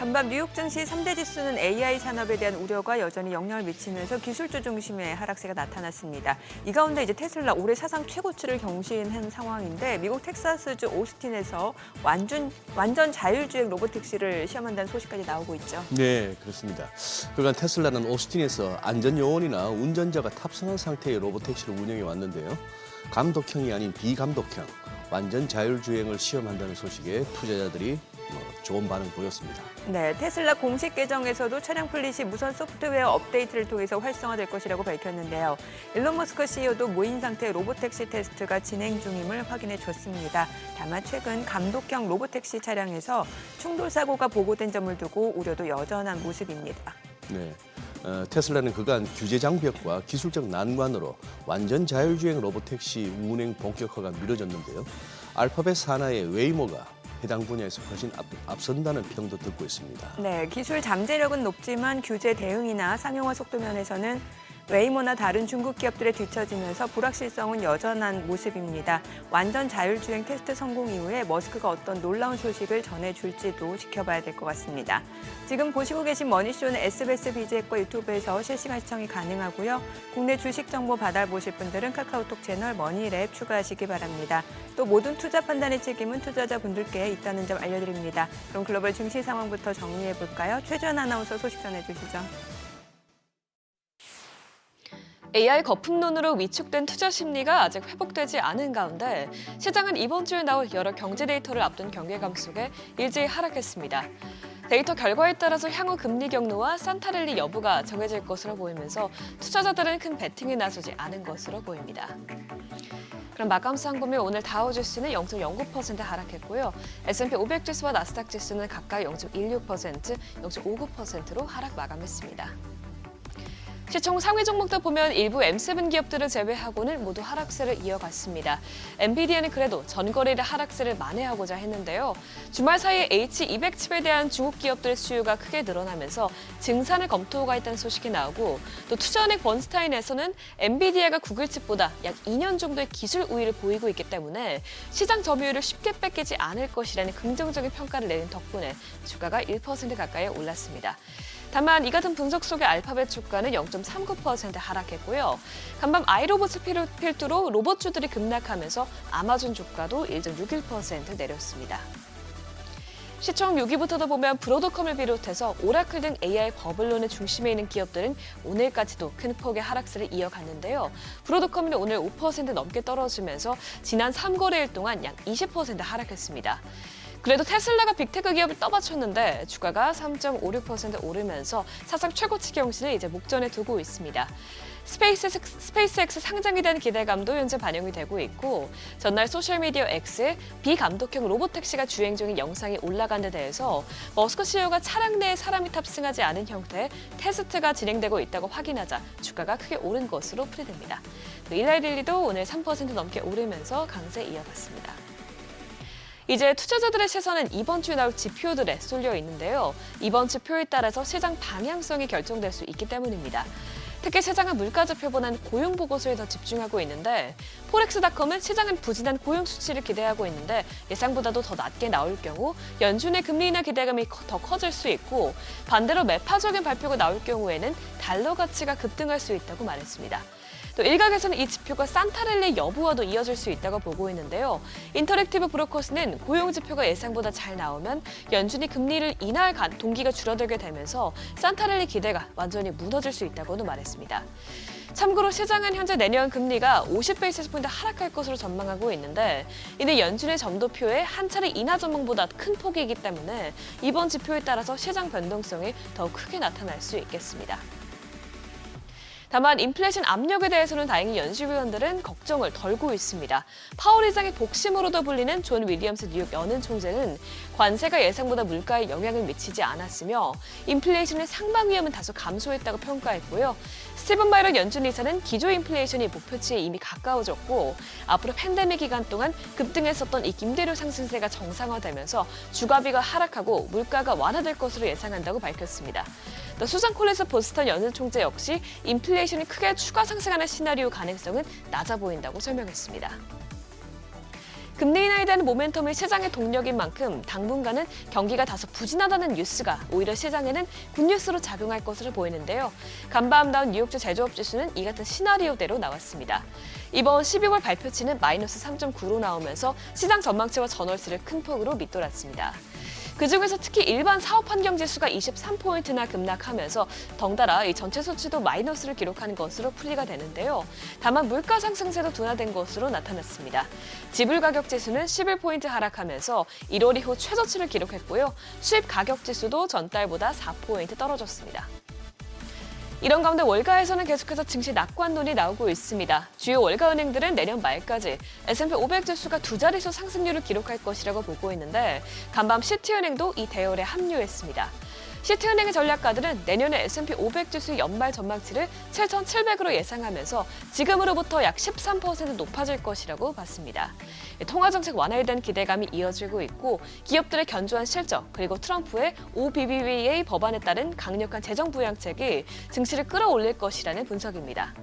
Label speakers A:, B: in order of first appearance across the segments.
A: 간밤 뉴욕 증시 3대 지수는 AI 산업에 대한 우려가 여전히 영향을 미치면서 기술주 중심의 하락세가 나타났습니다. 이 가운데 이제 테슬라 올해 사상 최고치를 경신한 상황인데 미국 텍사스주 오스틴에서 완전 자율주행 로보택시를 시험한다는 소식까지 나오고 있죠.
B: 네, 그렇습니다. 그간 테슬라는 오스틴에서 안전요원이나 운전자가 탑승한 상태의 로보택시를 운영해 왔는데요. 감독형이 아닌 비감독형, 완전 자율주행을 시험한다는 소식에 투자자들이 좋은 반응 보였습니다.
A: 네, 테슬라 공식 계정에서도 차량 플릿이 무선 소프트웨어 업데이트를 통해서 활성화될 것이라고 밝혔는데요. 일론 머스크 CEO도 무인 상태 로보택시 테스트가 진행 중임을 확인해 줬습니다. 다만 최근 감독형 로보택시 차량에서 충돌 사고가 보고된 점을 두고 우려도 여전한 모습입니다.
B: 네, 테슬라는 그간 규제 장벽과 기술적 난관으로 완전 자율주행 로보택시 운행 본격화가 미뤄졌는데요. 알파벳 산하의 웨이모가 해당 분야에서 훨씬 앞선다는 평도 듣고 있습니다.
A: 네, 기술 잠재력은 높지만 규제 대응이나 상용화 속도 면에서는 웨이모나 다른 중국 기업들에 뒤처지면서 불확실성은 여전한 모습입니다. 완전 자율주행 테스트 성공 이후에 머스크가 어떤 놀라운 소식을 전해줄지도 지켜봐야 될 것 같습니다. 지금 보시고 계신 머니쇼는 SBS BJ과 유튜브에서 실시간 시청이 가능하고요. 국내 주식 정보 받아보실 분들은 카카오톡 채널 머니랩 추가하시기 바랍니다. 또 모든 투자 판단의 책임은 투자자분들께 있다는 점 알려드립니다. 그럼 글로벌 증시 상황부터 정리해볼까요? 최주연 아나운서 소식 전해주시죠.
C: AI 거품론으로 위축된 투자 심리가 아직 회복되지 않은 가운데 시장은 이번 주에 나올 여러 경제 데이터를 앞둔 경계감 속에 일제히 하락했습니다. 데이터 결과에 따라서 향후 금리 경로와 산타랠리 여부가 정해질 것으로 보이면서 투자자들은 큰 베팅에 나서지 않은 것으로 보입니다. 그럼 마감상 보면 오늘 다우지수는 0.09% 하락했고요. S&P 500 지수와 나스닥 지수는 각각 0.16%, 0.59%로 하락 마감했습니다. 시총 상위 종목들 보면 일부 M7 기업들을 제외하고는 모두 하락세를 이어갔습니다. 엔비디아는 그래도 전거래일의 하락세를 만회하고자 했는데요. 주말 사이에 H200 칩에 대한 중국 기업들의 수요가 크게 늘어나면서 증산을 검토가 있다는 소식이 나오고 또 투자은행 번스타인에서는 엔비디아가 구글 칩보다 약 2년 정도의 기술 우위를 보이고 있기 때문에 시장 점유율을 쉽게 뺏기지 않을 것이라는 긍정적인 평가를 내린 덕분에 주가가 1% 가까이 올랐습니다. 다만 이 같은 분석 속의 알파벳 주가는 0.39% 하락했고요. 간밤 아이로봇을 필두로 로봇주들이 급락하면서 아마존 주가도 1.61% 내렸습니다. 시총 6위부터도 보면 브로드컴을 비롯해서 오라클 등 AI 버블론의 중심에 있는 기업들은 오늘까지도 큰 폭의 하락세를 이어갔는데요. 브로드컴은 오늘 5% 넘게 떨어지면서 지난 3거래일 동안 약 20% 하락했습니다. 그래도 테슬라가 빅테크 기업을 떠받쳤는데 주가가 3.56% 오르면서 사상 최고치 경신을 이제 목전에 두고 있습니다. 스페이스X 상장에 대한 기대감도 현재 반영이 되고 있고 전날 소셜미디어 X에 비감독형 로보택시가 주행 중인 영상이 올라간 데 대해서 머스크 CEO가 차량 내에 사람이 탑승하지 않은 형태의 테스트가 진행되고 있다고 확인하자 주가가 크게 오른 것으로 풀이됩니다. 일라이릴리도 오늘 3% 넘게 오르면서 강세 이어갔습니다. 이제 투자자들의 시선은 이번 주에 나올 지표들에 쏠려 있는데요. 이번 지표에 따라서 시장 방향성이 결정될 수 있기 때문입니다. 특히 시장은 물가지표보다는 고용보고서에 더 집중하고 있는데 포렉스닷컴은 시장은 부진한 고용 수치를 기대하고 있는데 예상보다도 더 낮게 나올 경우 연준의 금리 인하 기대감이 더 커질 수 있고 반대로 매파적인 발표가 나올 경우에는 달러 가치가 급등할 수 있다고 말했습니다. 또 일각에서는 이 지표가 산타랠리 여부와도 이어질 수 있다고 보고 있는데요. 인터랙티브 브로커스는 고용 지표가 예상보다 잘 나오면 연준이 금리를 인하할 동기가 줄어들게 되면서 산타랠리 기대가 완전히 무너질 수 있다고도 말했습니다. 참고로 시장은 현재 내년 금리가 50베이시스 포인트 하락할 것으로 전망하고 있는데 이는 연준의 점도표에 한 차례 인하 전망보다 큰 폭이기 때문에 이번 지표에 따라서 시장 변동성이 더 크게 나타날 수 있겠습니다. 다만 인플레이션 압력에 대해서는 다행히 연준위원들은 걱정을 덜고 있습니다. 파월 의장의 복심으로도 불리는 존 윌리엄스 뉴욕 연은 총재는 관세가 예상보다 물가에 영향을 미치지 않았으며 인플레이션의 상방 위험은 다소 감소했다고 평가했고요. 스티븐 바이런 연준 의사는 기조 인플레이션이 목표치에 이미 가까워졌고 앞으로 팬데믹 기간 동안 급등했었던 이 임대료 상승세가 정상화되면서 주가비가 하락하고 물가가 완화될 것으로 예상한다고 밝혔습니다. 또 수잔 콜린스 보스턴 연은 총재 역시 인플레이션이 크게 추가 상승하는 시나리오 가능성은 낮아 보인다고 설명했습니다. 금리 인하에 대한 모멘텀이 시장의 동력인 만큼 당분간은 경기가 다소 부진하다는 뉴스가 오히려 시장에는 굿뉴스로 작용할 것으로 보이는데요. 간밤 나온 뉴욕주 제조업 지수는 이 같은 시나리오대로 나왔습니다. 이번 12월 발표치는 마이너스 3.9로 나오면서 시장 전망치와 전월세를 큰 폭으로 밑돌았습니다. 그중에서 특히 일반 사업 환경 지수가 23포인트나 급락하면서 덩달아 이 전체 수치도 마이너스를 기록하는 것으로 풀이가 되는데요. 다만 물가 상승세도 둔화된 것으로 나타났습니다. 지불 가격 지수는 11포인트 하락하면서 1월 이후 최저치를 기록했고요. 수입 가격 지수도 전달보다 4포인트 떨어졌습니다. 이런 가운데 월가에서는 계속해서 증시 낙관론이 나오고 있습니다. 주요 월가은행들은 내년 말까지 S&P 500 지수가 두 자릿수 상승률을 기록할 것이라고 보고 있는데 간밤 시티은행도 이 대열에 합류했습니다. 시티은행의 전략가들은 내년에 S&P 500 지수 연말 전망치를 7,700으로 예상하면서 지금으로부터 약 13% 높아질 것이라고 봤습니다. 통화정책 완화에 대한 기대감이 이어지고 있고 기업들의 견조한 실적 그리고 트럼프의 OBBBA 법안에 따른 강력한 재정 부양책이 증시를 끌어올릴 것이라는 분석입니다.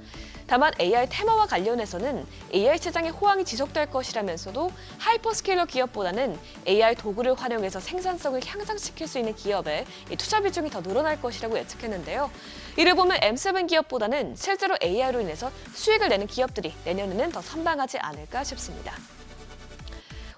C: 다만 AI 테마와 관련해서는 AI 시장의 호황이 지속될 것이라면서도 하이퍼스케일러 기업보다는 AI 도구를 활용해서 생산성을 향상시킬 수 있는 기업에 투자 비중이 더 늘어날 것이라고 예측했는데요. 이를 보면 M7 기업보다는 실제로 AI로 인해서 수익을 내는 기업들이 내년에는 더 선방하지 않을까 싶습니다.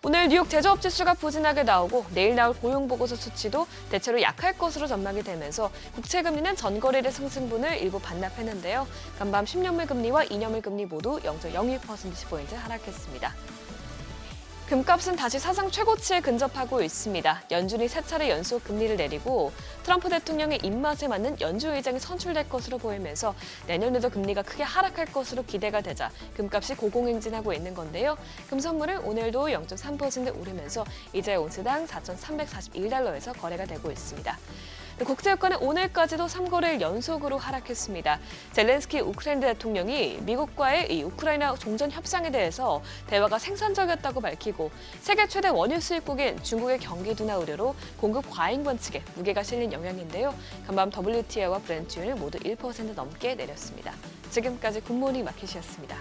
C: 오늘 뉴욕 제조업 지수가 부진하게 나오고 내일 나올 고용보고서 수치도 대체로 약할 것으로 전망이 되면서 국채금리는 전거래일의 상승분을 일부 반납했는데요. 간밤 10년물 금리와 2년물 금리 모두 0.02%포인트 하락했습니다. 금값은 다시 사상 최고치에 근접하고 있습니다. 연준이 세 차례 연속 금리를 내리고 트럼프 대통령의 입맛에 맞는 연준 의장이 선출될 것으로 보이면서 내년에도 금리가 크게 하락할 것으로 기대가 되자 금값이 고공행진하고 있는 건데요. 금 선물은 오늘도 0.3% 오르면서 이제 온스당 4,341달러에서 거래가 되고 있습니다. 국제유가는 오늘까지도 3거래일 연속으로 하락했습니다. 젤렌스키 우크라이나 대통령이 미국과의 이 우크라이나 종전 협상에 대해서 대화가 생산적이었다고 밝히고 세계 최대 원유 수입국인 중국의 경기 둔화 우려로 공급 과잉 관측에 무게가 실린 영향인데요. 간밤 WTI와 브렌트유는 모두 1% 넘게 내렸습니다. 지금까지 굿모닝 마켓이었습니다.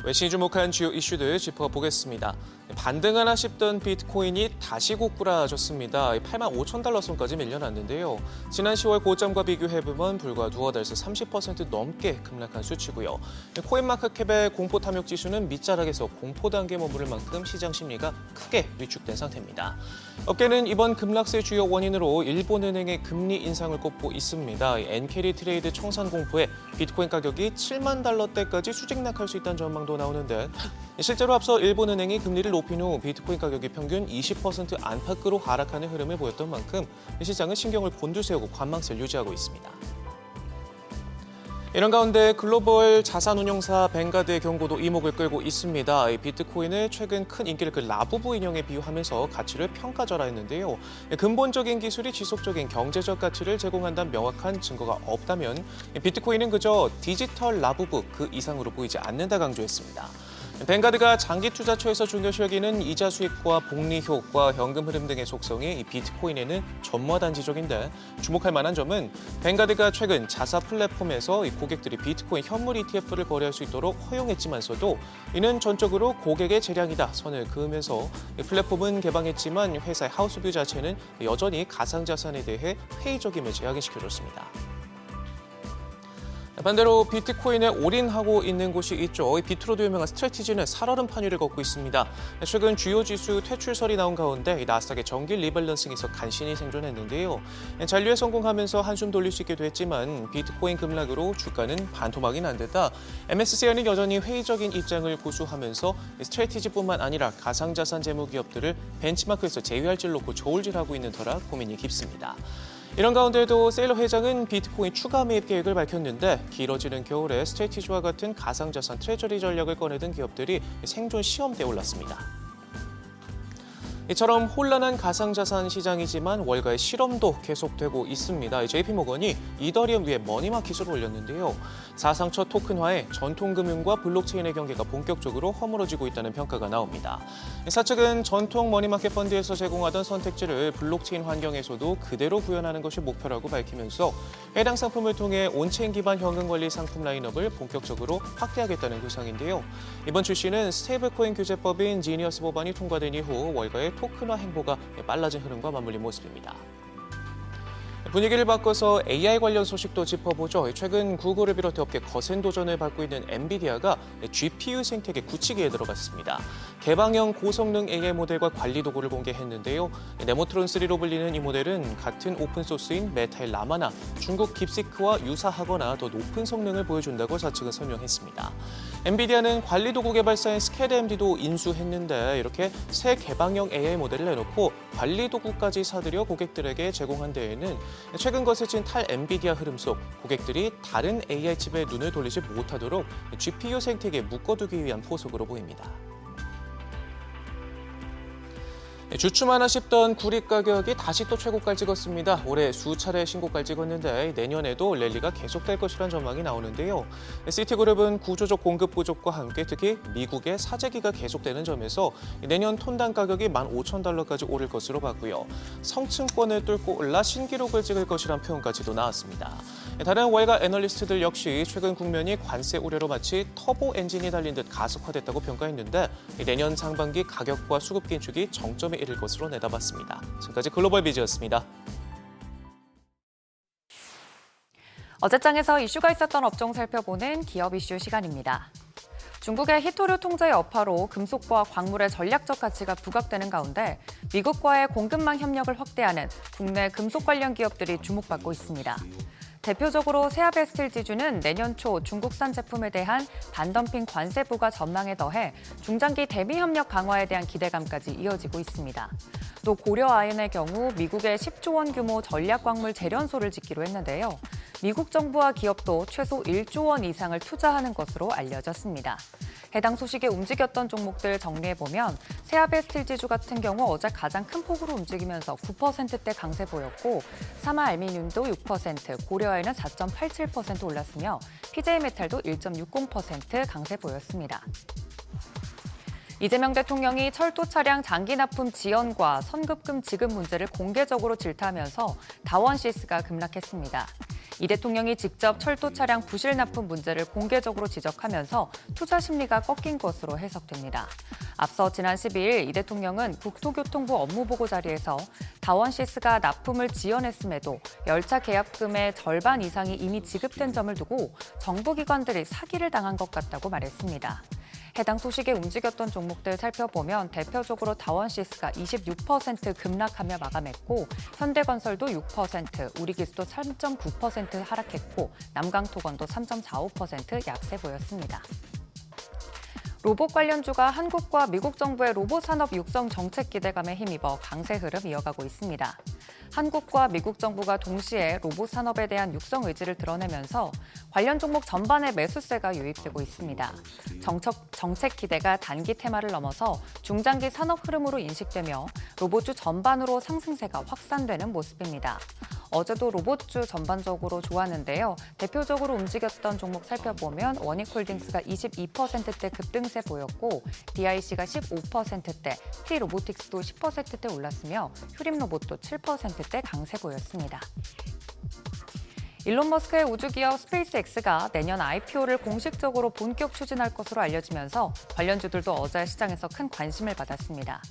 D: 외신이 주목한 주요 이슈들 짚어보겠습니다. 반등하나 싶던 비트코인이 다시 고꾸라졌습니다. 85,000달러 선까지 밀려났는데요. 지난 10월 고점과 비교해보면 불과 두어 달 새 30% 넘게 급락한 수치고요. 코인마켓캡의 공포 탐욕 지수는 밑자락에서 공포 단계에 머무를 만큼 시장 심리가 크게 위축된 상태입니다. 업계는 이번 급락세 주요 원인으로 일본은행의 금리 인상을 꼽고 있습니다. 엔캐리 트레이드 청산 공포에 비트코인 가격이 7만 달러대까지 수직낙할 수 있다는 전망도 나오는데 실제로 앞서 일본은행이 금리를 높인 후 비트코인 가격이 평균 20% 안팎으로 하락하는 흐름을 보였던 만큼 시장은 신경을 곤두세우고 관망세를 유지하고 있습니다. 이런 가운데 글로벌 자산운용사 뱅가드의 경고도 이목을 끌고 있습니다. 비트코인을 최근 큰 인기를 끌 라부부 인형에 비유하면서 가치를 평가절하했는데요. 근본적인 기술이 지속적인 경제적 가치를 제공한다는 명확한 증거가 없다면 비트코인은 그저 디지털 라부부 그 이상으로 보이지 않는다 강조했습니다. 뱅가드가 장기 투자처에서 중요시 여기는 이자 수익과 복리 효과, 현금 흐름 등의 속성이 이 비트코인에는 전무하다는 지적인데 주목할 만한 점은 뱅가드가 최근 자사 플랫폼에서 이 고객들이 비트코인 현물 ETF를 거래할 수 있도록 허용했지만서도 이는 전적으로 고객의 재량이다 선을 그으면서 이 플랫폼은 개방했지만 회사의 하우스뷰 자체는 여전히 가상자산에 대해 회의적임을 제약시켜줬습니다. 반대로 비트코인에 올인하고 있는 곳이 있죠. 비트로도 유명한 스트래티지는 살얼음 판위를 걷고 있습니다. 최근 주요 지수 퇴출설이 나온 가운데 나스닥의 정기 리밸런싱에서 간신히 생존했는데요. 잔류에 성공하면서 한숨 돌릴 수 있기도 했지만 비트코인 급락으로 주가는 반토막이 난 데다 MSCI는 여전히 회의적인 입장을 고수하면서 스트래티지뿐만 아니라 가상자산 재무기업들을 벤치마크에서 제외할 줄 놓고 저울질하고 있는 터라 고민이 깊습니다. 이런 가운데도 세일러 회장은 비트코인 추가 매입 계획을 밝혔는데 길어지는 겨울에 스트래티지와 같은 가상자산 트레저리 전략을 꺼내든 기업들이 생존 시험대에 올랐습니다. 이처럼 혼란한 가상자산 시장이지만 월가의 실험도 계속되고 있습니다. JP모건이 이더리움 위에 머니마켓을 올렸는데요. 사상 첫 토큰화에 전통금융과 블록체인의 경계가 본격적으로 허물어지고 있다는 평가가 나옵니다. 사측은 전통 머니마켓 펀드에서 제공하던 선택지를 블록체인 환경에서도 그대로 구현하는 것이 목표라고 밝히면서 해당 상품을 통해 온체인 기반 현금 관리 상품 라인업을 본격적으로 확대하겠다는 구상인데요. 이번 출시는 스테이블코인 규제법인 지니어스 법안이 통과된 이후 월가의 토큰화 행보가 빨라진 흐름과 맞물린 모습입니다. 분위기를 바꿔서 AI 관련 소식도 짚어보죠. 최근 구글을 비롯해 업계 거센 도전을 받고 있는 엔비디아가 GPU 생태계 굳히기에 들어갔습니다. 개방형 고성능 AI 모델과 관리 도구를 공개했는데요. 네모트론3로 불리는 이 모델은 같은 오픈소스인 메타의 라마나 중국 딥시크와 유사하거나 더 높은 성능을 보여준다고 좌측은 설명했습니다. 엔비디아는 관리 도구 개발사인 스케일MD도 인수했는데 이렇게 새 개방형 AI 모델을 내놓고 관리 도구까지 사들여 고객들에게 제공한 데에는 최근 거세진 탈 엔비디아 흐름 속 고객들이 다른 AI 칩에 눈을 돌리지 못하도록 GPU 생태계에 묶어두기 위한 포석으로 보입니다. 주춤하나 싶던 구리 가격이 다시 또 최고가를 찍었습니다. 올해 수차례 신고가를 찍었는데 내년에도 랠리가 계속될 것이란 전망이 나오는데요. 시티그룹은 구조적 공급 부족과 함께 특히 미국의 사재기가 계속되는 점에서 내년 톤당 가격이 15,000달러까지 오를 것으로 봤고요. 성층권을 뚫고 올라 신기록을 찍을 것이란 표현까지도 나왔습니다. 다른 월가 애널리스트들 역시 최근 국면이 관세 우려로 마치 터보 엔진이 달린 듯 가속화됐다고 평가했는데 내년 상반기 가격과 수급 긴축이 정점에 이를 것으로 내다봤습니다. 지금까지 글로벌 비즈였습니다.
E: 어제장에서 이슈가 있었던 업종 살펴보는 기업 이슈 시간입니다. 중국의 히토류 통제 여파로 금속과 광물의 전략적 가치가 부각되는 가운데 미국과의 공급망 협력을 확대하는 국내 금속 관련 기업들이 주목받고 있습니다. 대표적으로 세아베스틸 지주는 내년 초 중국산 제품에 대한 반덤핑 관세 부과 전망에 더해 중장기 대미 협력 강화에 대한 기대감까지 이어지고 있습니다. 또 고려아연의 경우 미국의 10조 원 규모 전략광물 재련소를 짓기로 했는데요. 미국 정부와 기업도 최소 1조 원 이상을 투자하는 것으로 알려졌습니다. 해당 소식에 움직였던 종목들 정리해보면 세아베스틸 지주 같은 경우 어제 가장 큰 폭으로 움직이면서 9%대 강세 보였고 사마알미늄도 6%, 고려아연은 4.87% 올랐으며 PJ메탈도 1.60% 강세 보였습니다. 이재명 대통령이 철도 차량 장기 납품 지연과 선급금 지급 문제를 공개적으로 질타하면서 다원시스가 급락했습니다. 이 대통령이 직접 철도 차량 부실 납품 문제를 공개적으로 지적하면서 투자 심리가 꺾인 것으로 해석됩니다. 앞서 지난 12일 이 대통령은 국토교통부 업무보고 자리에서 다원시스가 납품을 지연했음에도 열차 계약금의 절반 이상이 이미 지급된 점을 두고 정부기관들이 사기를 당한 것 같다고 말했습니다. 해당 소식에 움직였던 종목들 살펴보면 대표적으로 다원시스가 26% 급락하며 마감했고 현대건설도 6%, 우리기수도 3.9% 하락했고 남강토건도 3.45% 약세 보였습니다. 로봇 관련주가 한국과 미국 정부의 로봇 산업 육성 정책 기대감에 힘입어 강세 흐름 이어가고 있습니다. 한국과 미국 정부가 동시에 로봇 산업에 대한 육성 의지를 드러내면서 관련 종목 전반에 매수세가 유입되고 있습니다. 정책 기대가 단기 테마를 넘어서 중장기 산업 흐름으로 인식되며 로봇주 전반으로 상승세가 확산되는 모습입니다. 어제도 로봇주 전반적으로 좋았는데요. 대표적으로 움직였던 종목 살펴보면 원익홀딩스가 22%대 급등세 보였고 DIC가 15%대, T로보틱스도 10%대 올랐으며 휴림로봇도 7%대 강세 보였습니다. 일론 머스크의 우주기업 스페이스X가 내년 IPO를 공식적으로 본격 추진할 것으로 알려지면서 관련주들도 어제 시장에서 큰 관심을 받았습니다.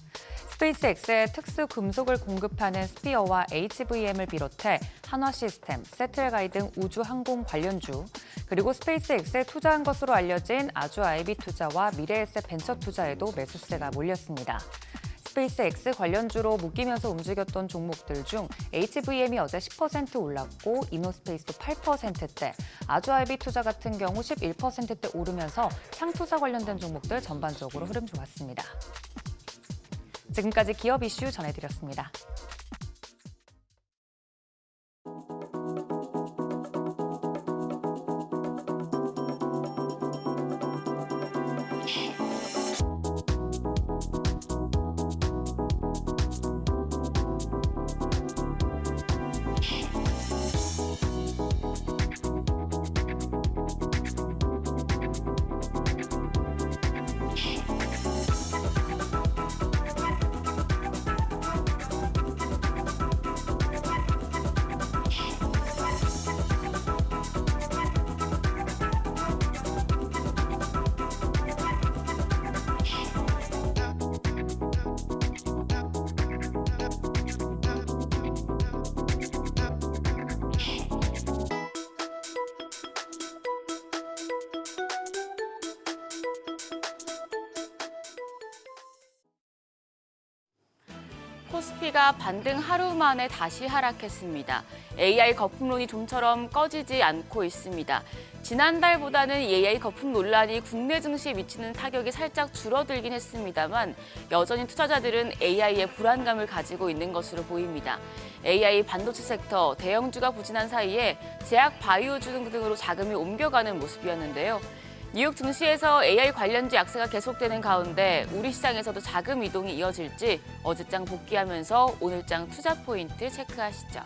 E: 스페이스X의 특수 금속을 공급하는 스피어와 HVM을 비롯해 한화시스템, 세틀가이 등 우주항공 관련주, 그리고 스페이스X에 투자한 것으로 알려진 아주아이비투자와 미래에셋 벤처투자에도 매수세가 몰렸습니다. 스페이스X 관련주로 묶이면서 움직였던 종목들 중 HVM이 어제 10% 올랐고 이노스페이스도 8%대, 아주아이비투자 같은 경우 11%대 오르면서 창투자 관련된 종목들 전반적으로 흐름 좋았습니다. 지금까지 기업 이슈 전해드렸습니다.
F: 코스피가 반등 하루 만에 다시 하락했습니다. AI 거품론이 좀처럼 꺼지지 않고 있습니다. 지난달보다는 AI 거품 논란이 국내 증시에 미치는 타격이 살짝 줄어들긴 했습니다만 여전히 투자자들은 AI에 불안감을 가지고 있는 것으로 보입니다. AI 반도체 섹터 대형주가 부진한 사이에 제약 바이오주 등으로 자금이 옮겨가는 모습이었는데요. 뉴욕 증시에서 AI 관련주 약세가 계속되는 가운데 우리 시장에서도 자금 이동이 이어질지 어제장 복귀하면서 오늘장 투자 포인트 체크하시죠.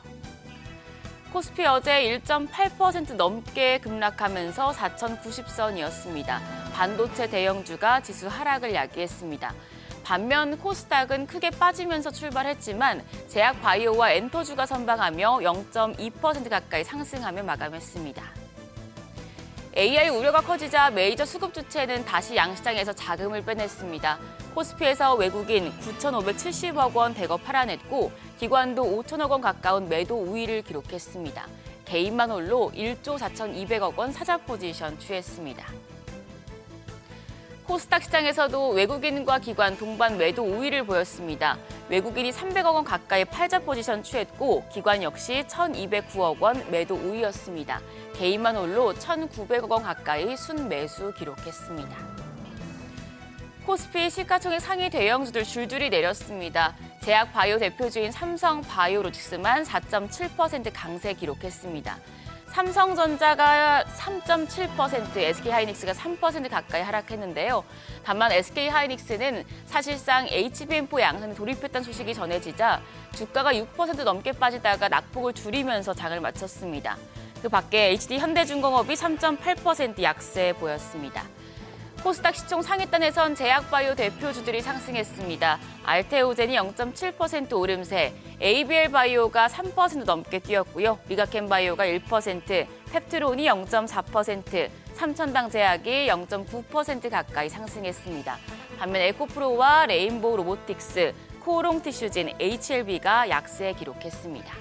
F: 코스피 어제 1.8% 넘게 급락하면서 4,090선이었습니다. 반도체 대형주가 지수 하락을 야기했습니다. 반면 코스닥은 크게 빠지면서 출발했지만 제약 바이오와 엔터주가 선방하며 0.2% 가까이 상승하며 마감했습니다. AI 우려가 커지자 메이저 수급 주체는 다시 양시장에서 자금을 빼냈습니다. 코스피에서 외국인 9,570억 원 대거 팔아냈고 기관도 5천억 원 가까운 매도 우위를 기록했습니다. 개인만 홀로 1조 4,200억 원 사자 포지션 취했습니다. 코스닥 시장에서도 외국인과 기관 동반 매도 우위를 보였습니다. 외국인이 300억 원 가까이 팔자 포지션 취했고 기관 역시 1,209억 원 매도 우위였습니다. 개인만 홀로 1,900억 원 가까이 순매수 기록했습니다. 코스피 시가총액 상위 대형주들 줄줄이 내렸습니다. 제약 바이오 대표주인 삼성 바이오로직스만 4.7% 강세 기록했습니다. 삼성전자가 3.7%, SK하이닉스가 3% 가까이 하락했는데요. 다만 SK하이닉스는 사실상 HBM4 양산에 돌입했다는 소식이 전해지자 주가가 6% 넘게 빠지다가 낙폭을 줄이면서 장을 마쳤습니다. 그 밖에 HD현대중공업이 3.8% 약세 보였습니다. 코스닥 시총 상위단에선 제약바이오 대표주들이 상승했습니다. 알테오젠이 0.7% 오름세, ABL바이오가 3% 넘게 뛰었고요. 리가켄바이오가 1%, 펩트론이 0.4%, 삼천당제약이 0.9% 가까이 상승했습니다. 반면 에코프로와 레인보우 로보틱스, 코오롱티슈진, HLB가 약세 기록했습니다.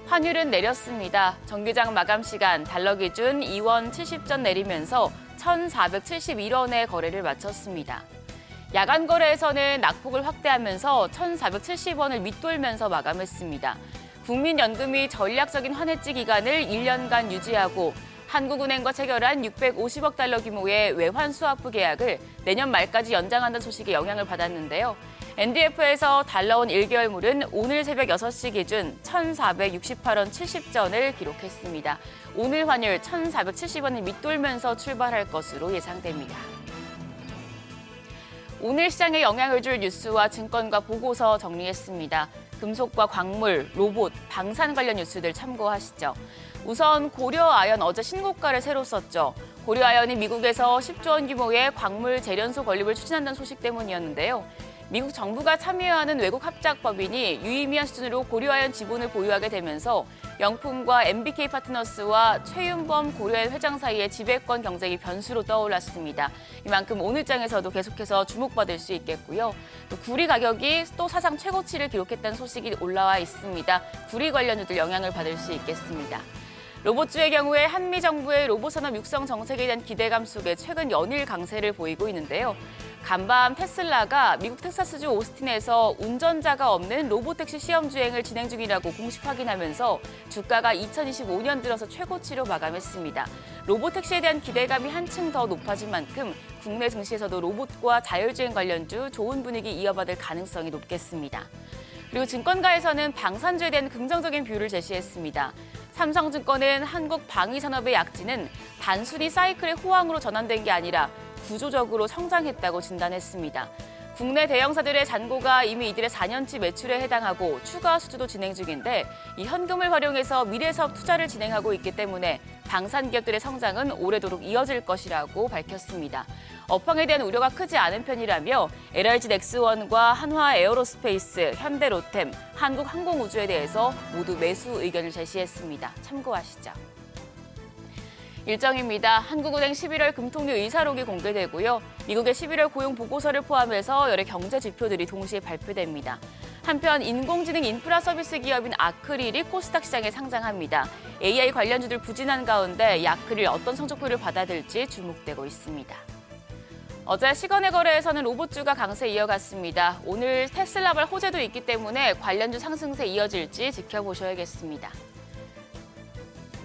F: 환율은 내렸습니다. 정규장 마감 시간 달러 기준 2원 70전 내리면서 1,471원에 거래를 마쳤습니다. 야간 거래에서는 낙폭을 확대하면서 1,470원을 밑돌면서 마감했습니다. 국민연금이 전략적인 환해지 기간을 1년간 유지하고 한국은행과 체결한 650억 달러 규모의 외환 스와프 계약을 내년 말까지 연장한다는 소식에 영향을 받았는데요. NDF에서 달러원 1개월물은 오늘 새벽 6시 기준 1,468원 70전을 기록했습니다. 오늘 환율 1,470원을 밑돌면서 출발할 것으로 예상됩니다. 오늘 시장에 영향을 줄 뉴스와 증권가 보고서 정리했습니다. 금속과 광물, 로봇, 방산 관련 뉴스들 참고하시죠. 우선 고려아연 어제 신고가를 새로 썼죠. 고려아연이 미국에서 10조 원 규모의 광물 재련소 건립을 추진한다는 소식 때문이었는데요. 미국 정부가 참여하는 외국 합작법인이 유의미한 수준으로 고려아연 지분을 보유하게 되면서 영품과 MBK 파트너스와 최윤범 고려아연 회장 사이의 지배권 경쟁이 변수로 떠올랐습니다. 이만큼 오늘장에서도 계속해서 주목받을 수 있겠고요. 또 구리 가격이 또 사상 최고치를 기록했다는 소식이 올라와 있습니다. 구리 관련주들 영향을 받을 수 있겠습니다. 로봇주의 경우에 한미 정부의 로봇 산업 육성 정책에 대한 기대감 속에 최근 연일 강세를 보이고 있는데요. 간밤 테슬라가 미국 텍사스주 오스틴에서 운전자가 없는 로봇택시 시험 주행을 진행 중이라고 공식 확인하면서 주가가 2025년 들어서 최고치로 마감했습니다. 로봇택시에 대한 기대감이 한층 더 높아진 만큼 국내 증시에서도 로봇과 자율주행 관련주 좋은 분위기 이어받을 가능성이 높겠습니다. 그리고 증권가에서는 방산주에 대한 긍정적인 뷰를 제시했습니다. 삼성증권은 한국 방위산업의 약진은 단순히 사이클의 호황으로 전환된 게 아니라 구조적으로 성장했다고 진단했습니다. 국내 대형사들의 잔고가 이미 이들의 4년치 매출에 해당하고 추가 수주도 진행 중인데 이 현금을 활용해서 미래사업 투자를 진행하고 있기 때문에 방산기업들의 성장은 오래도록 이어질 것이라고 밝혔습니다. 업황에 대한 우려가 크지 않은 편이라며 LRG 넥스원과 한화 에어로스페이스, 현대로템, 한국항공우주에 대해서 모두 매수 의견을 제시했습니다. 참고하시죠. 일정입니다. 한국은행 11월 금통위 의사록이 공개되고요. 미국의 11월 고용 보고서를 포함해서 여러 경제 지표들이 동시에 발표됩니다. 한편 인공지능 인프라 서비스 기업인 아크릴이 코스닥 시장에 상장합니다. AI 관련주들 부진한 가운데 이 아크릴 어떤 성적표를 받아들지 주목되고 있습니다. 어제 시간의 거래에서는 로봇주가 강세 이어갔습니다. 오늘 테슬라발 호재도 있기 때문에 관련주 상승세 이어질지 지켜보셔야겠습니다.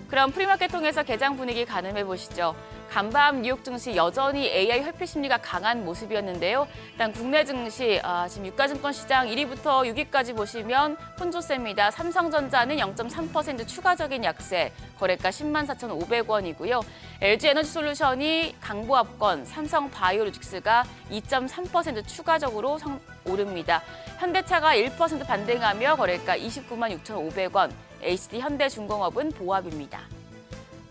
F: 그럼 프리마켓 통해서 개장 분위기 가늠해 보시죠. 간밤 뉴욕 증시 여전히 AI 회피 심리가 강한 모습이었는데요. 일단 국내 증시 지금 유가증권 시장 1위부터 6위까지 보시면 혼조세입니다. 삼성전자는 0.3% 추가적인 약세, 거래가 104,500원이고요. LG에너지솔루션이 강보합권, 삼성바이오로직스가 2.3% 추가적으로 오릅니다. 현대차가 1% 반등하며 거래가 296,500원, HD현대중공업은 보합입니다.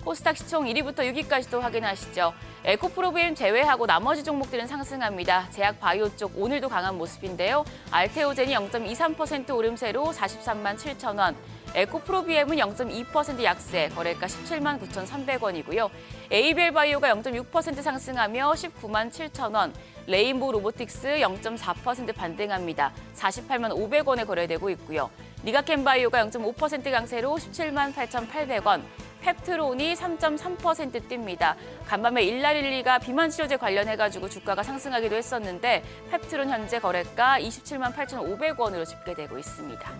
F: 코스닥 시총 1위부터 6위까지도 확인하시죠. 에코프로비엠 제외하고 나머지 종목들은 상승합니다. 제약 바이오 쪽 오늘도 강한 모습인데요. 알테오젠이 0.23% 오름세로 43만 7천 원, 에코프로비엠은 0.2% 약세, 거래가 17만 9,300원이고요. 에이벨 바이오가 0.6% 상승하며 19만 7천 원, 레인보우 로보틱스 0.4% 반등합니다. 48만 500원에 거래되고 있고요. 리가켄 바이오가 0.5% 강세로 17만 8,800원, 펩트론이 3.3% 뜁니다. 간밤에 일라릴리가 비만 치료제 관련해가지고 주가가 상승하기도 했었는데 펩트론 현재 거래가 27만 8,500원으로 집계되고 있습니다.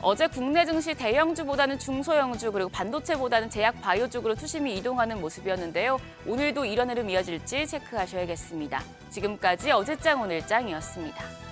F: 어제 국내 증시 대형주보다는 중소형주 그리고 반도체보다는 제약 바이오 쪽으로 투심이 이동하는 모습이었는데요. 오늘도 이런 흐름 이어질지 체크하셔야겠습니다. 지금까지 어제장 오늘장이었습니다.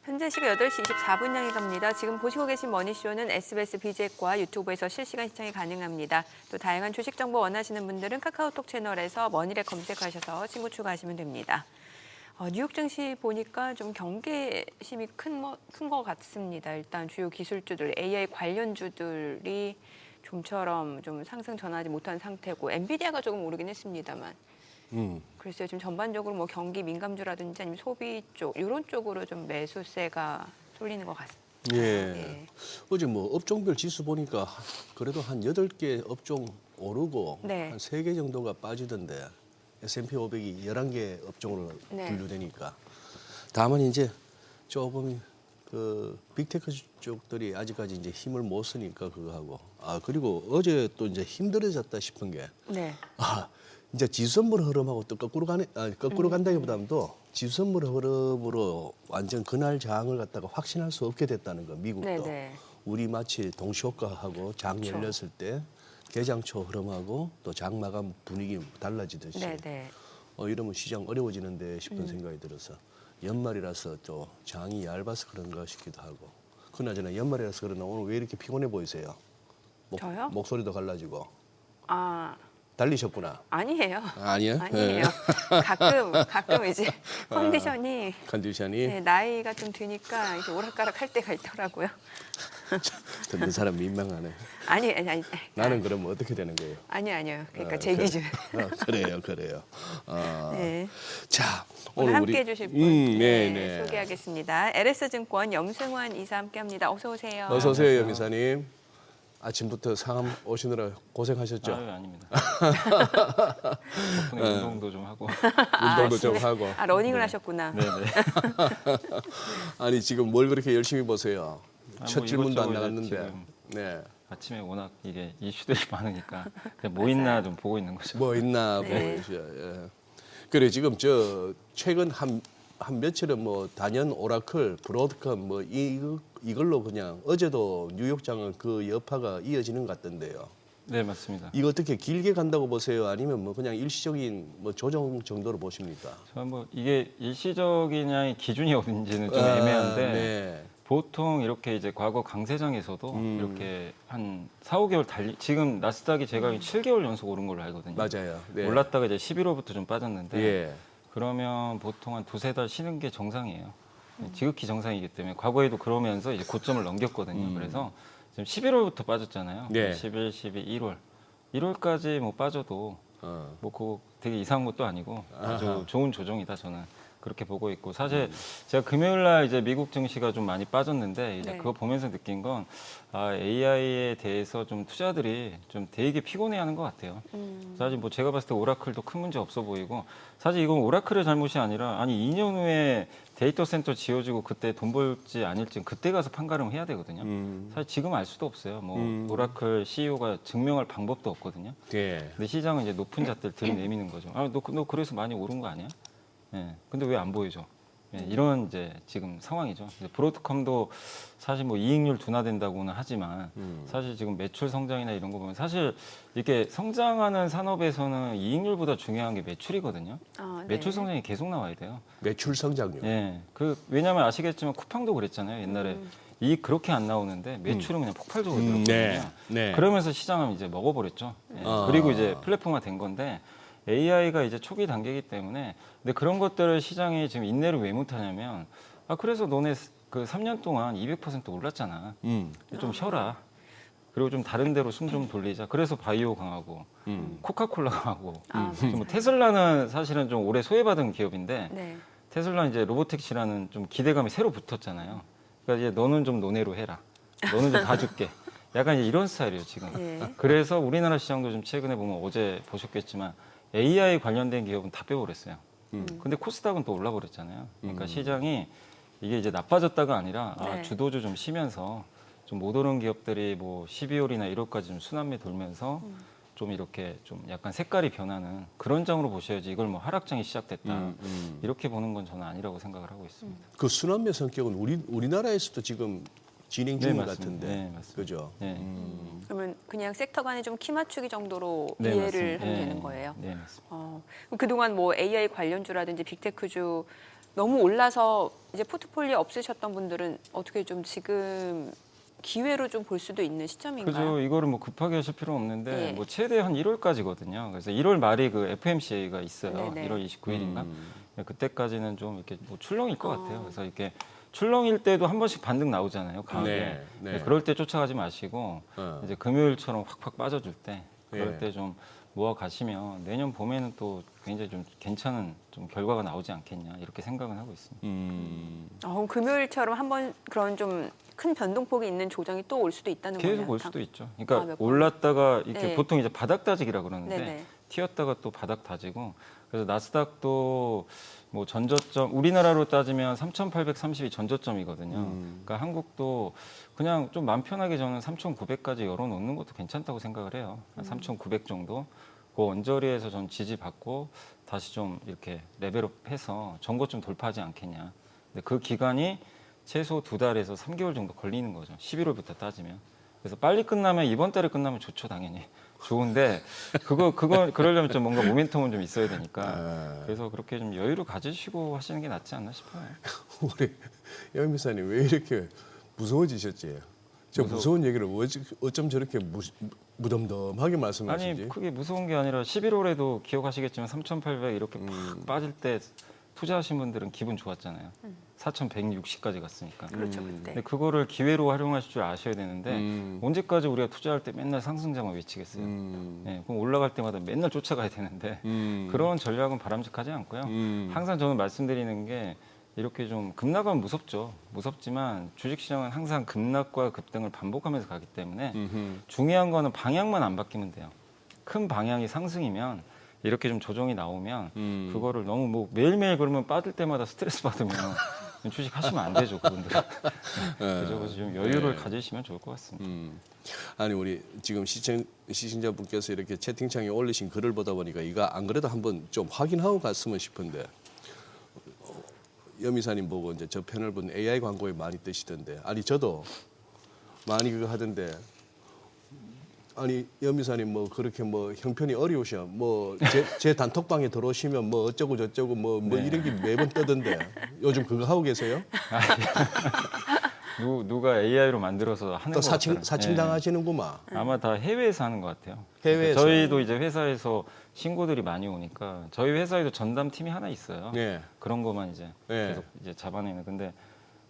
A: 현재 시각 8시 24분 향해 갑니다. 지금 보시고 계신 머니쇼는 SBS BJ과 유튜브에서 실시간 시청이 가능합니다. 또 다양한 주식 정보 원하시는 분들은 카카오톡 채널에서 머니랩 검색하셔서 친구 추가하시면 됩니다. 뉴욕 증시 보니까 좀 경계심이 큰 것 같습니다. 일단 주요 기술주들, AI 관련주들이 좀처럼 좀 상승 전환하지 못한 상태고 엔비디아가 조금 오르긴 했습니다만 글쎄요, 지금 전반적으로 뭐 경기 민감주라든지 아니면 소비 쪽 이런 쪽으로 좀 매수세가 쏠리는 것 같습니다.
B: 예. 어제 뭐 업종별 지수 보니까 그래도 한 8개 업종 오르고
A: 네.
B: 한 3개 정도가 빠지던데 S&P 500이 11개 업종으로
A: 네.
B: 분류되니까 다만 이제 조금 그 빅테크 쪽들이 아직까지 이제 힘을 못 쓰니까 그거 하고 그리고 어제 또 이제 힘들어졌다 싶은 게
A: 네.
B: 이제 지수선물 흐름하고 또 거꾸로 간다기보다도 지수선물 흐름으로 완전 그날 장을 갖다가 확신할 수 없게 됐다는 거 미국도
A: 네네.
B: 우리 마치 동시효과하고 장
A: 그렇죠.
B: 열렸을 때 개장초 흐름하고 또 장 마감 분위기 달라지듯이
A: 네네.
B: 이러면 시장 어려워지는데 싶은 생각이 들어서 연말이라서 또 장이 얇아서 그런가 싶기도 하고 그나저나 연말이라서 그러나 오늘 왜 이렇게 피곤해 보이세요?
A: 저요?
B: 목소리도 갈라지고
A: 아
B: 달리셨구나.
A: 아니에요.
B: 아니에요?
A: 아니에요. 가끔 이제 컨디션이
B: 컨디션이
A: 네, 나이가 좀 드니까 이제 오락가락 할 때가 있더라고요.
B: 듣는 사람 민망하네.
A: 아니.
B: 나는 그러면 어떻게 되는 거예요?
A: 아니요. 그러니까 제 기준.
B: 그래요.
A: 네.
B: 자,
A: 오늘
B: 우리
A: 함께 해주실 분
B: 네.
A: 소개하겠습니다. LS증권 염승환 이사 함께합니다. 어서 오세요.
B: 어서 오세요, 염이사님. 아침부터 상암 오시느라 고생하셨죠?
G: 아유, 아닙니다. 덕분에 운동도 좀 하고.
B: 운동도 좀 하고.
A: 러닝을 하셨구나.
G: 네네.
B: 아니 지금 뭘 그렇게 열심히 보세요? 첫
G: 뭐
B: 질문도 안
G: 이것저것
B: 나갔는데.
G: 지금
B: 네.
G: 아침에 워낙 이게 이슈들이 많으니까 그냥 뭐 있나 좀 보고 있는 거죠.
B: 뭐 있나
A: 네.
B: 보시죠. 예. 그래 지금 저 최근 한 며칠은 뭐 단연 오라클, 브로드컴 뭐 이걸로 그냥 어제도 뉴욕장은 그 여파가 이어지는 것 같던데요.
G: 네, 맞습니다.
B: 이거 어떻게 길게 간다고 보세요? 아니면 뭐 그냥 일시적인 뭐 조정 정도로 보십니까?
G: 저는 뭐 이게 일시적이냐 기준이 어딘지는 좀 애매한데
B: 네.
G: 보통 이렇게 이제 과거 강세장에서도 이렇게 한 4, 5개월 지금 나스닥이 제가 7개월 연속 오른 걸로 알거든요.
B: 맞아요. 네.
G: 올랐다가 이제 11월부터 좀 빠졌는데
B: 예.
G: 그러면 보통 한 2-3달 쉬는 게 정상이에요. 지극히 정상이기 때문에 과거에도 그러면서 이제 고점을 넘겼거든요. 그래서 지금 11월부터 빠졌잖아요.
B: 네.
G: 11, 12, 1월. 1월까지 뭐 빠져도 뭐 그거 되게 이상한 것도 아니고 아주 좋은 조정이다 저는 그렇게 보고 있고 사실 제가 금요일 날 이제 미국 증시가 좀 많이 빠졌는데 이제
A: 네.
G: 그거 보면서 느낀 건 AI에 대해서 좀 투자들이 좀 되게 피곤해하는 것 같아요. 사실 뭐 제가 봤을 때 오라클도 큰 문제 없어 보이고 사실 이건 오라클의 잘못이 아니라 아니 2년 후에 데이터 센터 지어지고 그때 돈 벌지 아닐지 그때 가서 판가름 해야 되거든요. 사실 지금 알 수도 없어요. 뭐 오라클 CEO가 증명할 방법도 없거든요.
B: 예.
G: 근데 시장은 이제 높은 잣대를 들이내미는 거죠. 너 그래서 많이 오른 거 아니야? 예. 근데 왜 안 보여줘? 예, 이런 이제 지금 상황이죠. 이제 브로드컴도 사실 뭐 이익률 둔화된다고는 하지만 사실 지금 매출 성장이나 이런 거 보면 사실 이렇게 성장하는 산업에서는 이익률보다 중요한 게 매출이거든요.
A: 아, 네.
G: 매출 성장이 계속 나와야 돼요.
B: 매출 성장률.
G: 예. 왜냐면 아시겠지만 쿠팡도 그랬잖아요. 옛날에 이익 그렇게 안 나오는데 매출은 그냥 폭발적으로 늘었거든요.
B: 네. 네.
G: 그러면서 시장은 이제 먹어버렸죠. 예. 그리고 이제 플랫폼화 된 건데 AI가 이제 초기 단계이기 때문에 근데 그런 것들을 시장이 지금 인내를 왜 못하냐면 그래서 너네 그 3년 동안 200% 올랐잖아. 좀 쉬어라. 그리고 좀 다른 데로 숨 좀 돌리자. 그래서 바이오 강하고 코카콜라 강하고 지금 뭐 테슬라는 사실은 좀 오래 소외받은 기업인데
A: 네.
G: 테슬라 이제 로보택시라는 좀 기대감이 새로 붙었잖아요. 그러니까 이제 너는 좀 논외로 해라. 너는 좀 봐줄게. 약간 이제 이런 스타일이에요 지금.
A: 예.
G: 그래서 우리나라 시장도 좀 최근에 보면 어제 보셨겠지만 AI 관련된 기업은 다 빼버렸어요. 근데 코스닥은 또 올라버렸잖아요. 그러니까 시장이 이게 이제 나빠졌다가 아니라
A: 네.
G: 주도주 좀 쉬면서 좀 못 오른 기업들이 뭐 12월이나 1월까지 좀 순환매 돌면서 좀 이렇게 좀 약간 색깔이 변하는 그런 장으로 보셔야지 이걸 뭐 하락장이 시작됐다 이렇게 보는 건 저는 아니라고 생각을 하고 있습니다.
B: 그 순환매 성격은 우리나라에서도 지금 진행 중인 것
G: 맞습니다.
B: 같은데.
G: 네, 맞습니다.
B: 그죠?
G: 네.
A: 그러면 그냥 섹터 간에 좀 키 맞추기 정도로
G: 네,
A: 이해를
G: 맞습니다.
A: 하면
G: 네,
A: 되는 거예요.
G: 네, 맞습니다.
A: 그동안 뭐 AI 관련주라든지 빅테크주 너무 올라서 이제 포트폴리오 없으셨던 분들은 어떻게 좀 지금 기회로 좀 볼 수도 있는 시점인가요?
G: 그죠. 이거를 뭐 급하게 하실 필요는 없는데
A: 네.
G: 뭐 최대 한 1월까지거든요. 그래서 1월 말이 그 FMCA가 있어요.
A: 네네.
G: 1월 29일인가. 그때까지는 좀 이렇게 뭐 출렁일 것 같아요. 그래서 이렇게 출렁일 때도 한 번씩 반등 나오잖아요. 강하게.
B: 네, 네.
G: 그럴 때 쫓아가지 마시고 이제 금요일처럼 확확 빠져줄 때 그럴
B: 예.
G: 때 좀 모아 가시면 내년 봄에는 또 굉장히 좀 괜찮은 좀 결과가 나오지 않겠냐 이렇게 생각은 하고 있습니다.
A: 그럼 금요일처럼 한번 그런 좀 큰 변동폭이 있는 조정이 또 올 수도 있다는 거예요?
G: 계속 올 수도 있죠. 그러니까
A: 몇 번?
G: 올랐다가 이렇게
A: 네.
G: 보통 이제 바닥 다지기라 그러는데
A: 네네.
G: 튀었다가 또 바닥 다지고 그래서 나스닥도 뭐 전저점 우리나라로 따지면 3,830이 전저점이거든요. 그러니까 한국도 그냥 좀 마음 편하게 저는 3,900까지 열어놓는 것도 괜찮다고 생각을 해요. 3,900 정도. 그 언저리에서 전 지지받고 다시 좀 이렇게 레벨업해서 전고 좀 돌파하지 않겠냐. 근데 그 기간이 최소 2달에서 3개월 정도 걸리는 거죠. 11월부터 따지면. 그래서 빨리 끝나면 이번 달에 끝나면 좋죠, 당연히. 좋은데 그러려면 좀 뭔가 모멘텀은 좀 있어야 되니까. 그래서 그렇게 좀 여유를 가지시고 하시는 게 낫지 않나 싶어요.
B: 우리 영 미사님 왜 이렇게 무서워지셨지? 저 무서운 얘기를 어쩜 저렇게 무덤덤하게 말씀하시지?
G: 아니 크게 무서운 게 아니라 11월에도 기억하시겠지만 3,800 이렇게 팍 빠질 때 투자하신 분들은 기분 좋았잖아요. 4,160까지 갔으니까.
A: 그렇죠, 그때.
G: 근데 그거를 기회로 활용하실 줄 아셔야 되는데 언제까지 우리가 투자할 때 맨날 상승장만 외치겠어요. 네, 그럼 올라갈 때마다 맨날 쫓아가야 되는데 그런 전략은 바람직하지 않고요. 항상 저는 말씀드리는 게 이렇게 좀 급락하면 무섭죠. 무섭지만 주식시장은 항상 급락과 급등을 반복하면서 가기 때문에 중요한 거는 방향만 안 바뀌면 돼요. 큰 방향이 상승이면 이렇게 좀 조정이 나오면 그거를 너무 뭐 매일매일 그러면 빠질 때마다 스트레스 받으면 주식 하시면 안 되죠, 그분들은. 그래서 좀 여유를 가지시면 좋을 것 같습니다.
B: 아니 우리 지금 시청자분께서 이렇게 채팅창에 올리신 글을 보다 보니까 이거 안 그래도 한번 좀 확인하고 갔으면 싶은데 여미사님 보고 이제 저 패널 분 AI 광고에 많이 뜨시던데 아니 저도 많이 그거 하던데 아니 연미사님 뭐 그렇게 뭐 형편이 어려우셔 뭐 제 단톡방에 들어오시면 뭐 어쩌고 저쩌고 뭐 이런 게 매번 뜨던데 요즘 그거 하고 계세요?
G: 누가 AI로 만들어서 하는
B: 또
G: 것 같아요.
B: 사칭 당하시는구만.
G: 아마 다 해외에서 하는 것 같아요.
B: 해외에서.
G: 그러니까 저희도 이제 회사에서 신고들이 많이 오니까 저희 회사에도 전담 팀이 하나 있어요.
B: 네.
G: 그런 것만 이제
B: 네.
G: 계속 이제 잡아내는. 근데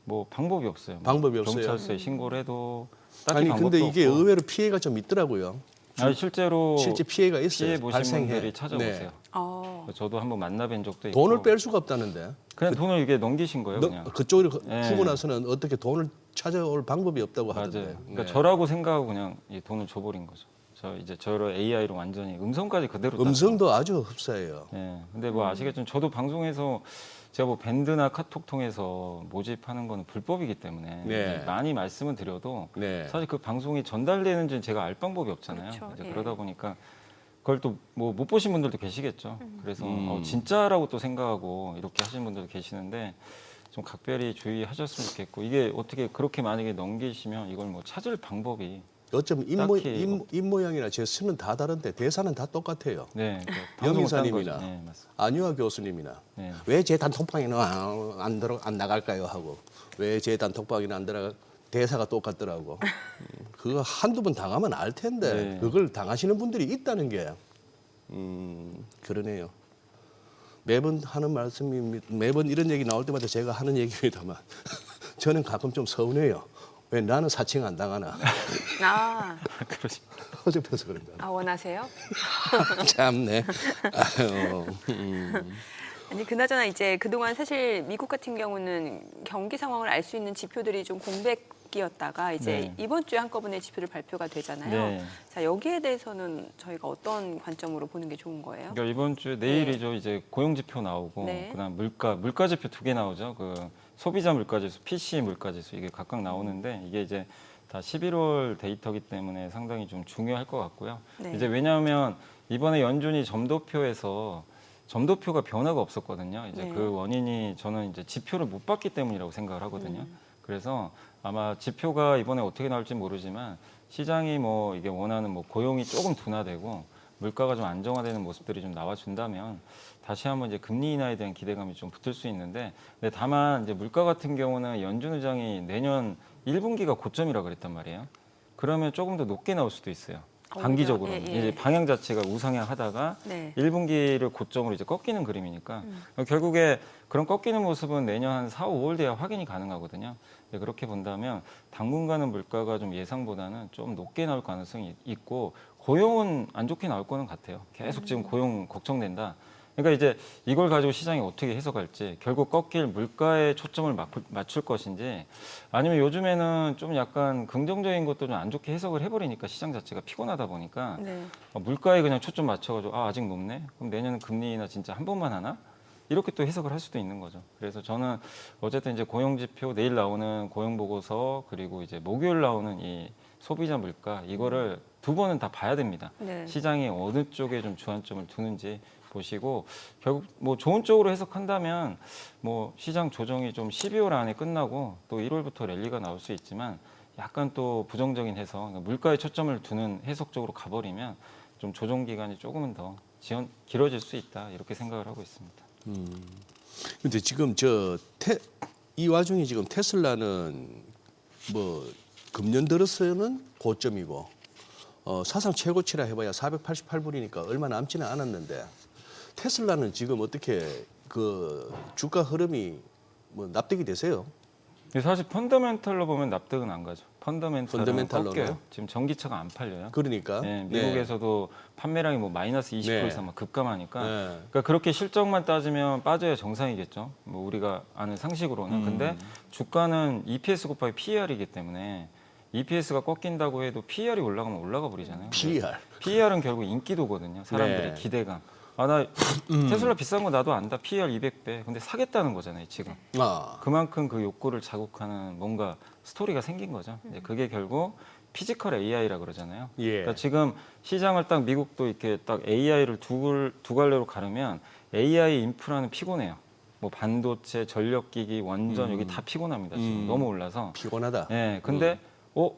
G: 뭐 방법이 없어요.
B: 방법이 없어요.
G: 경찰서에 신고를 해도 딱히
B: 아니
G: 방법도
B: 근데 이게
G: 없고.
B: 의외로 피해가 좀 있더라고요.
G: 아니, 실제로
B: 실제 피해가 있어요.
G: 피해 보신
B: 발생해.
G: 분들이 찾아오세요.
B: 네.
G: 저도 한번 만나뵌 적도 있고.
B: 돈을 뺄 수가 없다는데.
G: 그냥 돈을 이게 넘기신 거예요, 그냥.
B: 그쪽으로
G: 네.
B: 주고 나서는 어떻게 돈을 찾아올 방법이 없다고 하던데.
G: 맞아요. 그러니까
B: 네.
G: 저라고 생각하고 그냥 이 돈을 줘버린 거죠. 저를 AI로 완전히 음성까지 그대로.
B: 음성도 아주 흡사해요.
G: 예. 근데 뭐 아시겠지만 저도 방송에서 제가 뭐 밴드나 카톡 통해서 모집하는 거는 불법이기 때문에
B: 네.
G: 많이 말씀을 드려도
B: 네.
G: 사실 그 방송이 전달되는지는 제가 알 방법이 없잖아요.
A: 그렇죠.
G: 이제
A: 예.
G: 그러다 보니까 그걸 또 뭐 못 보신 분들도 계시겠죠. 그래서 진짜라고 또 생각하고 이렇게 하시는 분들도 계시는데 좀 각별히 주의하셨으면 좋겠고 이게 어떻게 그렇게 만약에 넘기시면 이걸 뭐 찾을 방법이
B: 어쩌면
G: 딱히
B: 입 모양이나 제스는 다 다른데 대사는 다 똑같아요.
G: 네, 방송을 딴 거죠.
B: 연미사님이나
G: 네, 맞습니다.
B: 안유아 교수님이나
G: 네.
B: 왜 제 단톡방에는 안 나갈까요 하고 왜 제 단톡방에는 안 들어가 대사가 똑같더라고. 그거 한두 번 당하면 알 텐데
G: 네.
B: 그걸 당하시는 분들이 있다는 게 그러네요. 매번 하는 말씀입니다. 매번 이런 얘기 나올 때마다 제가 하는 얘기입니다만 저는 가끔 좀 서운해요. 왜 나는 사칭 안 당하나.
A: 아,
G: 그러시.
B: 허접해서 그런가.
A: 원하세요?
B: 참네. 아유,
A: 아니 그나저나 이제 그동안 사실 미국 같은 경우는 경기 상황을 알 수 있는 지표들이 좀 공백이었다가 이제
G: 네.
A: 이번 주에 한꺼번에 지표를 발표가 되잖아요.
G: 네.
A: 자 여기에 대해서는 저희가 어떤 관점으로 보는 게 좋은 거예요?
G: 그러니까 이번 주 내일이죠. 이제 고용 지표 나오고
A: 네.
G: 그다음 물가 지표 2개 나오죠. 그 소비자 물가 지수, PCE 물가 지수 이게 각각 나오는데 이게 이제 다 11월 데이터기 때문에 상당히 좀 중요할 것 같고요.
A: 네.
G: 이제 왜냐하면 이번에 연준이 점도표가 변화가 없었거든요. 이제
A: 네.
G: 그 원인이 저는 이제 지표를 못 봤기 때문이라고 생각을 하거든요. 그래서 아마 지표가 이번에 어떻게 나올지 모르지만 시장이 뭐 이게 원하는 뭐 고용이 조금 둔화되고 물가가 좀 안정화되는 모습들이 좀 나와준다면 다시 한번 이제 금리 인하에 대한 기대감이 좀 붙을 수 있는데, 근데 다만 이제 물가 같은 경우는 연준 의장이 내년 1분기가 고점이라 그랬단 말이에요. 그러면 조금 더 높게 나올 수도 있어요. 단기적으로
A: 예, 예.
G: 이제 방향 자체가 우상향하다가
A: 네.
G: 1분기를 고점으로 이제 꺾이는 그림이니까 결국에 그런 꺾이는 모습은 내년 한 4, 5월 돼야 확인이 가능하거든요. 네, 그렇게 본다면 당분간은 물가가 좀 예상보다는 좀 높게 나올 가능성이 있고 고용은 안 좋게 나올 거는 같아요. 계속 지금 고용 걱정된다. 그러니까 이제 이걸 가지고 시장이 어떻게 해석할지, 결국 꺾일 물가에 초점을 맞출 것인지, 아니면 요즘에는 좀 약간 긍정적인 것도 좀 안 좋게 해석을 해버리니까 시장 자체가 피곤하다 보니까
A: 네.
G: 물가에 그냥 초점 맞춰가지고 아직 높네? 그럼 내년은 금리 인하 진짜 한 번만 하나? 이렇게 또 해석을 할 수도 있는 거죠. 그래서 저는 어쨌든 이제 고용 지표, 내일 나오는 고용 보고서, 그리고 이제 목요일 나오는 이 소비자 물가, 이거를 두 번은 다 봐야 됩니다.
A: 네.
G: 시장이 어느 쪽에 좀 주안점을 두는지 보시고, 결국 뭐 좋은 쪽으로 해석한다면 뭐 시장 조정이 좀 12월 안에 끝나고 또 1월부터 랠리가 나올 수 있지만, 약간 또 부정적인 해석, 그러니까 물가에 초점을 두는 해석 쪽으로 가버리면 좀 조정 기간이 조금은 더 길어질 수 있다, 이렇게 생각을 하고 있습니다.
B: 근데 지금 이 와중에 지금 테슬라는 뭐 금년 들어서는 고점이고 사상 최고치라 해봐야 488불이니까 얼마 남지는 않았는데, 테슬라는 지금 어떻게 그 주가 흐름이 뭐 납득이 되세요?
G: 사실 펀더멘탈로 보면 납득은 안 가죠. 펀더멘탈은
B: 펀더멘탈로는?
G: 꺾여요. 지금 전기차가 안 팔려요.
B: 그러니까
G: 네, 미국에서도 판매량이 뭐 마이너스 20%
B: 네.
G: 이상 막 급감하니까,
B: 네.
G: 그러니까 그렇게 실적만 따지면 빠져야 정상이겠죠. 뭐 우리가 아는 상식으로는. 근데 주가는 EPS 곱하기 PER이기 때문에 EPS가 꺾인다고 해도 PER이 올라가면 올라가 버리잖아요.
B: PER.
G: PER은 결국 인기도거든요. 사람들의
B: 네.
G: 기대감. 아, 나 테슬라 비싼 거 나도 안다. PER 200배. 근데 사겠다는 거잖아요, 지금. 그만큼 그 욕구를 자극하는 뭔가 스토리가 생긴 거죠. 이제 그게 결국 피지컬 AI라 그러잖아요.
B: 예.
G: 그러니까 지금 시장을 딱 미국도 이렇게 딱 AI를 두 갈래로 가르면 AI 인프라는 피곤해요. 뭐 반도체, 전력기기, 원전 여기 다 피곤합니다. 지금 너무 올라서.
B: 피곤하다.
G: 네, 근데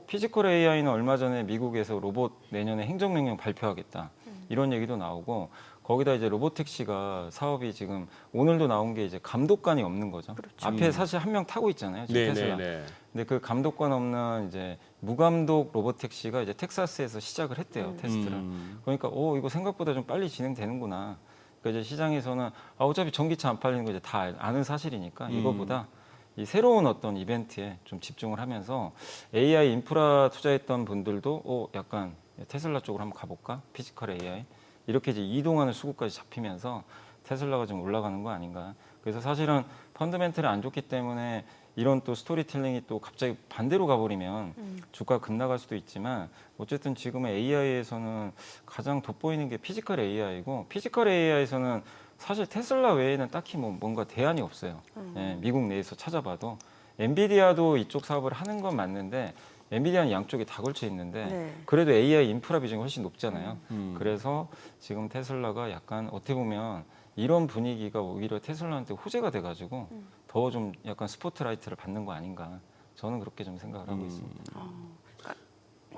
G: 피지컬 AI는 얼마 전에 미국에서 로봇 내년에 행정명령 발표하겠다. 이런 얘기도 나오고 거기다 이제 로보택시가 사업이 지금 오늘도 나온 게 이제 감독관이 없는 거죠. 앞에 사실 한 명 타고 있잖아요. 지금 테슬라. 근데 그 감독관 없는 이제 무감독 로보택시가 이제 텍사스에서 시작을 했대요. 테스트를. 그러니까 이거 생각보다 좀 빨리 진행되는구나. 그러니까 이제 시장에서는 어차피 전기차 안 팔리는 거 이제 다 아는 사실이니까 이거보다 이 새로운 어떤 이벤트에 좀 집중을 하면서 AI 인프라 투자했던 분들도 약간 테슬라 쪽으로 한번 가볼까? 피지컬 AI 이렇게 이제 이동하는 수급까지 잡히면서 테슬라가 좀 올라가는 거 아닌가? 그래서 사실은 펀더멘털이 안 좋기 때문에 이런 또 스토리텔링이 또 갑자기 반대로 가버리면 주가가 급나갈 수도 있지만 어쨌든 지금의 AI에서는 가장 돋보이는 게 피지컬 AI이고 피지컬 AI에서는 사실 테슬라 외에는 딱히 뭔가 대안이 없어요. 예, 미국 내에서 찾아봐도 엔비디아도 이쪽 사업을 하는 건 맞는데 엔비디아는 양쪽에 다 걸쳐 있는데
A: 네.
G: 그래도 AI 인프라 비중이 훨씬 높잖아요. 그래서 지금 테슬라가 약간 어떻게 보면 이런 분위기가 오히려 테슬라한테 호재가 돼가지고 더 좀 약간 스포트라이트를 받는 거 아닌가. 저는 그렇게 좀 생각을 하고 있습니다.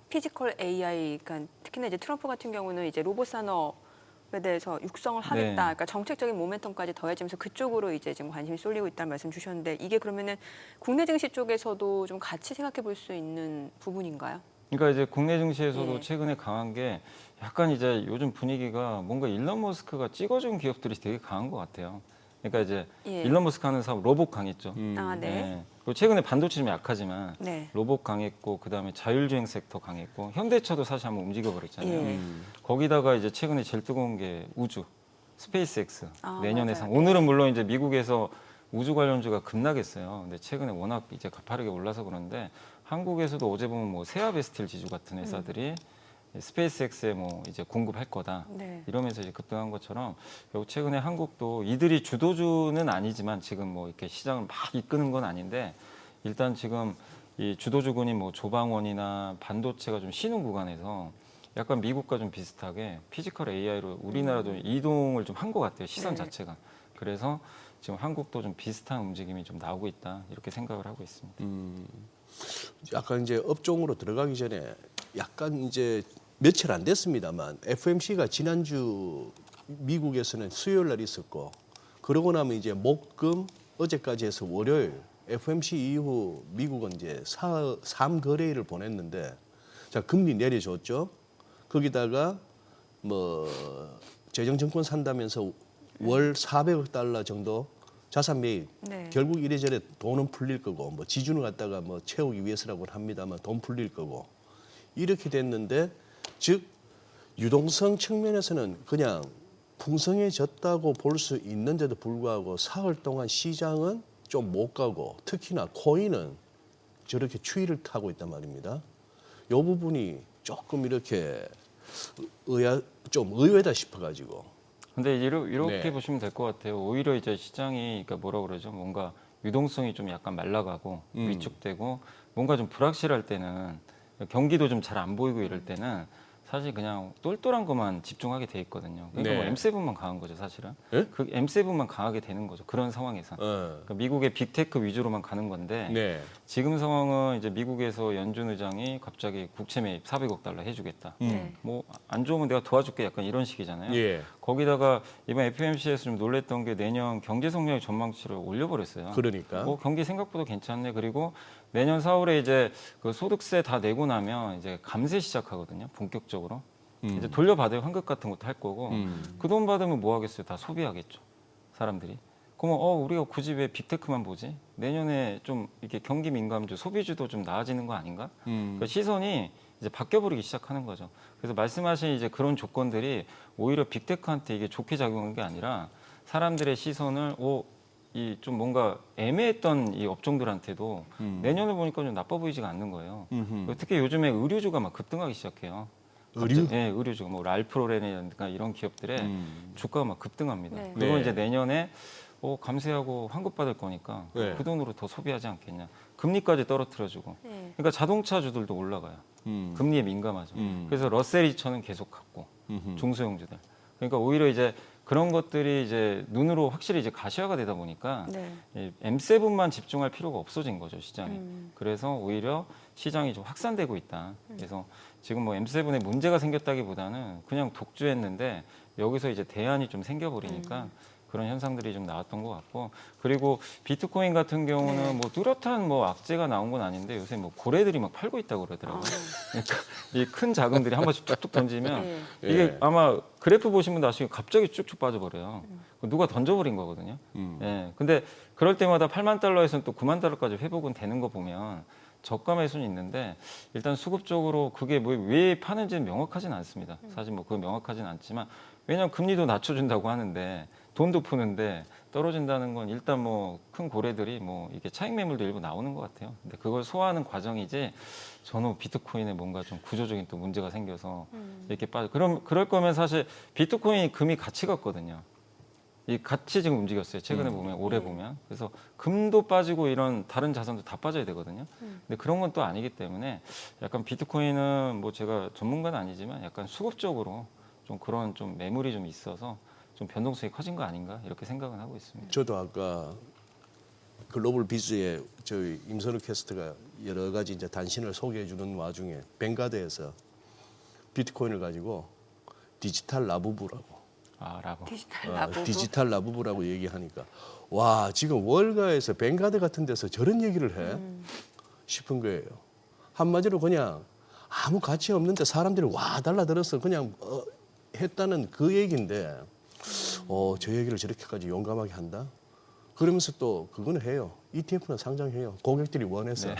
A: 피지컬 AI, 그러니까 특히나 이제 트럼프 같은 경우는 이제 로봇 산업에 대해서 육성을 하겠다.
G: 네.
A: 그러니까 정책적인 모멘텀까지 더해지면서 그쪽으로 이제 지금 관심이 쏠리고 있다는 말씀 주셨는데 이게 그러면은 국내 증시 쪽에서도 좀 같이 생각해 볼 수 있는 부분인가요?
G: 그러니까 이제 국내 증시에서도
A: 예.
G: 최근에 강한 게 약간 이제 요즘 분위기가 뭔가 일론 머스크가 찍어준 기업들이 되게 강한 것 같아요. 그러니까 이제
A: 예.
G: 일론 머스크 하는 사업 로봇 강했죠.
A: 아, 네.
G: 예. 그리고 최근에 반도체 좀 약하지만
A: 네.
G: 로봇 강했고 그다음에 자율주행 섹터 강했고 현대차도 사실 한번 움직여버렸잖아요.
A: 예.
G: 거기다가 이제 최근에 제일 뜨거운 게 우주, 스페이스X 내년에
A: 맞아요.
G: 오늘은 물론 이제 미국에서 우주 관련주가 급락했어요. 근데 최근에 워낙 이제 가파르게 올라서 그런데 한국에서도 어제 보면 뭐 세아베스틸 지주 같은 회사들이 스페이스X에 뭐 이제 공급할 거다
A: 네.
G: 이러면서 이제 급등한 것처럼 결국 최근에 한국도 이들이 주도주는 아니지만 지금 뭐 이렇게 시장을 막 이끄는 건 아닌데 일단 지금 이 주도주군이 뭐 조방원이나 반도체가 좀 쉬는 구간에서 약간 미국과 좀 비슷하게 피지컬 AI로 우리나라도 이동을 좀 한 것 같아요. 시선
A: 네.
G: 자체가. 그래서 지금 한국도 좀 비슷한 움직임이 좀 나오고 있다 이렇게 생각을 하고 있습니다.
B: 약간 이제 업종으로 들어가기 전에 약간 이제 며칠 안 됐습니다만 FMC가 지난주 미국에서는 수요일 날 있었고 그러고 나면 이제 목금 어제까지 해서 월요일 FMC 이후 미국은 이제 3거래일을 보냈는데 자 금리 내려줬죠. 거기다가 뭐 재정증권 산다면서 월 400억 달러 정도 자산 매입.
A: 네.
B: 결국 이래저래 돈은 풀릴 거고 뭐 지준을 갖다가 뭐 채우기 위해서라고는 합니다만 돈 풀릴 거고 이렇게 됐는데 즉 유동성 측면에서는 그냥 풍성해졌다고 볼 수 있는데도 불구하고 사흘 동안 시장은 좀 못 가고 특히나 코인은 저렇게 추이를 타고 있단 말입니다. 이 부분이 조금 이렇게 좀 의외다 싶어가지고.
G: 근데 이렇게
B: 네.
G: 보시면 될 것 같아요. 오히려 이제 시장이 그러니까 뭐라 그러죠? 뭔가 유동성이 좀 약간 말라가고 위축되고 뭔가 좀 불확실할 때는 경기도 좀 잘 안 보이고 이럴 때는 사실 그냥 똘똘한 것만 집중하게 돼 있거든요. 그러니까
B: 네.
G: 뭐 M7만 강한 거죠, 사실은.
B: 예?
G: 그 M7만 강하게 되는 거죠. 그런 상황에서. 그러니까 미국의 빅테크 위주로만 가는 건데
B: 네.
G: 지금 상황은 이제 미국에서 연준 의장이 갑자기 국채 매입 400억 달러 해주겠다.
A: 네.
G: 뭐 안 좋으면 내가 도와줄게 약간 이런 식이잖아요.
B: 예.
G: 거기다가 이번 FOMC에서 좀 놀랬던 게 내년 경제 성장의 전망치를 올려버렸어요.
B: 그러니까.
G: 경기 생각보다 괜찮네. 그리고 내년 4월에 이제 그 소득세 다 내고 나면 이제 감세 시작하거든요. 본격적으로. 이제 돌려받아요. 환급 같은 것도 할 거고. 그 돈 받으면 뭐 하겠어요? 다 소비하겠죠. 사람들이. 그러면 우리가 굳이 왜 빅테크만 보지? 내년에 좀 이렇게 경기 민감주, 소비주도 좀 나아지는 거 아닌가? 그러니까 시선이 이제 바뀌어버리기 시작하는 거죠. 그래서 말씀하신 이제 그런 조건들이 오히려 빅테크한테 이게 좋게 작용한 게 아니라 사람들의 시선을 이 좀 뭔가 애매했던 이 업종들한테도 내년을 보니까 좀 나빠 보이지가 않는 거예요. 특히 요즘에 의류주가 막 급등하기 시작해요.
B: 의류?
G: 네, 의류주가 뭐 랄프로렌이라든가 이런 기업들의 주가가 막 급등합니다.
A: 네.
G: 그리고
B: 네.
G: 이제 내년에 감세하고 환급 받을 거니까
B: 네.
G: 그 돈으로 더 소비하지 않겠냐. 금리까지 떨어뜨려주고.
A: 네.
G: 그러니까 자동차주들도 올라가요. 금리에 민감하죠. 그래서 러셀 2000은 계속 갔고 중소형주들. 그러니까 오히려 이제 그런 것들이 이제 눈으로 확실히 이제 가시화가 되다 보니까
A: 네.
G: 이 M7만 집중할 필요가 없어진 거죠, 시장이. 그래서 오히려 시장이 좀 확산되고 있다. 그래서 지금 뭐 M7에 문제가 생겼다기보다는 그냥 독주했는데 여기서 이제 대안이 좀 생겨버리니까 그런 현상들이 좀 나왔던 것 같고, 그리고 비트코인 같은 경우는 뭐 뚜렷한 뭐 악재가 나온 건 아닌데 요새 뭐 고래들이 막 팔고 있다고 그러더라고요. 그러니까 이 큰 자금들이 한 번씩 툭툭 던지면 이게 아마 그래프 보시면 아시겠지만 갑자기 쭉쭉 빠져버려요. 누가 던져버린 거거든요. 예. 근데 그럴 때마다 8만 달러에서는 또 9만 달러까지 회복은 되는 거 보면 저가 매수는 있는데 일단 수급적으로 그게 뭐 왜 파는지는 명확하진 않습니다. 사실 뭐 그건 명확하진 않지만 왜냐하면 금리도 낮춰준다고 하는데 돈도 푸는데 떨어진다는 건 일단 뭐 큰 고래들이 뭐 이게 차익 매물도 일부 나오는 것 같아요. 근데 그걸 소화하는 과정이지 저는 비트코인에 뭔가 좀 구조적인 또 문제가 생겨서 이렇게 빠져. 그럴 거면 사실 비트코인이 금이 같이 갔거든요. 이 같이 지금 움직였어요. 최근에 보면 올해 보면. 그래서 금도 빠지고 이런 다른 자산도 다 빠져야 되거든요. 근데 그런 건 또 아니기 때문에 약간 비트코인은 뭐 제가 전문가는 아니지만 약간 수급적으로 좀 그런 좀 매물이 좀 있어서 좀 변동성이 커진 거 아닌가 이렇게 생각은 하고 있습니다.
B: 저도 아까 글로벌 비즈에 저희 임선우 캐스터가 여러 가지 이제 단신을 소개해 주는 와중에 뱅가드에서 비트코인을 가지고 디지털 라부부라고
G: 라고.
A: 디지털 라부부.
B: 디지털 라부부라고 얘기하니까 와 지금 월가에서 뱅가드 같은 데서 저런 얘기를 해 싶은 거예요. 한마디로 그냥 아무 가치 없는데 사람들이 와 달라들어서 그냥 했다는 그 얘기인데 저 얘기를 저렇게까지 용감하게 한다? 그러면서 또 그거는 해요. ETF는 상장해요. 고객들이 원해서.
G: 네.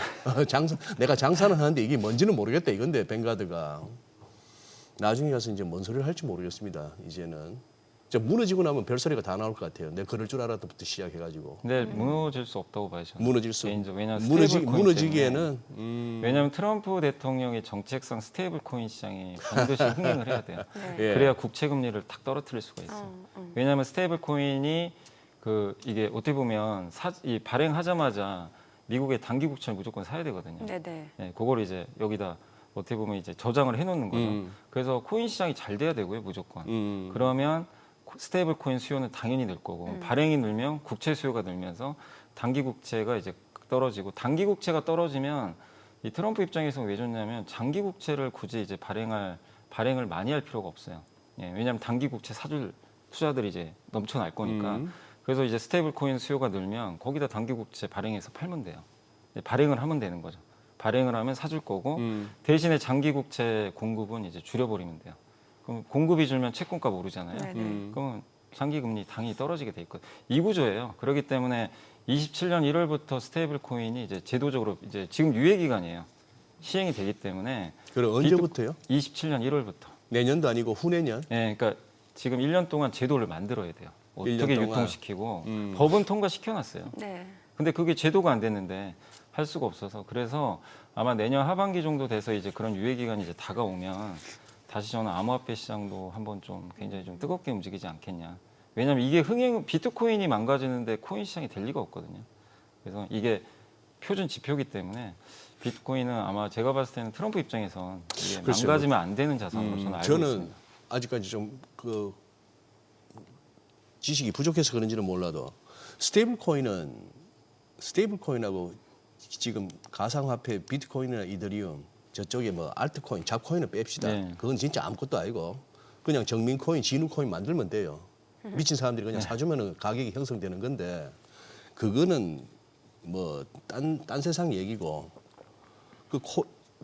B: 내가 장사는 하는데 이게 뭔지는 모르겠다 이건데 뱅가드가. 나중에 가서 이제 뭔 소리를 할지 모르겠습니다. 이제는. 무너지고 나면 별소리가 다 나올 것 같아요. 내가 그럴 줄 알았다부터 시작해가지고.
G: 근데 무너질 수 없다고 봐요. 저는.
B: 무너질 수.
G: 개인적으로. 왜냐하면 스테이블 코인
B: 무너지기에는.
G: 왜냐하면 트럼프 대통령이 정책상 스테이블 코인 시장이 반드시 흥행을 해야 돼요.
B: 예.
G: 그래야 국채 금리를 탁 떨어뜨릴 수가 있어요. 왜냐하면 스테이블 코인이 이게 어떻게 보면 이 발행하자마자 미국의 단기 국채를 무조건 사야 되거든요.
A: 네네.
G: 네, 그걸 이제 여기다 어떻게 보면 이제 저장을 해놓는 거죠. 그래서 코인 시장이 잘 돼야 되고요, 무조건. 그러면 스테이블 코인 수요는 당연히 늘 거고 발행이 늘면 국채 수요가 늘면서 단기 국채가 이제 떨어지고 단기 국채가 떨어지면 이 트럼프 입장에서 왜 좋냐면 장기 국채를 굳이 이제 발행을 많이 할 필요가 없어요. 예, 왜냐하면 단기 국채 사줄 투자들이 이제 넘쳐날 거니까. 그래서 이제 스테이블 코인 수요가 늘면 거기다 단기 국채 발행해서 팔면 돼요. 발행을 하면 되는 거죠. 발행을 하면 사줄 거고 대신에 장기 국채 공급은 이제 줄여버리면 돼요. 그럼 공급이 줄면 채권값 오르잖아요. 그러면 장기 금리 당연히 떨어지게 돼 있거든요. 이 구조예요. 그렇기 때문에 27년 1월부터 스테이블 코인이 이제 제도적으로 이제 지금 유예 기간이에요. 시행이 되기 때문에.
B: 그럼 언제부터요?
G: 27년 1월부터.
B: 내년도 아니고 후내년?
G: 네, 그러니까 지금 1년 동안 제도를 만들어야 돼요.
B: 1년
G: 어떻게
B: 동안?
G: 유통시키고 법은 통과시켜놨어요.
A: 네.
G: 근데 그게 제도가 안 됐는데 할 수가 없어서 그래서 아마 내년 하반기 정도 돼서 이제 그런 유예 기간이 이제 다가오면 다시 저는 암호화폐 시장도 한번 좀 굉장히 좀 뜨겁게 움직이지 않겠냐. 왜냐하면 이게 비트코인이 망가지는데 코인 시장이 될 리가 없거든요. 그래서 이게 표준 지표이기 때문에 비트코인은 아마 제가 봤을 때는 트럼프 입장에선 이게
B: 글쎄요.
G: 망가지면 안 되는 자산으로 저는 알고
B: 저는
G: 있습니다.
B: 아직까지 좀 지식이 부족해서 그런지는 몰라도 스테이블 코인하고 지금 가상화폐 비트코인이나 이더리움 저쪽에 뭐 알트코인, 잡코인은 뺍시다.
G: 네.
B: 그건 진짜 아무것도 아니고 그냥 정민코인, 진우코인 만들면 돼요. 미친 사람들이 그냥 사주면 가격이 형성되는 건데 그거는 뭐 딴 세상 얘기고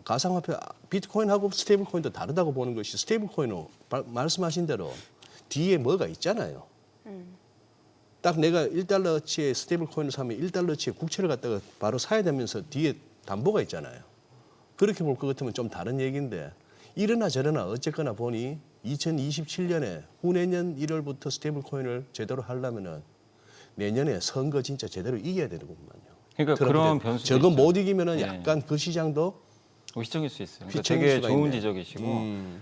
B: 가상화폐 비트코인하고 스테이블코인도 다르다고 보는 것이 스테이블코인은 말씀하신 대로 뒤에 뭐가 있잖아요. 딱 내가 1달러치의 스테이블코인을 사면 1달러치의 국채를 갖다가 바로 사야 되면서 뒤에 담보가 있잖아요. 그렇게 볼 것 같으면 좀 다른 얘기인데 이러나 저러나 어쨌거나 보니 2027년에 후내년 1월부터 스테이블코인을 제대로 하려면은 내년에 선거 진짜 제대로 이겨야 되는군요.
G: 그러니까 그런 변수가
B: 저거
G: 있죠.
B: 못 이기면은
G: 네.
B: 약간 그 시장도
G: 휘청일 수 있어요. 그러니까
B: 휘청일
G: 되게
B: 수가
G: 좋은
B: 있네.
G: 지적이시고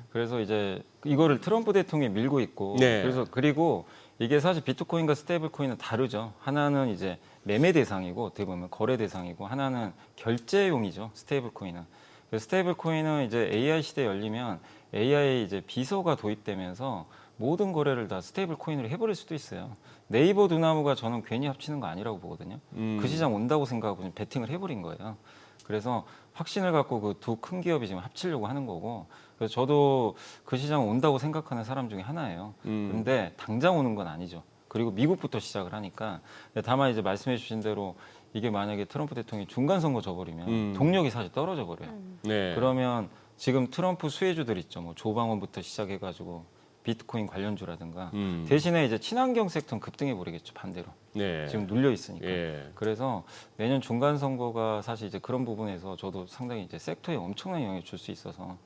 G: 그래서 이제 이거를 트럼프 대통령이 밀고 있고
B: 네.
G: 그리고 이게 사실 비트코인과 스테이블코인은 다르죠. 하나는 이제 매매 대상이고 어떻게 보면 거래 대상이고 하나는 결제용이죠. 스테이블코인은. 스테이블코인은 이제 AI 시대 열리면 AI 이제 비서가 도입되면서 모든 거래를 다 스테이블 코인으로 해버릴 수도 있어요. 네이버 두나무가 저는 괜히 합치는 거 아니라고 보거든요. 그 시장 온다고 생각하고 베팅을 해버린 거예요. 그래서 확신을 갖고 그 두 큰 기업이 지금 합치려고 하는 거고, 그래서 저도 그 시장 온다고 생각하는 사람 중에 하나예요. 그런데 당장 오는 건 아니죠. 그리고 미국부터 시작을 하니까. 다만 이제 말씀해 주신 대로 이게 만약에 트럼프 대통령이 중간 선거 져버리면 동력이 사실 떨어져 버려요.
B: 네.
G: 그러면 지금 트럼프 수혜주들 있죠. 뭐 조방원부터 시작해가지고 비트코인 관련주라든가 대신에 이제 친환경 섹터는 급등해 버리겠죠. 반대로.
B: 네.
G: 지금 눌려 있으니까.
B: 예.
G: 그래서 내년 중간 선거가 사실 이제 그런 부분에서 저도 상당히 이제 섹터에 엄청난 영향을 줄 수 있어서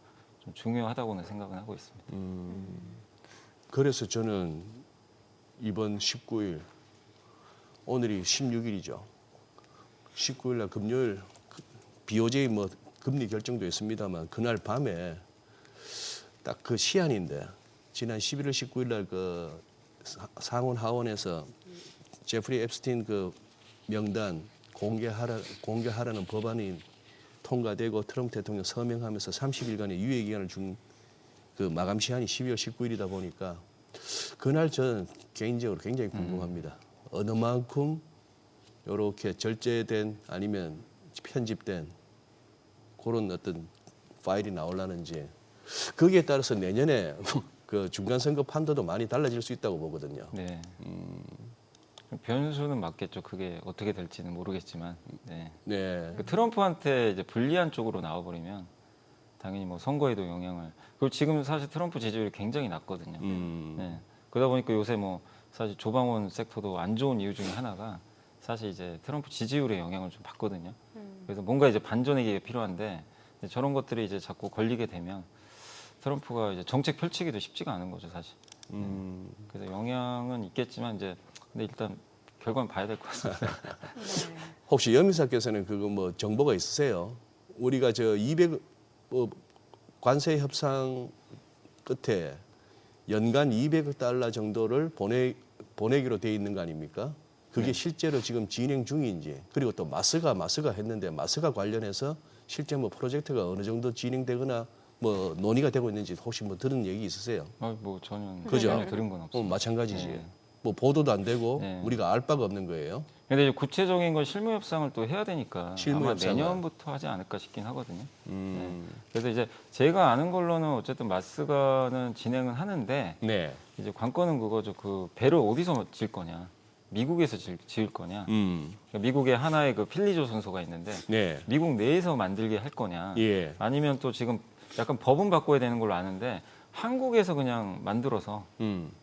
G: 좀 중요하다고는 생각은 하고 있습니다.
B: 그래서 저는 이번 19일, 오늘이 16일이죠. 19일 날 금요일 BOJ 뭐 금리 결정도 했습니다만 그날 밤에 딱 그 시한인데 지난 11월 19일 날 그 상원 하원에서 제프리 앱스틴 그 명단 공개하라는 법안이 통과되고 트럼프 대통령 서명하면서 30일간의 유예 기간을 준 그 마감 시한이 12월 19일이다 보니까 그날 저는 개인적으로 굉장히 궁금합니다. 어느 만큼 이렇게 절제된 아니면 편집된 그런 어떤 파일이 나오려는지 거기에 따라서 내년에 그 중간선거 판도도 많이 달라질 수 있다고 보거든요.
G: 네. 변수는 맞겠죠. 그게 어떻게 될지는 모르겠지만. 네.
B: 네.
G: 그 트럼프한테 이제 불리한 쪽으로 나와버리면 당연히 뭐 선거에도 영향을. 그리고 지금 사실 트럼프 지지율이 굉장히 낮거든요. 네. 그러다 보니까 요새 뭐 사실 조방원 섹터도 안 좋은 이유 중에 하나가 사실 이제 트럼프 지지율에 영향을 좀 받거든요. 그래서 뭔가 이제 반전이기가 필요한데 저런 것들이 이제 자꾸 걸리게 되면 트럼프가 이제 정책 펼치기도 쉽지가 않은 거죠, 사실. 그래서 영향은 있겠지만 이제 근데 일단 결과는 봐야 될 것 같습니다.
B: 혹시 염미사께서는 그거 뭐 정보가 있으세요? 우리가 저 200 관세 협상 끝에 연간 200억 달러 정도를 보내기로 돼 있는 거 아닙니까? 그게
G: 네.
B: 실제로 지금 진행 중인지, 그리고 또 마스가 했는데 마스가 관련해서 실제 뭐 프로젝트가 어느 정도 진행되거나 뭐 논의가 되고 있는지 혹시 뭐 들은 얘기 있으세요?
G: 뭐 저는
B: 그죠?
G: 전혀 들은 건 없습니다.
B: 마찬가지지.
G: 네.
B: 뭐 보도도 안 되고
G: 네.
B: 우리가 알 바가 없는 거예요.
G: 근데 이제 구체적인 건 실무 협상을 또 해야 되니까
B: 실무
G: 아마
B: 협상을.
G: 내년부터 하지 않을까 싶긴 하거든요. 네. 그래서 이제 제가 아는 걸로는 어쨌든 마스가는 진행은 하는데
B: 네.
G: 이제 관건은 그거죠. 그 배를 어디서 질 거냐, 미국에서 지을 거냐. 그러니까 미국에 하나의 그 필리조 선소가 있는데
B: 네.
G: 미국 내에서 만들게 할 거냐,
B: 예.
G: 아니면 또 지금 약간 법은 바꿔야 되는 걸로 아는데 한국에서 그냥 만들어서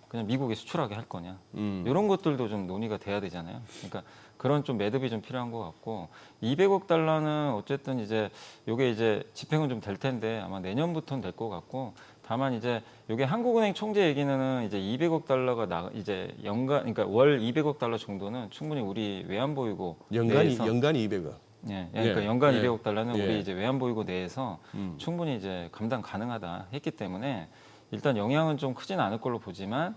G: 그냥 미국에 수출하게 할 거냐, 이런 것들도 좀 논의가 돼야 되잖아요. 그러니까 그런 좀 매듭이 좀 필요한 것 같고 200억 달러는 어쨌든 이제 이게 이제 집행은 좀 될 텐데 아마 내년부터는 될 것 같고 다만 이제 이게 한국은행 총재 얘기는 이제 200억 달러가 이제 연간 그러니까 월 200억 달러 정도는 충분히 우리 외환보유고
B: 연간이
G: 내에서
B: 200억.
G: 예, 그러니까
B: 예,
G: 연간
B: 예,
G: 200억 달러는
B: 예.
G: 우리 이제 외환보유고 내에서 충분히 이제 감당 가능하다 했기 때문에 일단 영향은 좀 크진 않을 걸로 보지만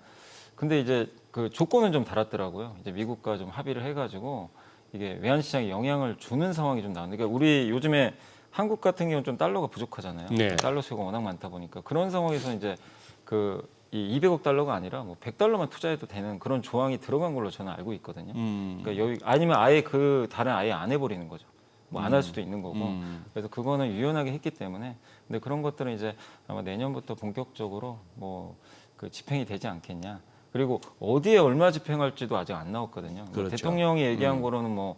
G: 근데 이제 그 조건은 좀 달았더라고요. 이제 미국과 좀 합의를 해가지고 이게 외환시장에 영향을 주는 상황이 좀 나오는데 그러니까 우리 요즘에 한국 같은 경우는 좀 달러가 부족하잖아요.
B: 네.
G: 달러 수요가 워낙 많다 보니까 그런 상황에서 이제 그 이 200억 달러가 아니라 뭐 100달러만 투자해도 되는 그런 조항이 들어간 걸로 저는 알고 있거든요. 그러니까 여기 아니면 아예 그 달은 아예 안 해버리는 거죠. 뭐 안 할 수도 있는 거고. 그래서 그거는 유연하게 했기 때문에 근데 그런 것들은 이제 아마 내년부터 본격적으로 뭐 그 집행이 되지 않겠냐. 그리고 어디에 얼마 집행할지도 아직 안 나왔거든요. 뭐
B: 그렇죠.
G: 대통령이 얘기한 거로는 뭐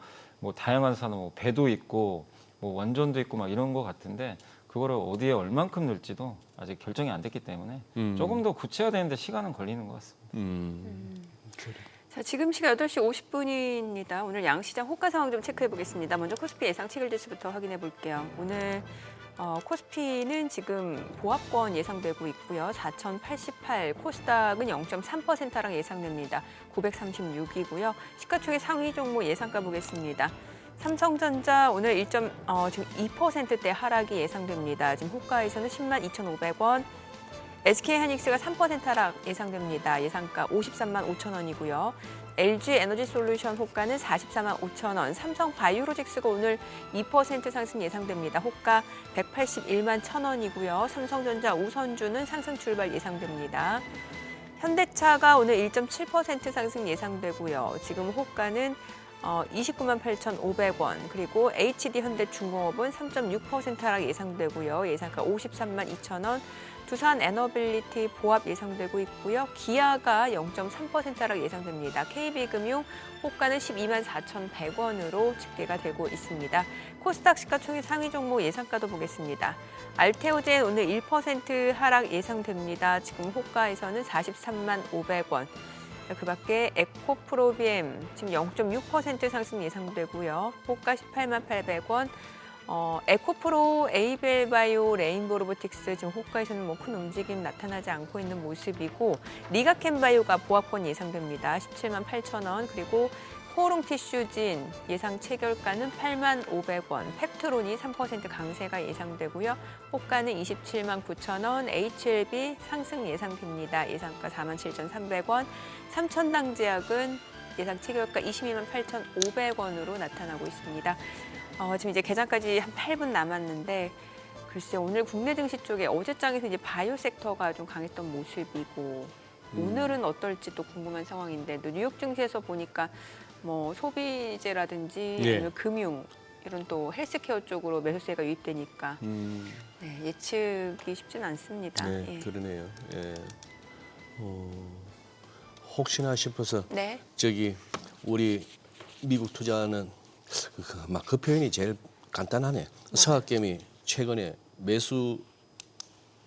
G: 다양한 산업, 뭐 배도 있고 뭐 원전도 있고 막 이런 거 같은데 그거를 어디에 얼만큼 넣을지도 아직 결정이 안 됐기 때문에 조금 더 구체화되는데 시간은 걸리는 것 같습니다.
A: 자, 지금 시각 8시 50분입니다. 오늘 양시장 호가 상황 좀 체크해 보겠습니다. 먼저 코스피 예상 체결지수부터 확인해 볼게요. 오늘 코스피는 지금 보합권 예상되고 있고요. 4,088, 코스닥은 0.3% 하락 예상됩니다. 936이고요. 시가총액 상위 종목 예상가 보겠습니다. 삼성전자 오늘 지금 2%대 하락이 예상됩니다. 지금 호가에서는 10만 2,500원. SK하이닉스가 3% 하락 예상됩니다. 예상가 53만 5천 원이고요. LG에너지솔루션 호가는 44만 5천 원. 삼성바이오로직스가 오늘 2% 상승 예상됩니다. 호가 181만 1천 원이고요. 삼성전자 우선주는 상승 출발 예상됩니다. 현대차가 오늘 1.7% 상승 예상되고요. 지금 호가는 29만 8,500원, 그리고 HD 현대중공업은 3.6% 하락 예상되고요. 예상가 53만 2천원, 두산 에너빌리티 보합 예상되고 있고요. 기아가 0.3% 하락 예상됩니다. KB금융 호가는 12만 4,100원으로 집계가 되고 있습니다. 코스닥 시가총액 상위 종목 예상가도 보겠습니다. 알테오젠 오늘 1% 하락 예상됩니다. 지금 호가에서는 43만 500원. 그 밖에 에코프로비엠 지금 0.6% 상승 예상되고요. 호가 18만 800원. 에코프로, 에이벨바이오, 레인보 로보틱스 지금 호가에서는 뭐 큰 움직임 나타나지 않고 있는 모습이고, 리가캠바이오가 보합권 예상됩니다. 17만 8천원. 그리고 코오롱 티슈진 예상 체결가는 8만 500원, 팩트론이 3% 강세가 예상되고요. 호가는 27만 9천원, HLB 상승 예상됩니다. 예상가 4만 7,300원, 삼천당제약은 예상 체결가 22만 8,500원으로 나타나고 있습니다. 지금 이제 개장까지 한 8분 남았는데, 글쎄 오늘 국내 증시 쪽에 어제장에서 이제 바이오 섹터가 좀 강했던 모습이고, 오늘은 어떨지 또 궁금한 상황인데, 또 뉴욕 증시에서 보니까 뭐 소비재라든지
B: 예.
A: 아니면 금융 이런 또 헬스케어 쪽으로 매수세가 유입되니까 네, 예측이 쉽진 않습니다.
B: 네,
A: 예.
B: 그러네요. 예. 혹시나 싶어서
A: 네.
B: 저기 우리 미국 투자는 막 그 표현이 제일 간단하네. 서학개미 최근에 매수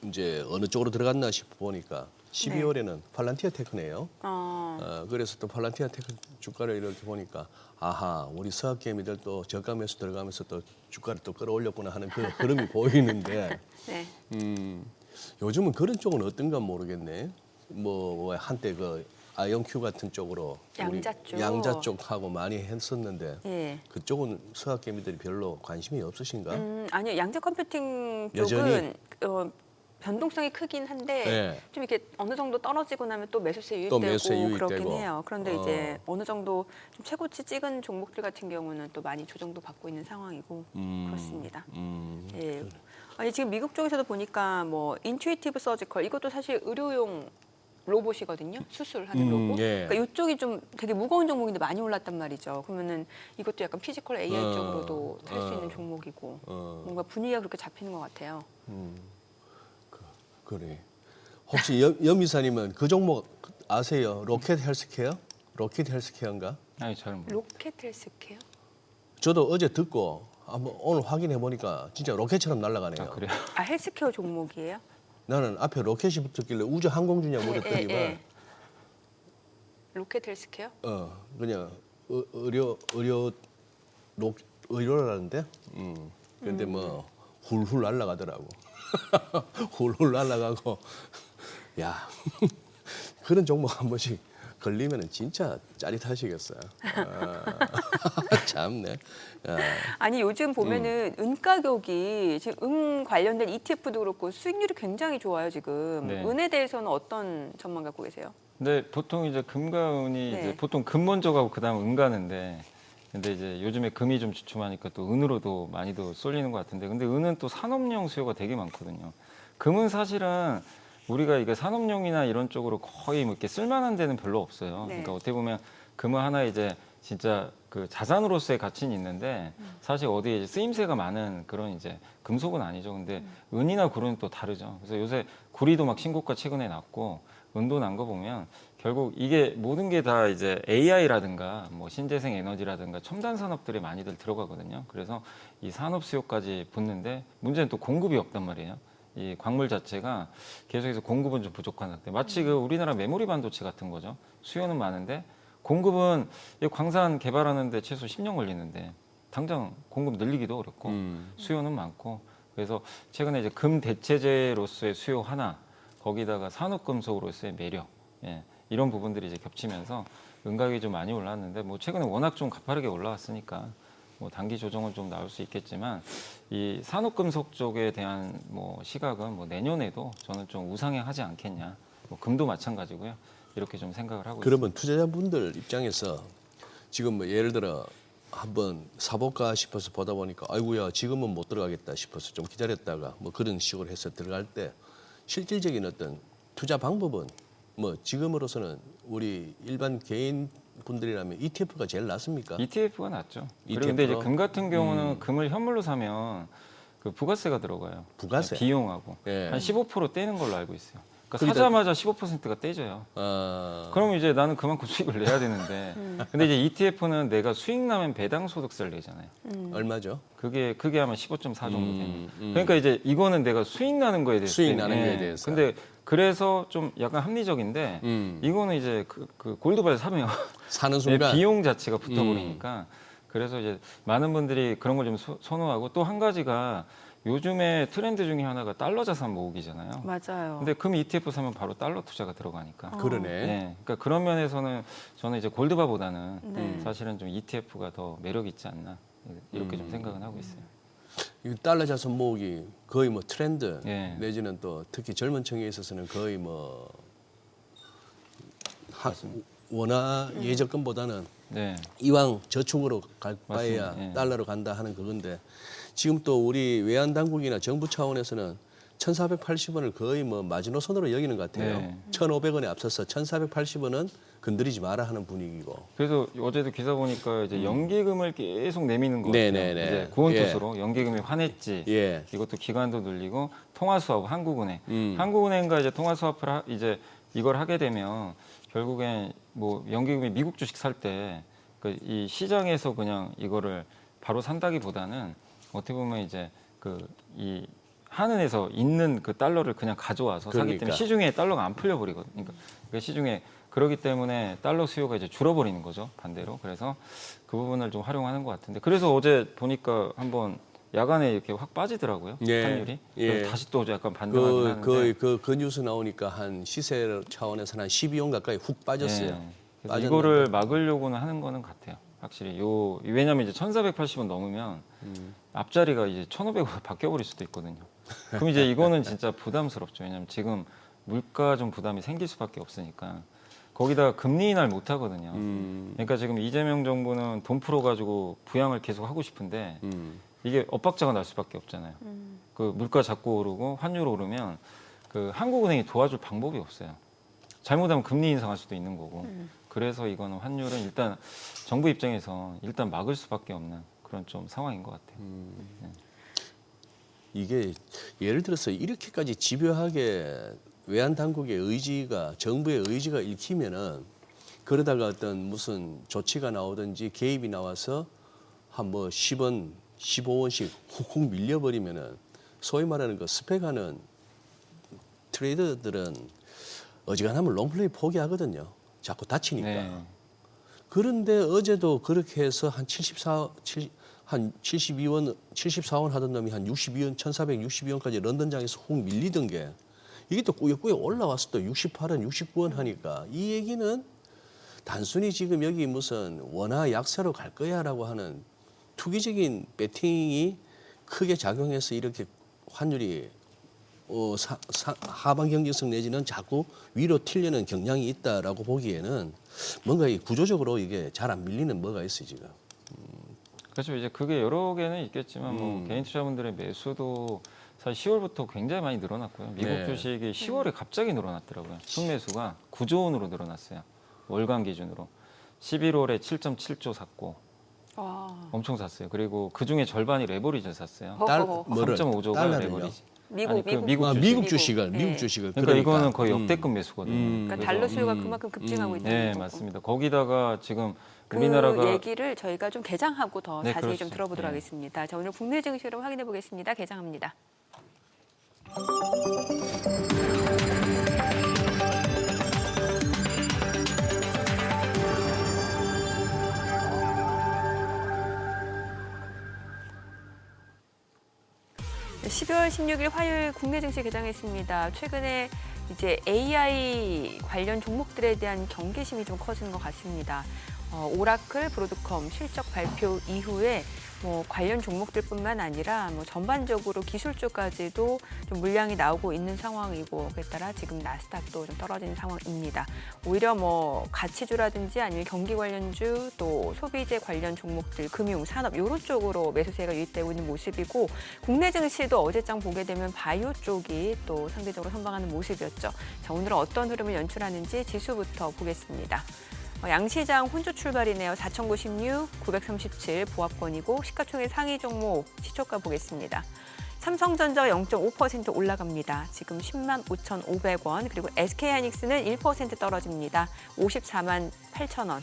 B: 이제 어느 쪽으로 들어갔나 싶어 보니까 12월에는 팔란티아 테크네요. 그래서 또 팔란티아 테크 주가를 이렇게 보니까 아하, 우리 서학개미들 또 저가 매수 들어가면서 또 주가를 또 끌어올렸구나 하는 그 흐름이 보이는데
A: 네.
B: 요즘은 그런 쪽은 어떤가 모르겠네. 뭐 한때 그 아이언큐 같은 쪽으로
A: 양자
B: 우리
A: 쪽.
B: 양자 쪽하고 많이 했었는데
A: 예.
B: 그쪽은 서학개미들이 별로 관심이 없으신가?
A: 아니요, 양자 컴퓨팅
B: 여전히?
A: 쪽은 변동성이 크긴 한데
B: 네.
A: 좀 이렇게 어느 정도 떨어지고 나면 또 매수세
B: 또
A: 유입되고
B: 매수세 유입되고.
A: 그렇긴 해요. 그런데 이제 어느 정도 좀 최고치 찍은 종목들 같은 경우는 또 많이 조정도 받고 있는 상황이고 그렇습니다. 예. 아니 지금 미국 쪽에서도 보니까 뭐 인투이티브 서지컬 이것도 사실 의료용 로봇이거든요. 수술하는 로봇.
B: 예.
A: 그러니까 이쪽이 좀 되게 무거운 종목인데 많이 올랐단 말이죠. 그러면은 이것도 약간 피지컬 AI 쪽으로도 탈 수 있는 종목이고 뭔가 분위기가 그렇게 잡히는 것 같아요.
B: 그래. 혹시 염 이사님은 그 종목 아세요? 로켓 헬스케어? 로켓 헬스케어인가?
G: 아니 잘 모르.
A: 로켓 헬스케어?
B: 저도 어제 듣고 한번 오늘 확인해 보니까 진짜 로켓처럼 날아가네요.
G: 아 그래요?
A: 아 헬스케어 종목이에요?
B: 나는 앞에 로켓이 붙었길래 우주 항공주냐 물었더니만
A: 로켓 헬스케어?
B: 그냥 의료라는데. 근데 뭐 훌훌 날아가더라고. 훌훌 날아가고 야 그런 종목 한 번씩 걸리면은 진짜 짜릿하시겠어요. 참네.
A: 아니 요즘 보면은 은 가격이 지금 은 관련된 ETF도 그렇고 수익률이 굉장히 좋아요 지금.
G: 네.
A: 은에 대해서는 어떤 전망 갖고 계세요?
G: 근데 보통 이제 금과 은이
A: 네.
G: 이제 보통 금 먼저 가고 그다음 은 가는데, 근데 이제 요즘에 금이 좀 주춤하니까 또 은으로도 많이도 쏠리는 것 같은데, 근데 은은 또 산업용 수요가 되게 많거든요. 금은 사실은 우리가 이게 산업용이나 이런 쪽으로 거의 뭐 이렇게 쓸만한 데는 별로 없어요.
A: 네.
G: 그러니까 어떻게 보면 금은 하나 이제 진짜 그 자산으로서의 가치는 있는데 사실 어디에 이제 쓰임새가 많은 그런 이제 금속은 아니죠. 근데 은이나 구리는 또 다르죠. 그래서 요새 구리도 막 신고가 최근에 났고 은도 난 거 보면 결국 이게 모든 게 다 이제 AI라든가 뭐 신재생 에너지라든가 첨단 산업들이 많이들 들어가거든요. 그래서 이 산업 수요까지 붙는데 문제는 또 공급이 없단 말이에요. 이 광물 자체가 계속해서 공급은 좀 부족한 상태. 마치 그 우리나라 메모리 반도체 같은 거죠. 수요는 많은데 공급은 이 광산 개발하는데 최소 10년 걸리는데 당장 공급 늘리기도 어렵고 수요는 많고, 그래서 최근에 이제 금 대체재로서의 수요 하나, 거기다가 산업금속으로서의 매력, 이런 부분들이 이제 겹치면서 은가격이 좀 많이 올랐는데, 뭐 최근에 워낙 좀 가파르게 올라왔으니까 뭐 단기 조정은 좀 나올 수 있겠지만 이 산업금속 쪽에 대한 뭐 시각은 뭐 내년에도 저는 좀 우상향하지 않겠냐. 뭐 금도 마찬가지고요. 이렇게 좀 생각을 하고
B: 그러면 투자자분들 입장에서 지금 뭐 예를 들어 한번 사볼까 싶어서 보다 보니까 아이고야 지금은 못 들어가겠다 싶어서 좀 기다렸다가 뭐 그런 식으로 해서 들어갈 때 실질적인 어떤 투자 방법은 뭐 지금으로서는 우리 일반 개인 분들이라면 ETF가 제일 낫습니까?
G: ETF가 낫죠. 그리고
B: ETF 로?
G: 근데 이제 금 같은 경우는 금을 현물로 사면 그 부가세가 들어가요.
B: 부가세?
G: 비용하고
B: 예.
G: 한 15% 떼는 걸로 알고 있어요. 그러니까
B: 그러니까-
G: 사자마자 15%가 떼져요. 그럼 이제 나는 그만큼 수익을 내야 되는데, 근데 이제 ETF는 내가 수익 나면 배당 소득세를 내잖아요.
B: 얼마죠?
G: 그게 아마 15.4 정도 됩니다. 그러니까 이제 이거는 내가 수익 나는 거에 대해서
B: 수익 나는
G: 예.
B: 거에 대해서.
G: 근데 그래서 좀 약간 합리적인데 이거는 이제 그 골드바를 사면
B: 사는
G: 내
B: 순간
G: 비용 자체가 붙어버리니까 그래서 이제 많은 분들이 그런 걸 좀 선호하고 또 한 가지가 요즘에 트렌드 중에 하나가 달러 자산 모으기잖아요.
A: 맞아요.
G: 근데 금 ETF 사면 바로 달러 투자가 들어가니까.
B: 그러네.
G: 네, 그러니까 그런 면에서는 저는 이제 골드바보다는
A: 네.
G: 사실은 좀 ETF가 더 매력 있지 않나 이렇게 좀 생각은 하고 있어요.
B: 이 달러 자산 모으기 거의 뭐 트렌드
G: 예.
B: 내지는 또 특히 젊은 층에 있어서는 거의 뭐 원화 예적금보다는
G: 네,
B: 이왕 저축으로 갈 바에야
G: 맞습니다. 예.
B: 달러로 간다 하는 그건데 지금 또 우리 외환 당국이나 정부 차원에서는 1,480원을 거의 뭐 마지노선으로 여기는 것 같아요.
G: 네.
B: 1,500원에 앞서서 1,480원은 건드리지 마라 하는 분위기고.
G: 그래서 어제도 기사 보니까 이제 연기금을 계속 내미는 거 같아요.
B: 네네네.
G: 이제 구원투수로 연기금이 환했지.
B: 예.
G: 이것도 기간도 늘리고 통화수합 한국은행, 한국은행과 이제 통화수합을 이제 이걸 하게 되면 결국엔 뭐 연기금이 미국 주식 살 때 이 시장에서 그냥 이거를 바로 산다기보다는 어떻게 보면 이제 이 한은에서 있는 그 달러를 그냥 가져와서 사기
B: 그러니까.
G: 때문에 시중에 달러가 안 풀려버리거든요. 그러니까 시중에 그러기 때문에 달러 수요가 이제 줄어버리는 거죠, 반대로. 그래서 그 부분을 좀 활용하는 것 같은데 그래서 어제 보니까 한번 야간에 이렇게 확 빠지더라고요,
B: 예.
G: 환율이.
B: 예.
G: 그래서 다시 또 약간 반등하긴 하는데.
B: 그 뉴스 나오니까 한 시세 차원에서는 한 12원 가까이 훅 빠졌어요.
G: 네. 그래서
B: 빠졌는데.
G: 이거를 막으려고는 하는 거는 같아요. 확실히 왜냐하면 이제 1,480원 넘으면 앞자리가 이제 1,500원 바뀌어버릴 수도 있거든요. 그럼 이제 이거는 진짜 부담스럽죠. 왜냐하면 지금 물가 좀 부담이 생길 수밖에 없으니까. 거기다가 금리 인하를 못 하거든요. 그러니까 지금 이재명 정부는 돈 풀어가지고 부양을 계속 하고 싶은데 이게 엇박자가 날 수밖에 없잖아요. 그 물가 자꾸 오르고 환율 오르면 그 한국은행이 도와줄 방법이 없어요. 잘못하면 금리 인상할 수도 있는 거고. 그래서 이거는 환율은 일단 정부 입장에서 일단 막을 수밖에 없는 그런 좀 상황인 것 같아요.
B: 이게 예를 들어서 이렇게까지 집요하게 외환 당국의 의지가 정부의 의지가 읽히면은 그러다가 어떤 무슨 조치가 나오든지 개입이 나와서 한 뭐 10원, 15원씩 훅훅 밀려버리면은 소위 말하는 그 스펙하는 트레이더들은 어지간하면 롱플레이 포기하거든요. 자꾸 다치니까.
G: 네.
B: 그런데 어제도 그렇게 해서 한 72원, 74원 하던 놈이 한 62원, 1,462원까지 런던장에서 훅 밀리던 게 이게 또 꾸역꾸역 올라와서 또 68원, 69원 하니까 이 얘기는 단순히 지금 여기 무슨 원화 약세로 갈 거야라고 하는 투기적인 배팅이 크게 작용해서 이렇게 환율이 하방 경직성 내지는 자꾸 위로 튀려는 경향이 있다라고 보기에는 뭔가 이 구조적으로 이게 잘 안 밀리는 뭐가 있어요 지금.
G: 그렇죠. 이제 그게 여러 개는 있겠지만 뭐 개인 투자분들의 매수도 사실 10월부터 굉장히 많이 늘어났고요. 미국
B: 네.
G: 주식이 10월에 갑자기 늘어났더라고요. 순매수가 9조 원으로 늘어났어요. 월간 기준으로. 11월에 7.7조 샀고 엄청 샀어요. 그리고 그 중에 절반이 레버리지를 샀어요.
B: 뭐를?
G: 3.5조가
B: 달러를요?
G: 레버리지.
A: 미국
G: 미국 주식.
B: 미국 주식을
A: 네.
B: 미국 주식을
G: 그러니까 이거는 거의 역대급 매수거든요.
A: 그러니까
G: 그래서-
A: 달러 수요가 그만큼 급증하고 있다는
G: 네,
A: 거고.
G: 맞습니다. 거기다가 지금
A: 그
G: 우리나라가
A: 얘기를 저희가 좀 개장하고 더
G: 네,
A: 자세히 좀
G: 그렇죠.
A: 들어보도록
G: 네.
A: 하겠습니다. 자, 오늘 국내 증시를 확인해 보겠습니다. 개장합니다. 네, 12월 16일 화요일 국내 증시 개장했습니다. 최근에 이제 AI 관련 종목들에 대한 경계심이 좀 커지는 것 같습니다. 오라클, 브로드컴 실적 발표 이후에 뭐 관련 종목들뿐만 아니라 뭐 전반적으로 기술 쪽까지도 좀 물량이 나오고 있는 상황이고 그에 따라 지금 나스닥도 좀 떨어지는 상황입니다. 오히려 뭐 가치주라든지 아니면 경기 관련주 또 소비재 관련 종목들, 금융, 산업 이런 쪽으로 매수세가 유입되고 있는 모습이고 국내 증시도 어제장 보게 되면 바이오 쪽이 또 상대적으로 선방하는 모습이었죠. 자, 오늘은 어떤 흐름을 연출하는지 지수부터 보겠습니다. 양시장 혼조 출발이네요. 4,096, 937 보합권이고 시가총액 상위 종목 시초가 보겠습니다. 삼성전자 0.5% 올라갑니다. 지금 10만 5,500원. 그리고 SK하이닉스는 1% 떨어집니다. 54만 8,000원.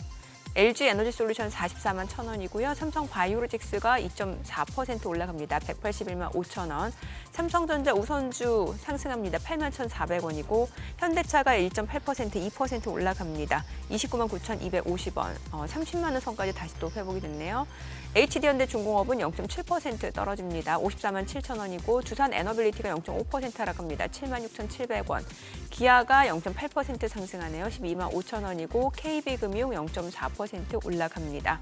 A: LG에너지솔루션 44만 1,000원이고요. 삼성바이오로직스가 2.4% 올라갑니다. 181만 5,000원. 삼성전자 우선주 상승합니다. 8만 1,400원이고 현대차가 1.8% 2% 올라갑니다. 29만 9,250원. 30만 원 선까지 다시 또 회복이 됐네요. HD현대중공업은 0.7% 떨어집니다. 54만 7,000원이고 두산 에너빌리티가 0.5% 하락합니다. 7만 6,700원. 기아가 0.8% 상승하네요. 12만 5,000원이고 KB금융 0.4% 올라갑니다.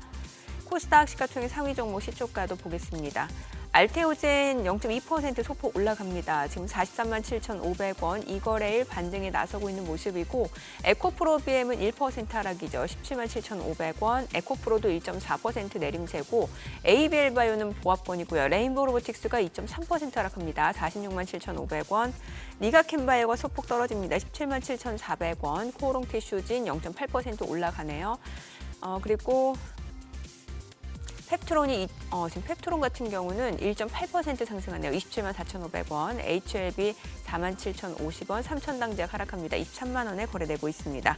A: 코스닥 시가총액 상위 종목 시초가도 보겠습니다. 알테오젠 0.2% 소폭 올라갑니다. 지금 43만 7,500원, 이거래일 반등에 나서고 있는 모습이고 에코프로비엠은 1% 하락이죠. 17만 7,500원, 에코프로도 1.4% 내림세고 ABL바이오는 보합권이고요. 레인보로보틱스가 2.3% 하락합니다. 46만 7,500원, 니가캔바이오가 소폭 떨어집니다. 17만 7,400원, 코오롱티슈진 0.8% 올라가네요. 그리고 펩트론이 지금 펩트론 같은 경우는 1.8% 상승하네요. 27만 4,500원, HLB 4만 7,050원, 삼천당제약 하락합니다. 23만 원에 거래되고 있습니다.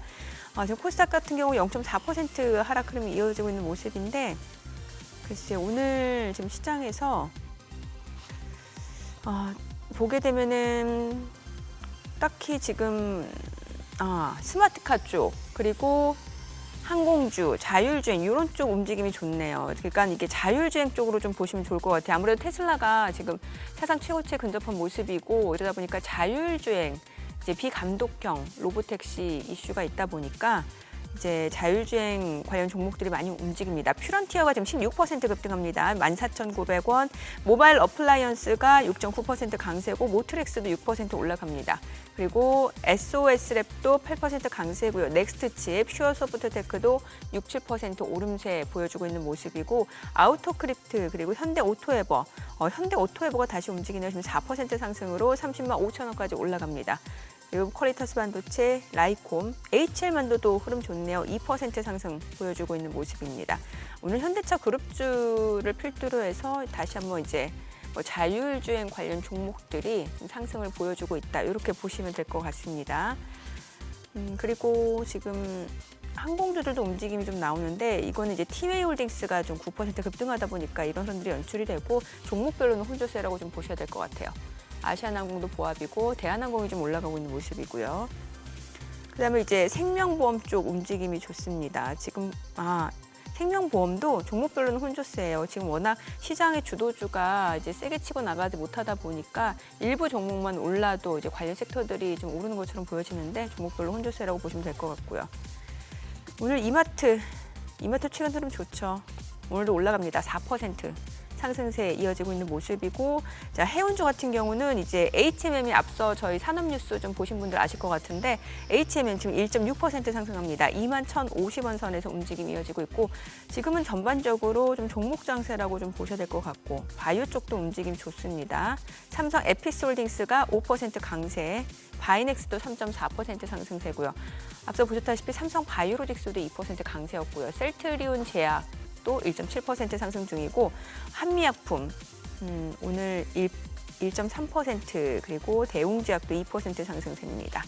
A: 지금 코스닥 같은 경우 0.4% 하락 흐름이 이어지고 있는 모습인데 글쎄요, 오늘 지금 시장에서 보게 되면은 딱히 지금 스마트카 쪽 그리고 항공주, 자율주행 이런 쪽 움직임이 좋네요. 그러니까 이게 자율주행 쪽으로 좀 보시면 좋을 것 같아요. 아무래도 테슬라가 지금 사상 최고치에 근접한 모습이고 이러다 보니까 자율주행, 이제 비감독형 로보택시 이슈가 있다 보니까 이제 자율주행 관련 종목들이 많이 움직입니다. 퓨런티어가 지금 16% 급등합니다. 14,900원. 모바일 어플라이언스가 6.9% 강세고 모트렉스도 6% 올라갑니다. 그리고 SOS랩도 8% 강세고요. 넥스트칩, 퓨어소프트테크도 6, 7% 오름세 보여주고 있는 모습이고 아우토크립트 그리고 현대오토에버, 현대오토에버가 다시 움직이네요. 지금 4% 상승으로 30만 5천 원까지 올라갑니다. 그리고 퀄리터스 반도체, 라이콤, HL만도도 흐름 좋네요. 2% 상승 보여주고 있는 모습입니다. 오늘 현대차 그룹주를 필두로 해서 다시 한번 이제 자율주행 관련 종목들이 상승을 보여주고 있다. 이렇게 보시면 될 것 같습니다. 그리고 지금 항공주들도 움직임이 좀 나오는데 이거는 이제 티웨이홀딩스가 좀 9% 급등하다 보니까 이런 선들이 연출이 되고 종목별로는 혼조세라고 좀 보셔야 될 것 같아요. 아시아나항공도 보합이고 대한항공이 좀 올라가고 있는 모습이고요. 그다음에 이제 생명보험 쪽 움직임이 좋습니다. 지금 생명보험도 종목별로는 혼조세예요. 지금 워낙 시장의 주도주가 이제 세게 치고 나가지 못하다 보니까 일부 종목만 올라도 이제 관련 섹터들이 좀 오르는 것처럼 보여지는데 종목별로 혼조세라고 보시면 될 것 같고요. 오늘 이마트 최근 흐름 좋죠. 오늘도 올라갑니다. 4%. 상승세에 이어지고 있는 모습이고 자, 해운주 같은 경우는 이제 HMM이 앞서 저희 산업뉴스 좀 보신 분들 아실 것 같은데 HMM 지금 1.6% 상승합니다. 2만 1,050원 선에서 움직임이 이어지고 있고 지금은 전반적으로 좀 종목 장세라고 좀 보셔야 될 것 같고 바이오 쪽도 움직임 좋습니다. 삼성 에피스홀딩스가 5% 강세, 바이넥스도 3.4% 상승세고요. 앞서 보셨다시피 삼성 바이오로직스도 2% 강세였고요. 셀트리온 제약 또 1.7% 상승 중이고 한미약품 오늘 1.3% 그리고 대웅제약도 2% 상승세입니다.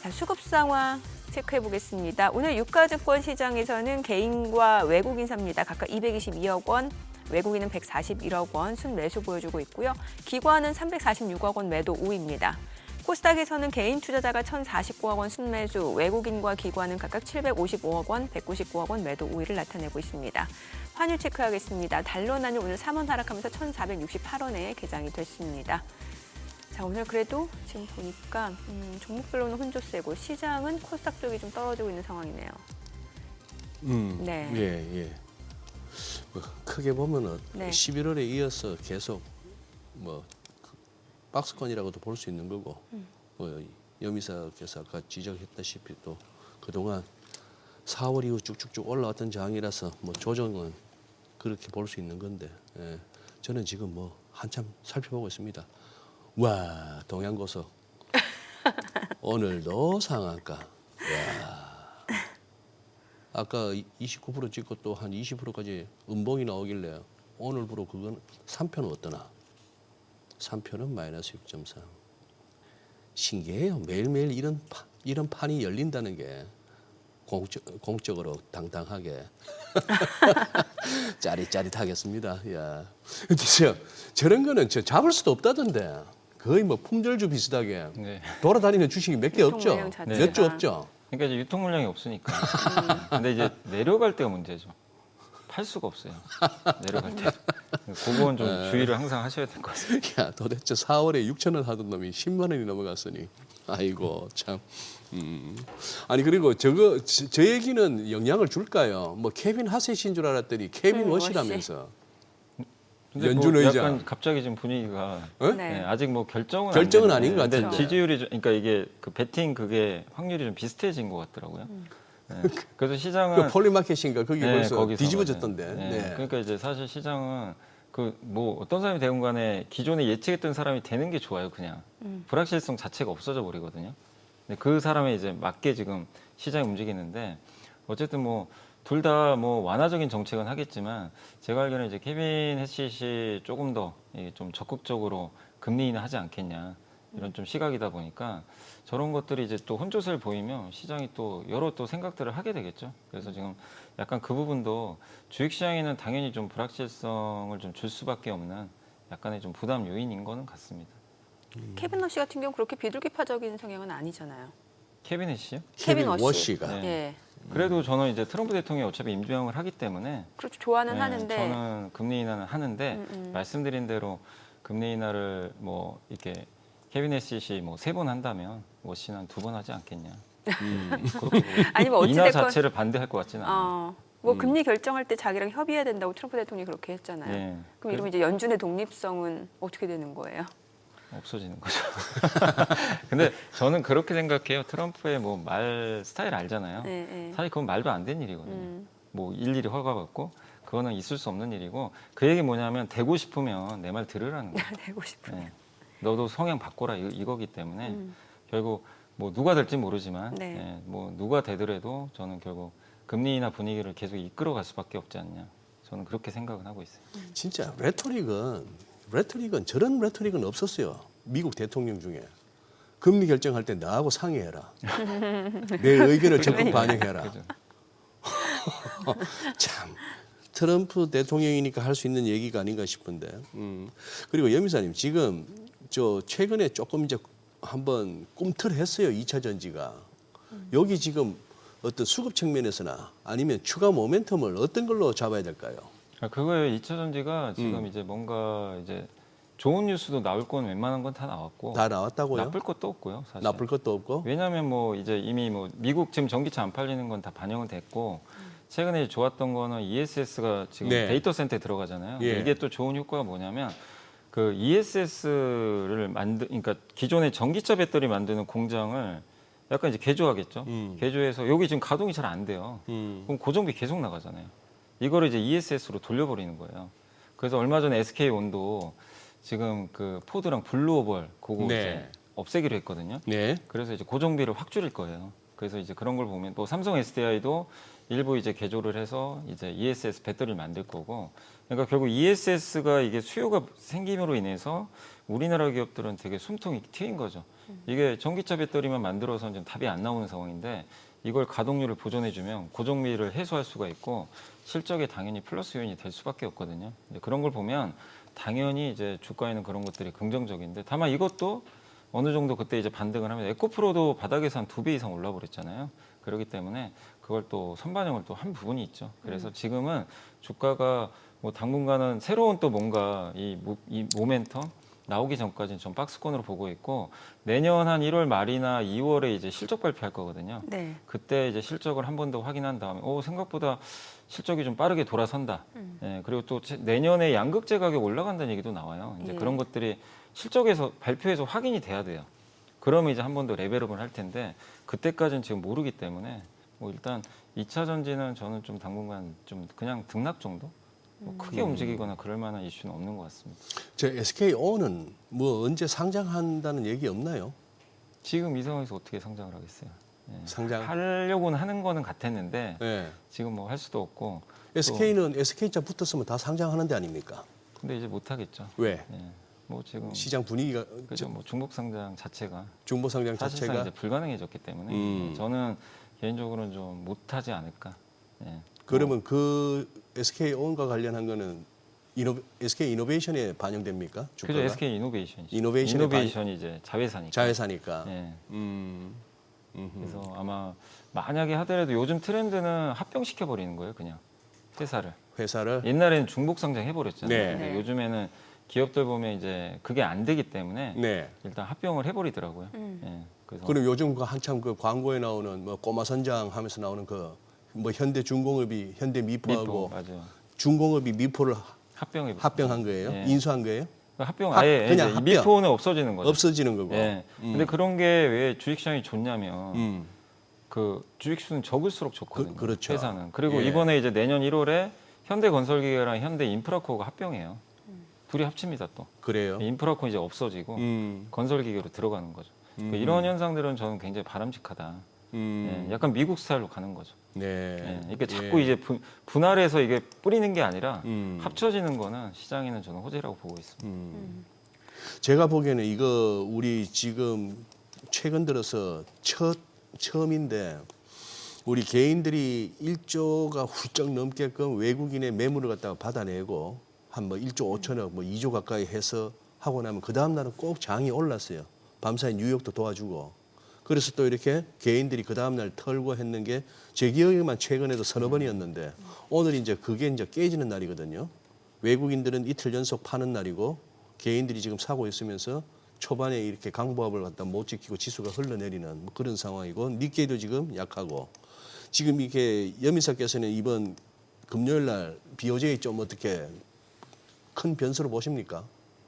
A: 자, 수급 상황 체크해 보겠습니다. 오늘 유가증권 시장에서는 개인과 외국인 삽니다. 각각 222억 원, 외국인은 141억 원 순매수 보여주고 있고요. 기관은 346억 원 매도 우입니다. 코스닥에서는 개인 투자자가 1,049억 원 순매수, 외국인과 기관은 각각 755억 원, 199억 원 매도 우위를 나타내고 있습니다. 환율 체크하겠습니다. 달러 나눌 오늘 3원 하락하면서 1,468원에 개장이 됐습니다. 자, 오늘 그래도 지금 보니까 종목별로는 혼조세고 시장은 코스닥 쪽이 좀 떨어지고 있는 상황이네요.
B: 네. 예. 크게 보면은
A: 네.
B: 11월에 이어서 계속 뭐 박스권이라고도 볼 수 있는 거고 뭐 여미사께서 아까 지적했다시피 또 그동안 4월 이후 쭉쭉쭉 올라왔던 장이라서 뭐 조정은 그렇게 볼 수 있는 건데 예. 저는 지금 뭐 한참 살펴보고 있습니다. 와 동양고속 오늘도 상한가. 와. 아까 29% 찍고 또 한 20%까지 음봉이 나오길래 오늘부로 그건 3표는 어떠나? 3표는 마이너스 6.3. 신기해요. 매일매일 이런 판이 열린다는 게 공적으로 당당하게 짜릿짜릿하겠습니다. 야, 근데 저런 거는 잡을 수도 없다던데 거의 뭐 품절주 비슷하게
G: 네.
B: 돌아다니는 주식이 몇 개 없죠.
A: 유통 물량 자체가.
B: 몇 주 없죠.
G: 그러니까 이제 유통 물량이 없으니까. 근데 이제 내려갈 때가 문제죠. 팔 수가 없어요. 내려갈 때. 그건 좀 주의를 항상 하셔야 될 것 같습니다.
B: 야, 도대체 4월에 6천 원 하던 놈이 10만 원이 넘어갔으니 아이고 참. 아니 그리고 저 얘기는 영향을 줄까요? 뭐 케빈 하셋인 줄 알았더니 케빈 워시라면서.
G: 근데
B: 연준
G: 뭐
B: 의장.
G: 약간 갑자기 지금 분위기가
B: 어?
A: 네.
G: 네, 아직 뭐 결정은
B: 결정은
G: 안
B: 아닌 것
G: 됐는데
B: 같은데.
G: 지지율이 그러니까 이게 그 베팅 그게 확률이 좀 비슷해진 것 같더라고요. 네. 그래서 시장은
B: 그 폴리마켓인가 거기
G: 네,
B: 벌써
G: 거기서
B: 뒤집어졌던데.
G: 맞아요. 네.
B: 네.
G: 그러니까 이제 사실 시장은 그 뭐 어떤 사람이 되건 간에 기존에 예측했던 사람이 되는 게 좋아요, 그냥. 불확실성 자체가 없어져 버리거든요. 근데 그 사람에 이제 맞게 지금 시장이 움직이는데 어쨌든 뭐 둘 다 뭐 완화적인 정책은 하겠지만 제가 알기로는 이제 케빈 해시시 조금 더 좀 적극적으로 금리 인하 하지 않겠냐 이런 좀 시각이다 보니까 저런 것들이 이제 또 혼조세를 보이면 시장이 또 여러 또 생각들을 하게 되겠죠. 그래서 지금 약간 그 부분도 주식시장에는 당연히 좀 불확실성을 좀 줄 수밖에 없는 약간의 좀 부담 요인인 거는 같습니다.
A: 케빈 러시 같은 경우 그렇게 비둘기파적인 성향은 아니잖아요.
G: 케빈 해시요?
A: 케빈
B: 케빈
A: 워시.
B: 워시가.
G: 네.
A: 예.
G: 그래도 저는 이제 트럼프 대통령이 어차피 임명을 하기 때문에
A: 그렇죠. 좋아는
G: 네,
A: 하는데
G: 저는 금리 인하는 하는데 말씀드린 대로 금리 인하를 뭐 이렇게 케빈 해시시 뭐 3번 한다면 워시는 한 2번 하지 않겠냐. 그렇게 보고
A: 아니 뭐
G: 인하
A: 어찌됐건
G: 자체를 반대할 것 같지는 않아요.
A: 뭐 금리 결정할 때 자기랑 협의해야 된다고 트럼프 대통령이 그렇게 했잖아요.
G: 예.
A: 그럼 이러면 이제 연준의 독립성은 어떻게 되는 거예요?
G: 없어지는 거죠. 근데 저는 그렇게 생각해요. 트럼프의 뭐 말 스타일 알잖아요.
A: 네, 네.
G: 사실 그건 말도 안 되는 일이거든요. 뭐 일일이 허가받고 그거는 있을 수 없는 일이고 그 얘기 뭐냐면 되고 싶으면 내 말 들으라는 거예요.
A: 되고 싶은.
G: 네. 너도 성향 바꿔라 이거기 때문에 결국 뭐 누가 될지 모르지만
A: 네.
G: 예, 뭐 누가 되더라도 저는 결국 금리 인하 분위기를 계속 이끌어갈 수밖에 없지 않냐. 저는 그렇게 생각은 하고 있어요.
B: 진짜 레토릭은 저런 레토릭은 없었어요. 미국 대통령 중에. 금리 결정할 때 나하고 상의해라. 내 의견을 적극 반영해라.
G: 그죠.
B: 참 트럼프 대통령이니까 할 수 있는 얘기가 아닌가 싶은데. 그리고 여미사님 지금 저 최근에 조금 이제 한번 꿈틀했어요. 2차 전지가. 여기 지금 어떤 수급 측면에서나 아니면 추가 모멘텀을 어떤 걸로 잡아야 될까요?
G: 그거에 2차 전지가 지금 이제 뭔가 이제 좋은 뉴스도 나올 건 웬만한 건 다 나왔고
B: 다 나왔다고요?
G: 나쁠 것도 없고요. 사실.
B: 나쁠 것도 없고.
G: 왜냐하면 뭐 이제 이미 뭐 미국 지금 전기차 안 팔리는 건 다 반영은 됐고 최근에 좋았던 거는 ESS가 지금
B: 네.
G: 데이터 센터에 들어가잖아요.
B: 예.
G: 이게 또 좋은 효과가 뭐냐면 그 ESS를 그러니까 기존의 전기차 배터리 만드는 공장을 약간 이제 개조하겠죠. 개조해서 여기 지금 가동이 잘 안 돼요. 그럼 고정비 계속 나가잖아요. 이거를 이제 ESS로 돌려버리는 거예요. 그래서 얼마 전에 SK 온도 지금 그 포드랑 블루오벌 그거
B: 네.
G: 이제 없애기로 했거든요.
B: 네.
G: 그래서 이제 고정비를 확 줄일 거예요. 그래서 이제 그런 걸 보면 또 삼성 SDI도 일부 이제 개조를 해서 이제 ESS 배터리를 만들 거고, 그러니까 결국 ESS가 이게 수요가 생김으로 인해서 우리나라 기업들은 되게 숨통이 트인 거죠. 이게 전기차 배터리만 만들어서는 지금 답이 안 나오는 상황인데 이걸 가동률을 보존해주면 고정비를 해소할 수가 있고 실적에 당연히 플러스 요인이 될 수밖에 없거든요. 이제 그런 걸 보면 당연히 이제 주가에는 그런 것들이 긍정적인데 다만 이것도 어느 정도 그때 이제 반등을 하면 에코프로도 바닥에서 한 2배 이상 올라 버렸잖아요. 그렇기 때문에 그걸 또 선반영을 또 한 부분이 있죠. 그래서 지금은 주가가 뭐 당분간은 새로운 또 뭔가 이 모멘텀 나오기 전까지는 좀 박스권으로 보고 있고 내년 한 1월 말이나 2월에 이제 실적 발표할 거거든요.
A: 네.
G: 그때 이제 실적을 한 번 더 확인한 다음에 생각보다 실적이 좀 빠르게 돌아선다. 예, 그리고 또 내년에 양극재 가격 올라간다는 얘기도 나와요. 이제
A: 예.
G: 그런 것들이 실적에서 발표해서 확인이 돼야 돼요. 그러면 이제 한 번 더 레벨업을 할 텐데 그때까지는 지금 모르기 때문에 뭐 일단 2차 전지는 저는 좀 당분간 좀 그냥 등락 정도? 뭐 크게 움직이거나 그럴 만한 이슈는 없는 것 같습니다.
B: 저 SKO는 뭐 언제 상장한다는 얘기 없나요?
G: 지금 이 상황에서 어떻게 상장을 하겠어요? 예.
B: 상장.
G: 하려고는 하는 거는 같았는데
B: 네.
G: 지금 뭐 할 수도 없고
B: SK는 SK자 붙었으면 다 상장하는 데 아닙니까?
G: 근데 이제 못 하겠죠.
B: 왜?
G: 예. 뭐 지금
B: 시장 분위기가
G: 그죠. 뭐 중복 상장 자체가
B: 중보 상장
G: 사실상
B: 자체가
G: 이제 불가능해졌기 때문에 저는 개인적으로는 좀 못하지 않을까. 예.
B: 그러면 그 SK온과 관련한 거는 SK 이노베이션에 반영됩니까?
G: 그죠.
B: 주가가?
G: SK 이노베이션이죠.
B: 이노베이션에
G: 이노베이션이 이제 자회사니까.
B: 자회사니까.
G: 예.
B: 음흠.
G: 그래서 아마 만약에 하더라도 요즘 트렌드는 합병시켜 버리는 거예요, 그냥 회사를.
B: 회사를
G: 옛날에는 중복 상장 해버렸잖아요.
B: 네.
G: 근데
A: 네.
G: 요즘에는 기업들 보면 이제 그게 안 되기 때문에
B: 네.
G: 일단 합병을 해버리더라고요. 예. 그래서
B: 그럼 요즘 그 한참 그 광고에 나오는 뭐 꼬마 선장 하면서 나오는 그 뭐 현대중공업이 현대미포하고
G: 맞아요.
B: 중공업이 미포를 합병한 거예요?
G: 예.
B: 인수한 거예요?
G: 합병 아예
B: 그냥
G: 이제
B: 합병.
G: 미포는 없어지는 거죠.
B: 없어지는 거고.
G: 예. 근데 그런 게 왜 주식시장이 좋냐면
B: 음.
G: 그 주식수는 적을수록 좋거든요.
B: 그렇죠.
G: 회사는. 그리고
B: 예.
G: 이번에 이제 내년 1월에 현대건설기계랑 현대인프라코가 합병해요. 둘이 합칩니다 또.
B: 그래요.
G: 인프라코 이제 없어지고 건설기계로 들어가는 거죠. 그러니까 이런 현상들은 저는 굉장히 바람직하다. 예, 약간 미국 스타일로 가는 거죠.
B: 네.
G: 예, 이게 자꾸 이제 분할해서 이게 뿌리는 게 아니라 합쳐지는 거는 시장에는 저는 호재라고 보고 있습니다.
B: 제가 보기에는 이거 우리 지금 최근 들어서 처음인데 우리 개인들이 1조가 훌쩍 넘게끔 외국인의 매물을 갖다가 받아내고 한 뭐 1조 5천억, 뭐 2조 가까이 해서 하고 나면 그 다음 날은 꼭 장이 올랐어요. 밤사이 뉴욕도 도와주고. 그래서 또 이렇게 개인들이 그 다음 날 털고 했는 게 제 기억에만 최근에도 서너 번이었는데 오늘 이제 그게 이제 깨지는 날이거든요. 외국인들은 이틀 연속 파는 날이고 개인들이 지금 사고 있으면서 초반에 이렇게 강보합을 갖다 못 지키고 지수가 흘러내리는 뭐 그런 상황이고 니케이도 지금 약하고 지금 이게 여미사께서는 이번 금요일 날 BOJ 좀 어떻게 큰 변수로 보십니까?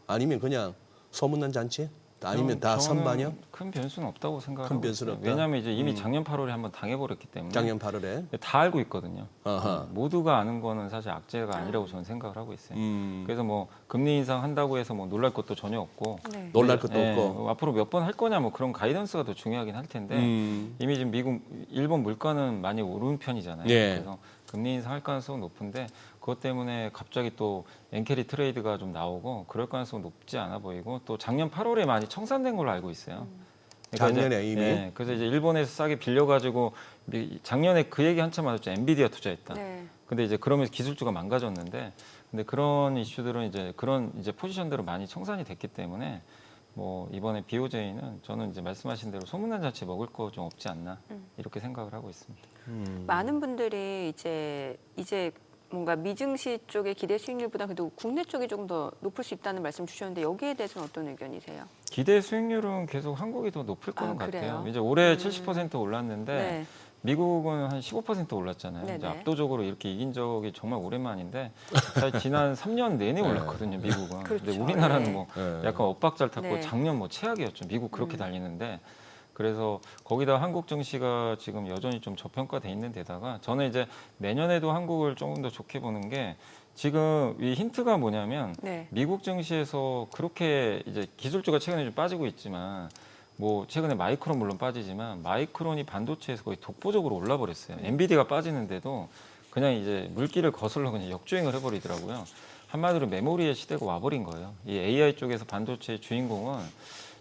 B: 아니면 그냥 소문난 잔치? 아니면 다
G: 저는
B: 선반영?
G: 큰 변수는 없다고
B: 큰
G: 생각하고
B: 변수는
G: 있어요.
B: 없다?
G: 왜냐하면 이제 이미 작년 8월에 한번 당해버렸기 때문에
B: 작년 8월에.
G: 다 알고 있거든요.
B: 아하.
G: 모두가 아는 거는 사실 악재가 아니라고 저는 생각을 하고 있어요. 그래서 뭐 금리 인상 한다고 해서 뭐 놀랄 것도 전혀 없고
A: 네.
B: 놀랄 것도
G: 예,
B: 없고.
G: 앞으로 몇 번 할 거냐 뭐 그런 가이던스가 더 중요하긴 할 텐데 이미 지금 일본 물가는 많이 오른 편이잖아요.
B: 예.
G: 그래서 금리 인상할 가능성은 높은데 그것 때문에 갑자기 또 엔캐리 트레이드가 좀 나오고 그럴 가능성은 높지 않아 보이고 또 작년 8월에 많이 청산된 걸로 알고 있어요. 그러니까
B: 작년에
G: 이제,
B: 이미?
G: 예, 그래서 이제 일본에서 싸게 빌려가지고 작년에 그 얘기 한참 많았죠. 엔비디아 투자했다.
A: 네.
G: 근데 이제 그러면서 기술주가 망가졌는데 근데 그런 이슈들은 이제 그런 이제 포지션들은 많이 청산이 됐기 때문에 뭐 이번에 BOJ는 저는 이제 말씀하신 대로 소문난 자체 먹을 거 좀 없지 않나 이렇게 생각을 하고 있습니다.
A: 많은 분들이 이제 뭔가 미증시 쪽의 기대 수익률보다 그래도 국내 쪽이 조금 더 높을 수 있다는 말씀 주셨는데 여기에 대해서는 어떤 의견이세요?
G: 기대 수익률은 계속 한국이 더 높을 거는
A: 그래요?
G: 같아요. 이제 올해 70% 올랐는데
A: 네.
G: 미국은 한 15% 올랐잖아요. 이제
A: 네네.
G: 압도적으로 이렇게 이긴 적이 정말 오랜만인데 사실 지난 3년 내내 올랐거든요. 미국은.
A: 그렇죠.
G: 근데 우리나라는
A: 네.
G: 뭐
B: 네.
G: 약간 엇박자를 탔고
A: 네.
G: 작년 뭐 최악이었죠. 미국 그렇게 달리는데 그래서 거기다 한국 증시가 지금 여전히 좀 저평가돼 있는 데다가 저는 이제 내년에도 한국을 조금 더 좋게 보는 게 지금 이 힌트가 뭐냐면
A: 네.
G: 미국 증시에서 그렇게 이제 기술주가 최근에 좀 빠지고 있지만 뭐 최근에 마이크론 물론 빠지지만 마이크론이 반도체에서 거의 독보적으로 올라 버렸어요. 엔비디아가 빠지는데도 그냥 이제 물길을 거슬러 그냥 역주행을 해버리더라고요. 한마디로 메모리의 시대가 와버린 거예요. 이 AI 쪽에서 반도체의 주인공은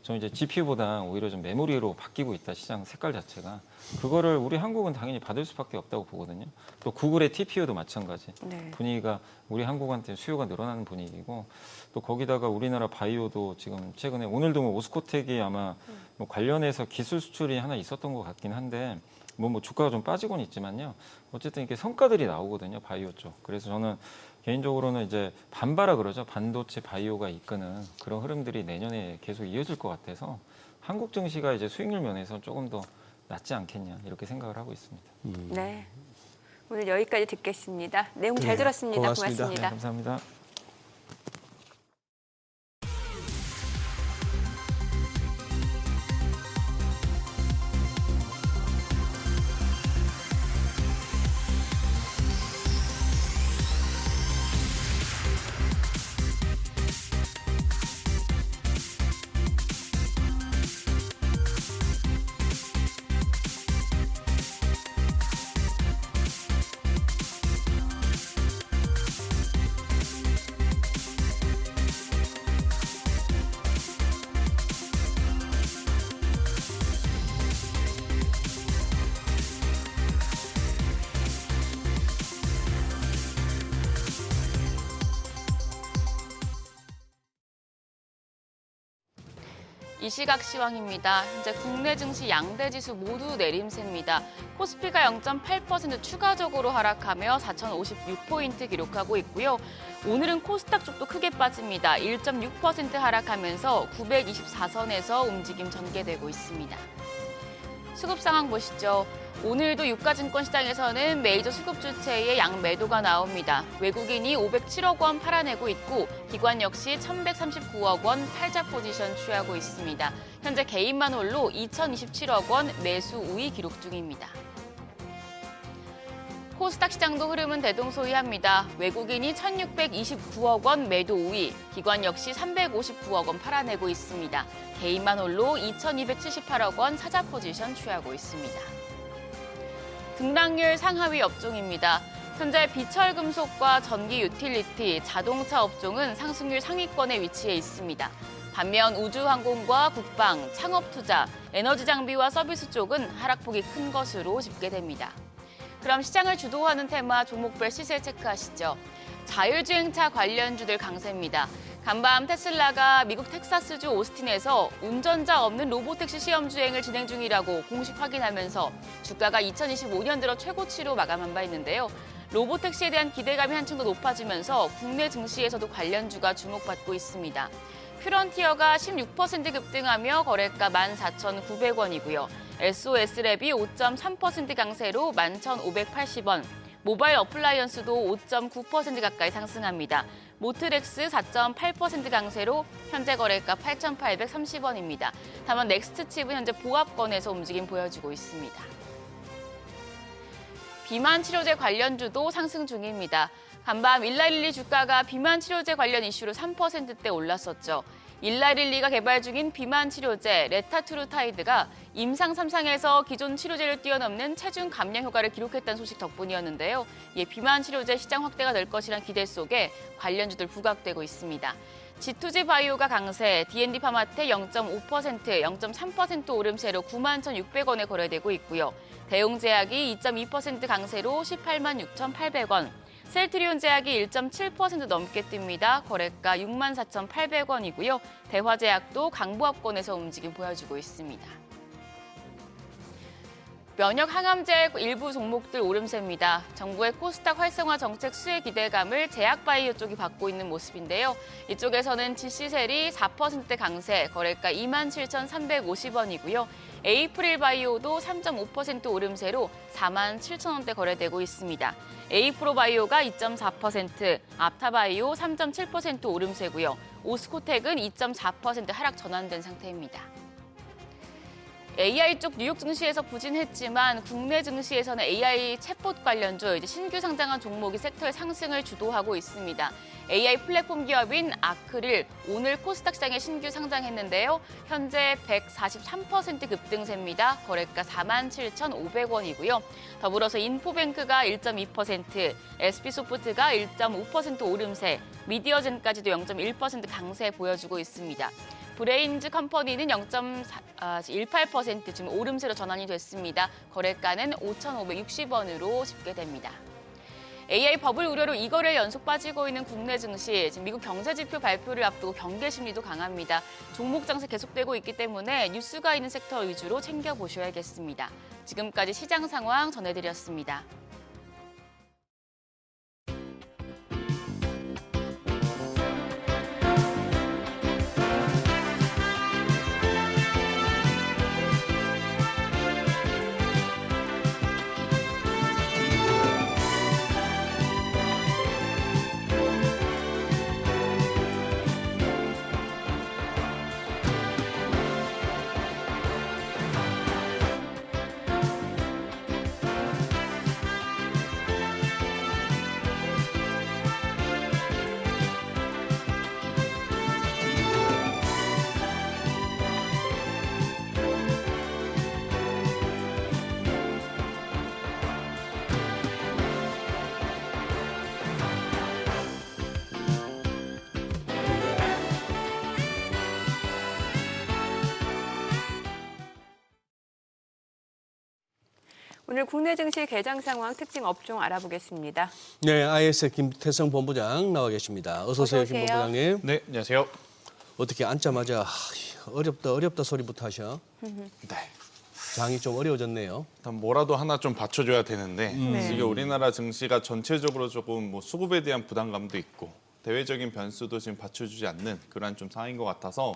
G: 저는 이제 GPU보다 오히려 좀 메모리로 바뀌고 있다, 시장 색깔 자체가. 그거를 우리 한국은 당연히 받을 수밖에 없다고 보거든요. 또 구글의 TPU도 마찬가지.
A: 네.
G: 분위기가 우리 한국한테 수요가 늘어나는 분위기고 또 거기다가 우리나라 바이오도 지금 최근에 오늘도 뭐 오스코텍이 아마 뭐 관련해서 기술 수출이 하나 있었던 것 같긴 한데 뭐 주가가 좀 빠지고는 있지만요. 어쨌든 이렇게 성과들이 나오거든요. 바이오 쪽. 그래서 저는 개인적으로는 이제 반바라 그러죠. 반도체 바이오가 이끄는 그런 흐름들이 내년에 계속 이어질 것 같아서 한국 증시가 이제 수익률 면에서 조금 더 낫지 않겠냐 이렇게 생각을 하고 있습니다.
A: 네. 오늘 여기까지 듣겠습니다. 내용 잘 들었습니다.
B: 고맙습니다.
A: 고맙습니다.
G: 감사합니다.
F: 이 시각 시황입니다. 현재 국내 증시 양대 지수 모두 내림세입니다. 코스피가 0.8% 추가적으로 하락하며 4,056포인트 기록하고 있고요. 오늘은 코스닥 쪽도 크게 빠집니다. 1.6% 하락하면서 924선에서 움직임 전개되고 있습니다. 수급 상황 보시죠. 오늘도 유가증권 시장에서는 메이저 수급 주체의 양매도가 나옵니다. 외국인이 507억 원 팔아내고 있고 기관 역시 1,139억 원 팔자 포지션 취하고 있습니다. 현재 개인만 홀로 2,027억 원 매수 우위 기록 중입니다. 코스닥 시장도 흐름은 대동소이합니다. 외국인이 1,629억 원 매도 우위, 기관 역시 359억 원 팔아내고 있습니다. 개인만 홀로 2,278억 원 사자 포지션 취하고 있습니다. 등락률 상하위 업종입니다. 현재 비철금속과 전기 유틸리티, 자동차 업종은 상승률 상위권에 위치해 있습니다. 반면 우주항공과 국방, 창업투자, 에너지 장비와 서비스 쪽은 하락폭이 큰 것으로 집계됩니다. 그럼 시장을 주도하는 테마 종목별 시세 체크하시죠. 자율주행차 관련주들 강세입니다. 간밤 테슬라가 미국 텍사스주 오스틴에서 운전자 없는 로보택시 시험 주행을 진행 중이라고 공식 확인하면서 주가가 2025년 들어 최고치로 마감한 바 있는데요. 로보택시에 대한 기대감이 한층 더 높아지면서 국내 증시에서도 관련주가 주목받고 있습니다. 퓨런티어가 16% 급등하며 거래가 14,900원이고요. SOS랩이 5.3% 강세로 11,580원, 모바일 어플라이언스도 5.9% 가까이 상승합니다. 모트렉스 4.8% 강세로 현재 거래가 8,830원입니다. 다만 넥스트칩은 현재 보합권에서 움직임 보여주고 있습니다. 비만 치료제 관련주도 상승 중입니다. 간밤 일라릴리 주가가 비만 치료제 관련 이슈로 3%대 올랐었죠. 일라릴리가 개발 중인 비만 치료제 레타투르타이드가 임상 3상에서 기존 치료제를 뛰어넘는 체중 감량 효과를 기록했다는 소식 덕분이었는데요. 이에 비만 치료제 시장 확대가 될 것이란 기대 속에 관련주들 부각되고 있습니다. G2G 바이오가 강세, D&D 파마테 0.5%, 0.3% 오름세로 91,600원에 거래되고 있고요. 대웅제약이 2.2% 강세로 186,800원, 셀트리온 제약이 1.7% 넘게 뜹니다. 거래가 64,800원이고요. 대화제약도 강보합권에서 움직임 보여주고 있습니다. 면역 항암제 일부 종목들 오름세입니다. 정부의 코스닥 활성화 정책 수혜 기대감을 제약바이오 쪽이 받고 있는 모습인데요. 이쪽에서는 GC셀이 4%대 강세, 거래가 27,350원이고요. 에이프릴 바이오도 3.5% 오름세로 47,000원대 거래되고 있습니다. 에이프로 바이오가 2.4%, 앞타바이오 3.7% 오름세고요. 오스코텍은 2.4% 하락 전환된 상태입니다. AI 쪽 뉴욕 증시에서 부진했지만 국내 증시에서는 AI 챗봇 관련주 신규 상장한 종목이 섹터의 상승을 주도하고 있습니다. AI 플랫폼 기업인 아크릴 오늘 코스닥 시장에 신규 상장했는데요. 현재 143% 급등세입니다. 거래가 47,500원이고요. 더불어서 인포뱅크가 1.2%, SP소프트가 1.5% 오름세, 미디어젠까지도 0.1% 강세 보여주고 있습니다. 브레인즈 컴퍼니는 0.18% 지금 오름세로 전환이 됐습니다. 거래가는 5,560원으로 집계됩니다. AI 버블 우려로 2거래일 연속 빠지고 있는 국내 증시, 지금 미국 경제 지표 발표를 앞두고 경계 심리도 강합니다. 종목 장세 계속되고 있기 때문에 뉴스가 있는 섹터 위주로 챙겨보셔야겠습니다. 지금까지 시장 상황 전해드렸습니다.
A: 오늘 국내 증시 개장 상황 특징 업종 알아보겠습니다.
B: 네, IS의 김태성 본부장 나와 계십니다. 어서 오세요, 김 본부장님.
H: 네, 안녕하세요.
B: 어떻게 앉자마자 어렵다 소리부터 하셔.
H: 네.
B: 장이 좀 어려워졌네요.
H: 일단 뭐라도 하나 좀 받쳐줘야 되는데
A: 네.
H: 지금 우리나라 증시가 전체적으로 조금 뭐 수급에 대한 부담감도 있고 대외적인 변수도 지금 받쳐주지 않는 그런 좀 상황인 것 같아서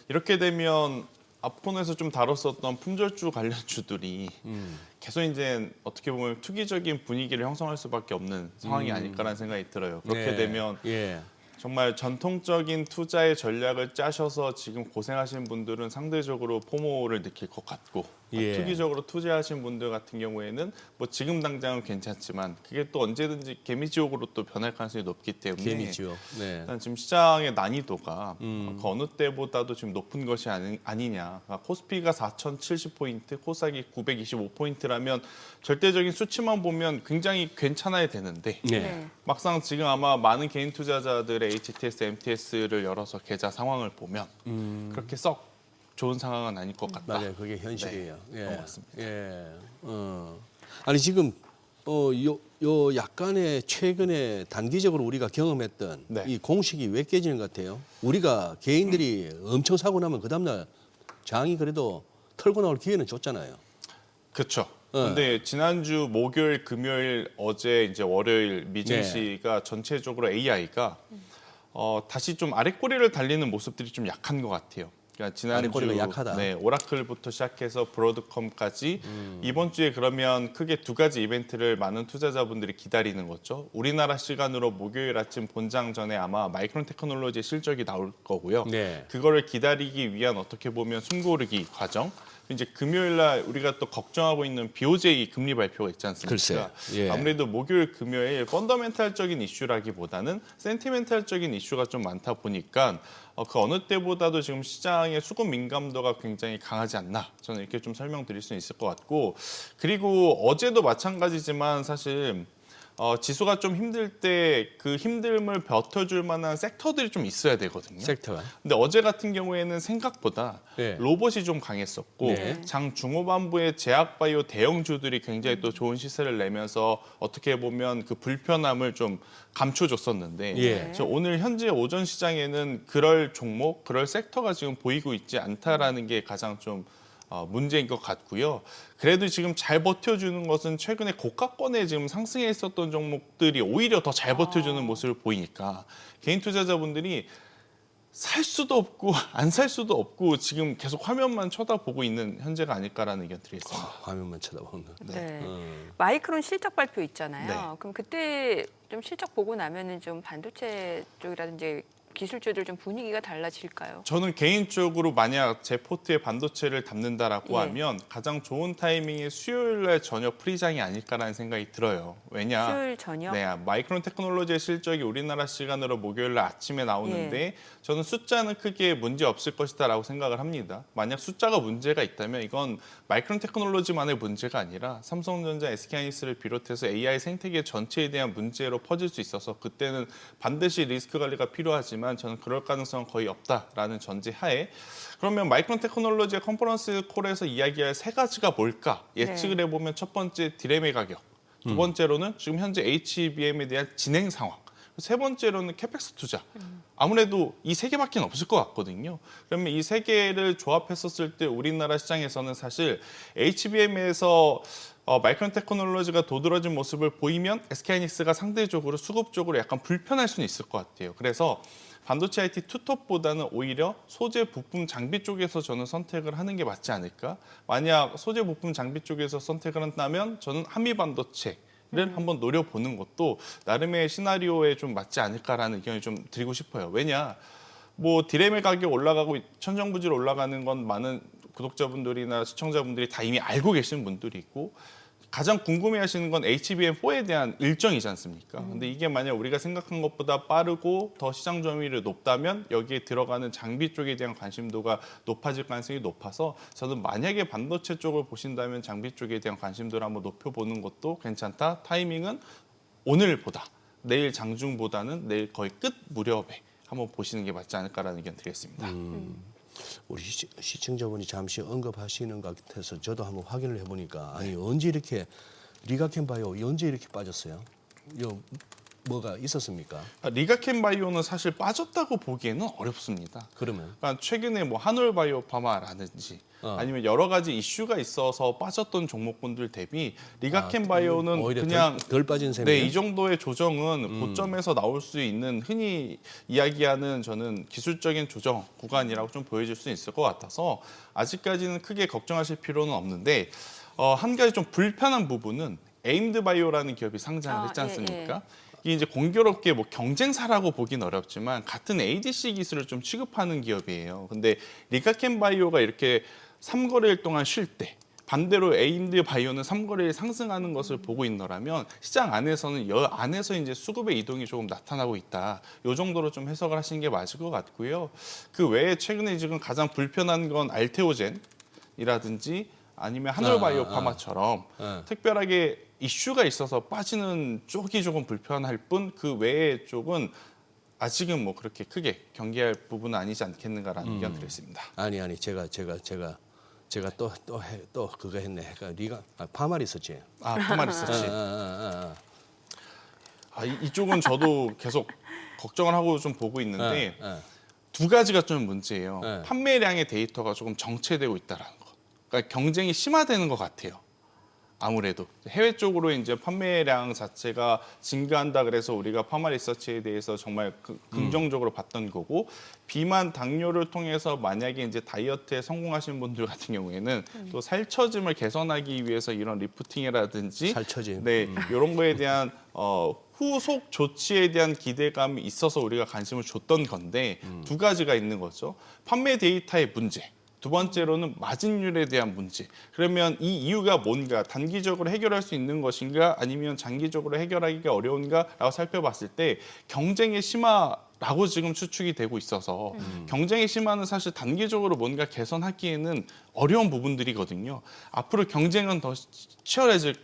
H: 이렇게 되면 앞코너에서 좀 다뤘었던 품절주 관련주들이 계속 이제 어떻게 보면 투기적인 분위기를 형성할 수밖에 없는 상황이 아닐까라는 생각이 들어요. 그렇게
B: 네.
H: 되면
B: 예.
H: 정말 전통적인 투자의 전략을 짜셔서 지금 고생하신 분들은 상대적으로 포모를 느낄 것 같고
B: 예.
H: 투기적으로 투자하신 분들 같은 경우에는 뭐 지금 당장은 괜찮지만 그게 또 언제든지 개미지옥으로 또 변할 가능성이 높기 때문에
B: 개미지요. 네.
H: 일단 지금 시장의 난이도가 그 어느 때보다도 지금 높은 것이 아니냐. 그러니까 코스피가 4,070포인트, 코스닥이 925포인트라면 절대적인 수치만 보면 굉장히 괜찮아야 되는데
B: 네.
H: 막상 지금 아마 많은 개인 투자자들의 HTS, MTS를 열어서 계좌 상황을 보면 그렇게 썩 좋은 상황은 아닐 것 같다.
B: 맞아요. 그게 현실이에요.
H: 네,
B: 예.
H: 맞습니다.
B: 예. 아니 지금 요 약간의 최근에 단기적으로 우리가 경험했던
H: 네.
B: 이 공식이 왜 깨지는 것 같아요? 우리가 개인들이 엄청 사고 나면 그 다음날 장이 그래도 털고 나올 기회는 줬잖아요.
H: 그렇죠. 근데 지난주 목요일, 금요일, 어제 이제 월요일
B: 네.
H: 미증시가 전체적으로 AI가 다시 좀 아랫꼬리를 달리는 모습들이 좀 약한 것 같아요. 그러니까 지난주
B: 아랫꼬리가 약하다.
H: 네, 오라클부터 시작해서 브로드컴까지 이번 주에 그러면 크게 두 가지 이벤트를 많은 투자자분들이 기다리는 거죠. 우리나라 시간으로 목요일 아침 본장 전에 아마 마이크론 테크놀로지의 실적이 나올 거고요.
B: 네.
H: 그거를 기다리기 위한 어떻게 보면 숨고르기 과정. 이제 금요일 날 우리가 또 걱정하고 있는 BOJ 금리 발표가 있지 않습니까?
B: 글쎄, 예.
H: 아무래도 목요일, 금요일 펀더멘탈적인 이슈라기보다는 센티멘탈적인 이슈가 좀 많다 보니까 그 어느 때보다도 지금 시장의 수급 민감도가 굉장히 강하지 않나 저는 이렇게 좀 설명드릴 수 있을 것 같고 그리고 어제도 마찬가지지만 사실 지수가 좀 힘들 때 그 힘듦을 버텨줄 만한 섹터들이 좀 있어야 되거든요.
B: 섹터가.
H: 근데 어제 같은 경우에는 생각보다
B: 네.
H: 로봇이 좀 강했었고
B: 네.
H: 장 중후반부에 제약바이오 대형주들이 굉장히 또 좋은 시세를 내면서 어떻게 보면 그 불편함을 좀 감춰줬었는데
B: 예.
H: 저 오늘 현재 오전 시장에는 그럴 종목, 그럴 섹터가 지금 보이고 있지 않다라는 게 가장 좀 문제인 것 같고요. 그래도 지금 잘 버텨주는 것은 최근에 고가권에 지금 상승해 있었던 종목들이 오히려 더 잘 버텨주는 모습을 보이니까 개인 투자자분들이 살 수도 없고 안 살 수도 없고 지금 계속 화면만 쳐다보고 있는 현재가 아닐까라는 의견 드리겠습니다.
B: 화면만 쳐다본다.
A: 네. 마이크론 실적 발표 있잖아요.
H: 네.
A: 그럼 그때 좀 실적 보고 나면은 좀 반도체 쪽이라든지 기술주들 좀 분위기가 달라질까요?
H: 저는 개인적으로 만약 제 포트에 반도체를 담는다라고
A: 예.
H: 하면 가장 좋은 타이밍이 수요일 날 저녁 프리장이 아닐까라는 생각이 들어요. 왜냐?
A: 수요일 저녁?
H: 네, 마이크론 테크놀로지의 실적이 우리나라 시간으로 목요일 날 아침에 나오는데
A: 예.
H: 저는 숫자는 크게 문제 없을 것이다라고 생각을 합니다. 만약 숫자가 문제가 있다면 이건 마이크론 테크놀로지만의 문제가 아니라 삼성전자, SK하이닉스를 비롯해서 AI 생태계 전체에 대한 문제로 퍼질 수 있어서 그때는 반드시 리스크 관리가 필요하지만 저는 그럴 가능성은 거의 없다라는 전제하에 그러면 마이크론 테크놀로지의 컨퍼런스 콜에서 이야기할 세 가지가 뭘까? 예측을 해보면 첫 번째 디램의 가격. 두 번째로는 지금 현재 HBM에 대한 진행 상황. 세 번째로는 캐펙스 투자. 아무래도 이 세 개밖에 없을 것 같거든요. 그러면 이 세 개를 조합했었을 때 우리나라 시장에서는 사실 HBM에서 마이크론 테크놀로지가 도드라진 모습을 보이면 SK하이닉스가 상대적으로 수급적으로 약간 불편할 수는 있을 것 같아요. 그래서 반도체 IT 투톱보다는 오히려 소재 부품 장비 쪽에서 저는 선택을 하는 게 맞지 않을까? 만약 소재 부품 장비 쪽에서 선택을 한다면 저는 한미 반도체 를 한번 노려보는 것도 나름의 시나리오에 좀 맞지 않을까라는 의견을 좀 드리고 싶어요. 왜냐, 뭐 디램의 가격 올라가고 천정부지로 올라가는 건 많은 구독자분들이나 시청자분들이 다 이미 알고 계시는 분들이 있고 가장 궁금해하시는 건 HBM4에 대한 일정이지 않습니까? 근데 이게 만약 우리가 생각한 것보다 빠르고 더 시장 점유율이 높다면 여기에 들어가는 장비 쪽에 대한 관심도가 높아질 가능성이 높아서 저는 만약에 반도체 쪽을 보신다면 장비 쪽에 대한 관심도를 한번 높여보는 것도 괜찮다. 타이밍은 오늘보다 내일 장중보다는 내일 거의 끝 무렵에 한번 보시는 게 맞지 않을까라는 의견 드리겠습니다.
B: 우리 시청자분이 잠시 언급하시는 것 같아서 저도 한번 확인을 해보니까 아니 언제 이렇게 리가켄바이오 언제 이렇게 빠졌어요? 이거 뭐가 있었습니까?
H: 리가켄바이오는 사실 빠졌다고 보기에는 어렵습니다.
B: 그러면
H: 그러니까 최근에 뭐 한올바이오파마라든지 아니면 여러 가지 이슈가 있어서 빠졌던 종목군들 대비 리가켄바이오는
B: 오히려
H: 그냥
B: 덜 빠진 셈이에요?
H: 네, 이 정도의 조정은 고점에서 나올 수 있는 흔히 이야기하는 저는 기술적인 조정 구간이라고 좀 보여질 수 있을 것 같아서 아직까지는 크게 걱정하실 필요는 없는데 한 가지 좀 불편한 부분은 에임드바이오라는 기업이 상장을 했지 않습니까? 이게 이제 공교롭게 뭐 경쟁사라고 보긴 어렵지만 같은 ADC 기술을 좀 취급하는 기업이에요. 근데 리가켄바이오가 이렇게 3거래일 동안 쉴 때 반대로 에임드바이오는 3거래일 상승하는 것을 보고 있노라면 시장 안에서는 안에서 이제 수급의 이동이 조금 나타나고 있다. 이 정도로 좀 해석을 하시는 게 맞을 것 같고요. 그 외에 최근에 지금 가장 불편한 건 알테오젠이라든지 아니면 한올바이오파마처럼 특별하게 이슈가 있어서 빠지는 쪽이 조금 불편할 뿐 그 외의 쪽은 아직은 뭐 그렇게 크게 경계할 부분은 아니지 않겠는가라는 의견 드렸습니다.
B: 아니 제가 또 그거 했네. 그러니까 파마 리서치.
H: 파마 리서치. 이쪽은 저도 계속 걱정을 하고 좀 보고 있는데 두 가지가 좀 문제예요. 판매량의 데이터가 조금 정체되고 있다라는 거. 그러니까 경쟁이 심화되는 것 같아요. 아무래도 해외 쪽으로 이제 판매량 자체가 증가한다 그래서 우리가 파마 리서치에 대해서 정말 긍정적으로 봤던 거고 비만 당뇨를 통해서 만약에 이제 다이어트에 성공하신 분들 같은 경우에는 또 살처짐을 개선하기 위해서 이런 리프팅이라든지
B: 살처짐.
H: 네, 이런 거에 대한 후속 조치에 대한 기대감이 있어서 우리가 관심을 줬던 건데 두 가지가 있는 거죠. 판매 데이터의 문제. 두 번째로는 마진율에 대한 문제. 그러면 이 이유가 뭔가 단기적으로 해결할 수 있는 것인가 아니면 장기적으로 해결하기가 어려운가라고 살펴봤을 때 경쟁의 심화라고 지금 추측이 되고 있어서 경쟁의 심화는 사실 단기적으로 뭔가 개선하기에는 어려운 부분들이거든요. 앞으로 경쟁은 더 치열해질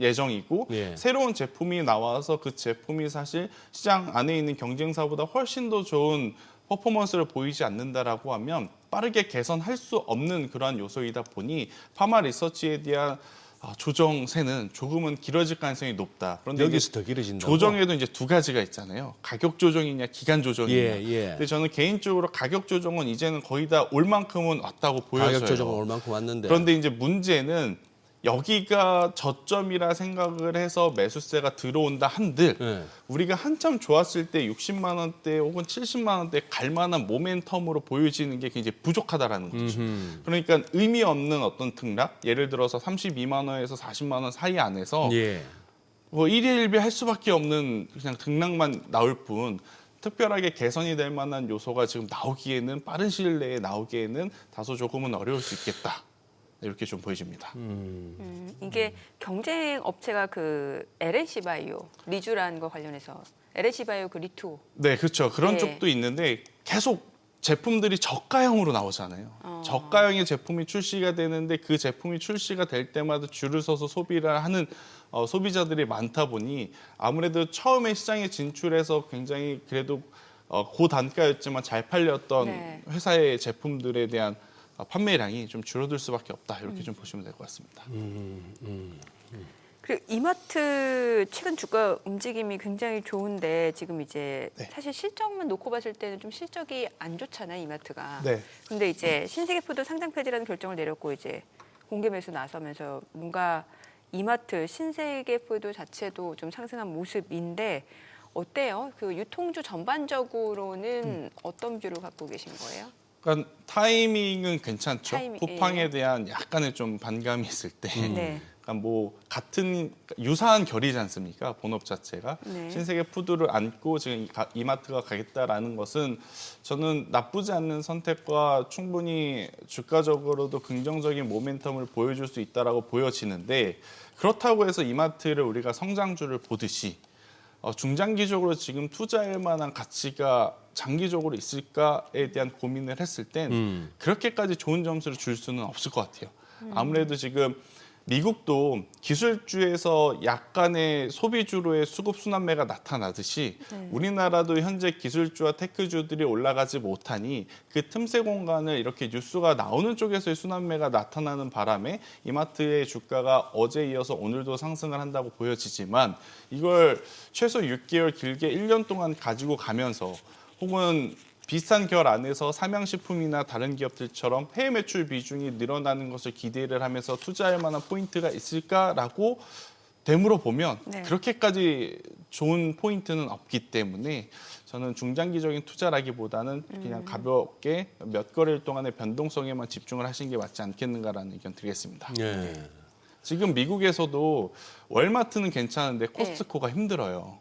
H: 예정이고 새로운 제품이 나와서 그 제품이 사실 시장 안에 있는 경쟁사보다 훨씬 더 좋은 퍼포먼스를 보이지 않는다라고 하면 빠르게 개선할 수 없는 그러한 요소이다 보니 파마 리서치에 대한 조정세는 조금은 길어질 가능성이 높다. 그런데
B: 여기서 더 길어진다고?
H: 조정에도 이제 두 가지가 있잖아요. 가격 조정이냐, 기간 조정이냐. 근데 저는 개인적으로 가격 조정은 이제는 거의 다 올 만큼은 왔다고 보여져요.
B: 가격 조정은 올 만큼 왔는데.
H: 그런데 이제 문제는 여기가 저점이라 생각을 해서 매수세가 들어온다 한들 우리가 한참 좋았을 때 60만 원대 혹은 70만 원대 갈 만한 모멘텀으로 보여지는 게 굉장히 부족하다라는 거죠. 그러니까 의미 없는 어떤 등락, 예를 들어서 32만 원에서 40만 원 사이 안에서 뭐 1일 1비 할 수밖에 없는 그냥 등락만 나올 뿐 특별하게 개선이 될 만한 요소가 지금 나오기에는 빠른 시일 내에 나오기에는 다소 조금은 어려울 수 있겠다. 이렇게 좀 보여집니다.
A: 이게 경쟁 업체가 그 LNC 바이오 리주라는 거 관련해서 LNC 바이오 그 리투.
H: 네, 그렇죠. 그런 쪽도 있는데 계속 제품들이 저가형으로 나오잖아요. 저가형의 제품이 출시가 되는데 그 제품이 출시가 될 때마다 줄을 서서 소비를 하는 소비자들이 많다 보니 아무래도 처음에 시장에 진출해서 굉장히 그래도 고단가였지만 잘 팔렸던 회사의 제품들에 대한 판매량이 좀 줄어들 수밖에 없다. 이렇게 좀 보시면 될 것 같습니다.
A: 그리고 이마트 최근 주가 움직임이 굉장히 좋은데 지금 이제
H: 네.
A: 사실 실적만 놓고 봤을 때는 좀 실적이 안 좋잖아요, 이마트가.
H: 네.
A: 근데 이제 신세계푸드 상장 폐지라는 결정을 내렸고 이제 공개 매수 나서면서 뭔가 이마트, 신세계푸드 자체도 좀 상승한 모습인데 어때요? 그 유통주 전반적으로는 어떤 뷰를 갖고 계신 거예요?
H: 그러니까 타이밍은 괜찮죠.
A: 타이밍,
H: 쿠팡에
A: 예.
H: 대한 약간의 좀 반감이 있을 때
A: 네.
H: 그러니까 뭐 같은 유사한 결이지 않습니까? 본업 자체가
A: 네.
H: 신세계푸드를 안고 지금 이마트가 가겠다라는 것은 저는 나쁘지 않는 선택과 충분히 주가적으로도 긍정적인 모멘텀을 보여줄 수 있다라고 보여지는데 그렇다고 해서 이마트를 우리가 성장주를 보듯이 중장기적으로 지금 투자할 만한 가치가 장기적으로 있을까에 대한 고민을 했을 땐 그렇게까지 좋은 점수를 줄 수는 없을 것 같아요. 아무래도 지금 미국도 기술주에서 약간의 소비주로의 수급 순환매가 나타나듯이 우리나라도 현재 기술주와 테크주들이 올라가지 못하니 그 틈새 공간을 이렇게 뉴스가 나오는 쪽에서의 순환매가 나타나는 바람에 이마트의 주가가 어제 이어서 오늘도 상승을 한다고 보여지지만 이걸 최소 6개월 길게 1년 동안 가지고 가면서 혹은 비슷한 결 안에서 삼양식품이나 다른 기업들처럼 해외 매출 비중이 늘어나는 것을 기대를 하면서 투자할 만한 포인트가 있을까라고 되물어 보면
A: 네.
H: 그렇게까지 좋은 포인트는 없기 때문에 저는 중장기적인 투자라기보다는 그냥 가볍게 몇 거래일 동안의 변동성에만 집중을 하시는 게 맞지 않겠는가라는 의견 드리겠습니다.
B: 예.
H: 지금 미국에서도 월마트는 괜찮은데 코스트코가 힘들어요.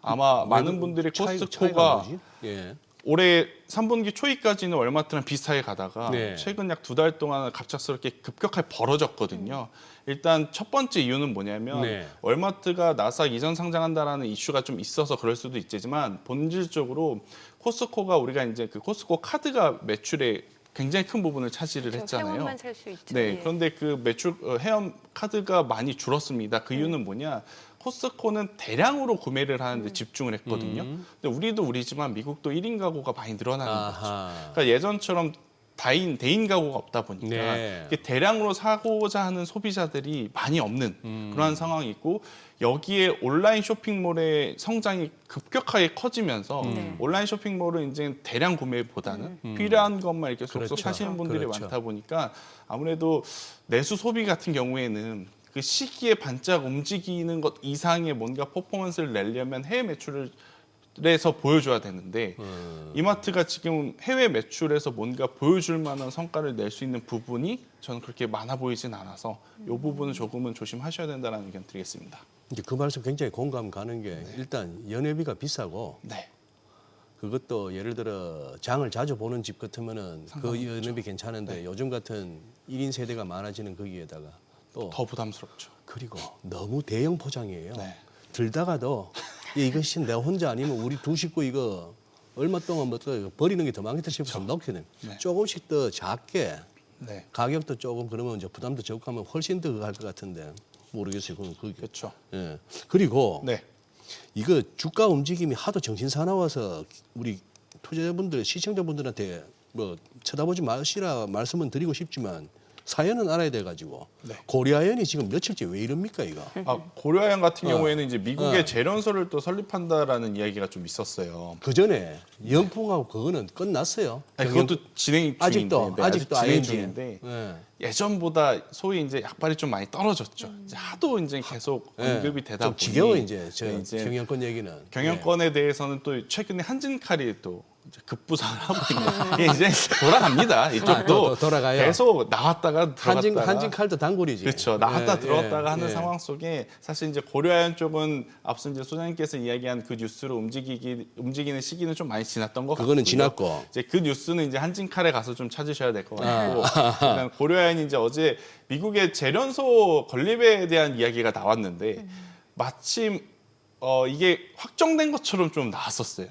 H: 아마
B: 왜
H: 많은 분들이
B: 차이가
H: 코스트코가
B: 뭐지? 예.
H: 올해 3분기 초이까지는 월마트랑 비슷하게 가다가
B: 네.
H: 최근 약 2달 동안 갑작스럽게 급격하게 벌어졌거든요. 일단 첫 번째 이유는 뭐냐면
B: 네.
H: 월마트가 나스닥 이전 상장한다라는 이슈가 좀 있어서 그럴 수도 있지만 본질적으로 코스트코가 우리가 이제 그 코스트코 카드가 매출의 굉장히 큰 부분을 차지를 했잖아요.
A: 회원만 살 수 있죠.
H: 네,
A: 예.
H: 그런데 그 매출 회원 카드가 많이 줄었습니다. 그 이유는 뭐냐? 코스트코는 대량으로 구매를 하는데 집중을 했거든요. 근데 우리도 우리지만 미국도 1인 가구가 많이 늘어나는 거죠.
B: 아하.
H: 그러니까 예전처럼 대인 가구가 없다 보니까
B: 네.
H: 이게 대량으로 사고자 하는 소비자들이 많이 없는 그러한 상황이 있고 여기에 온라인 쇼핑몰의 성장이 급격하게 커지면서 온라인 쇼핑몰은 이제 대량 구매보다는 필요한 것만 이렇게 쏙쏙
B: 그렇죠.
H: 사시는 분들이
B: 그렇죠.
H: 많다 보니까 아무래도 내수 소비 같은 경우에는 그 시기에 반짝 움직이는 것 이상의 뭔가 퍼포먼스를 내려면 해외 매출을 에서 보여줘야 되는데 이마트가 지금 해외 매출에서 뭔가 보여줄 만한 성과를 낼 수 있는 부분이 저는 그렇게 많아 보이진 않아서 이 부분은 조금은 조심하셔야 된다는 의견 드리겠습니다.
B: 이제 그 말씀 굉장히 공감 가는 게 일단 연회비가 비싸고
H: 네.
B: 그것도 예를 들어 장을 자주 보는 집 같으면은 그 연회비 괜찮은데 요즘 같은 1인 세대가 많아지는 거기에다가 또
H: 더 부담스럽죠.
B: 그리고 너무 대형 포장이에요.
H: 네.
B: 들다가도 이것이 내가 혼자 아니면 우리 두 식구 이거 얼마 동안 뭐 버리는 게 더 많겠다 싶어서 넣게 되면
H: 네.
B: 조금씩 더 작게
H: 네.
B: 가격도 조금 그러면 이제 부담도 적고 하면 훨씬 더 갈 것 같은데 모르겠어요. 그건 그게.
H: 그렇죠.
B: 예. 그리고
H: 네.
B: 이거 주가 움직임이 하도 정신 사나워서 우리 투자자분들, 시청자분들한테 뭐 쳐다보지 마시라 말씀은 드리고 싶지만 사연은 알아야 돼가지고
H: 네.
B: 고려아연이 지금 며칠째 왜 이럽니까 이거?
H: 고려아연 같은 경우에는 이제 미국의
B: 어.
H: 재련소를 또 설립한다라는 이야기가 좀 있었어요.
B: 그 전에 연풍하고 그거는 끝났어요.
H: 아니, 그것도 진행 중인데
B: 아직도
H: 네, 아직 진행
B: ING.
H: 중인데
B: 예.
H: 예전보다 소위 이제 약발이 좀 많이 떨어졌죠. 이제 하도 이제 계속
B: 예.
H: 언급이 되다
B: 좀
H: 보니
B: 지겨워 이제 저
H: 네, 이제
B: 경영권 얘기는.
H: 경영권에 대해서는 또 최근에 한진칼이 또 이제 급부상을 하고 있는 이게 이제 돌아갑니다. 이쪽도
B: 또 돌아가요.
H: 계속 나왔다가 들어갔다가
B: 한진 칼도 단골이지.
H: 그렇죠. 나왔다
B: 예,
H: 들어왔다가
B: 예,
H: 하는
B: 예.
H: 상황 속에 사실 이제 고려아연 쪽은 앞서 이제 소장님께서 이야기한 그 뉴스로 움직이는 시기는 좀 많이 지났던 것 같고요.
B: 그거는 지났고.
H: 이제 그 뉴스는 이제 한진칼에 가서 좀 찾으셔야 될 것 같고 일단 고려아연이 이제 어제 미국의 재련소 건립에 대한 이야기가 나왔는데 마침 이게 확정된 것처럼 좀 나왔었어요.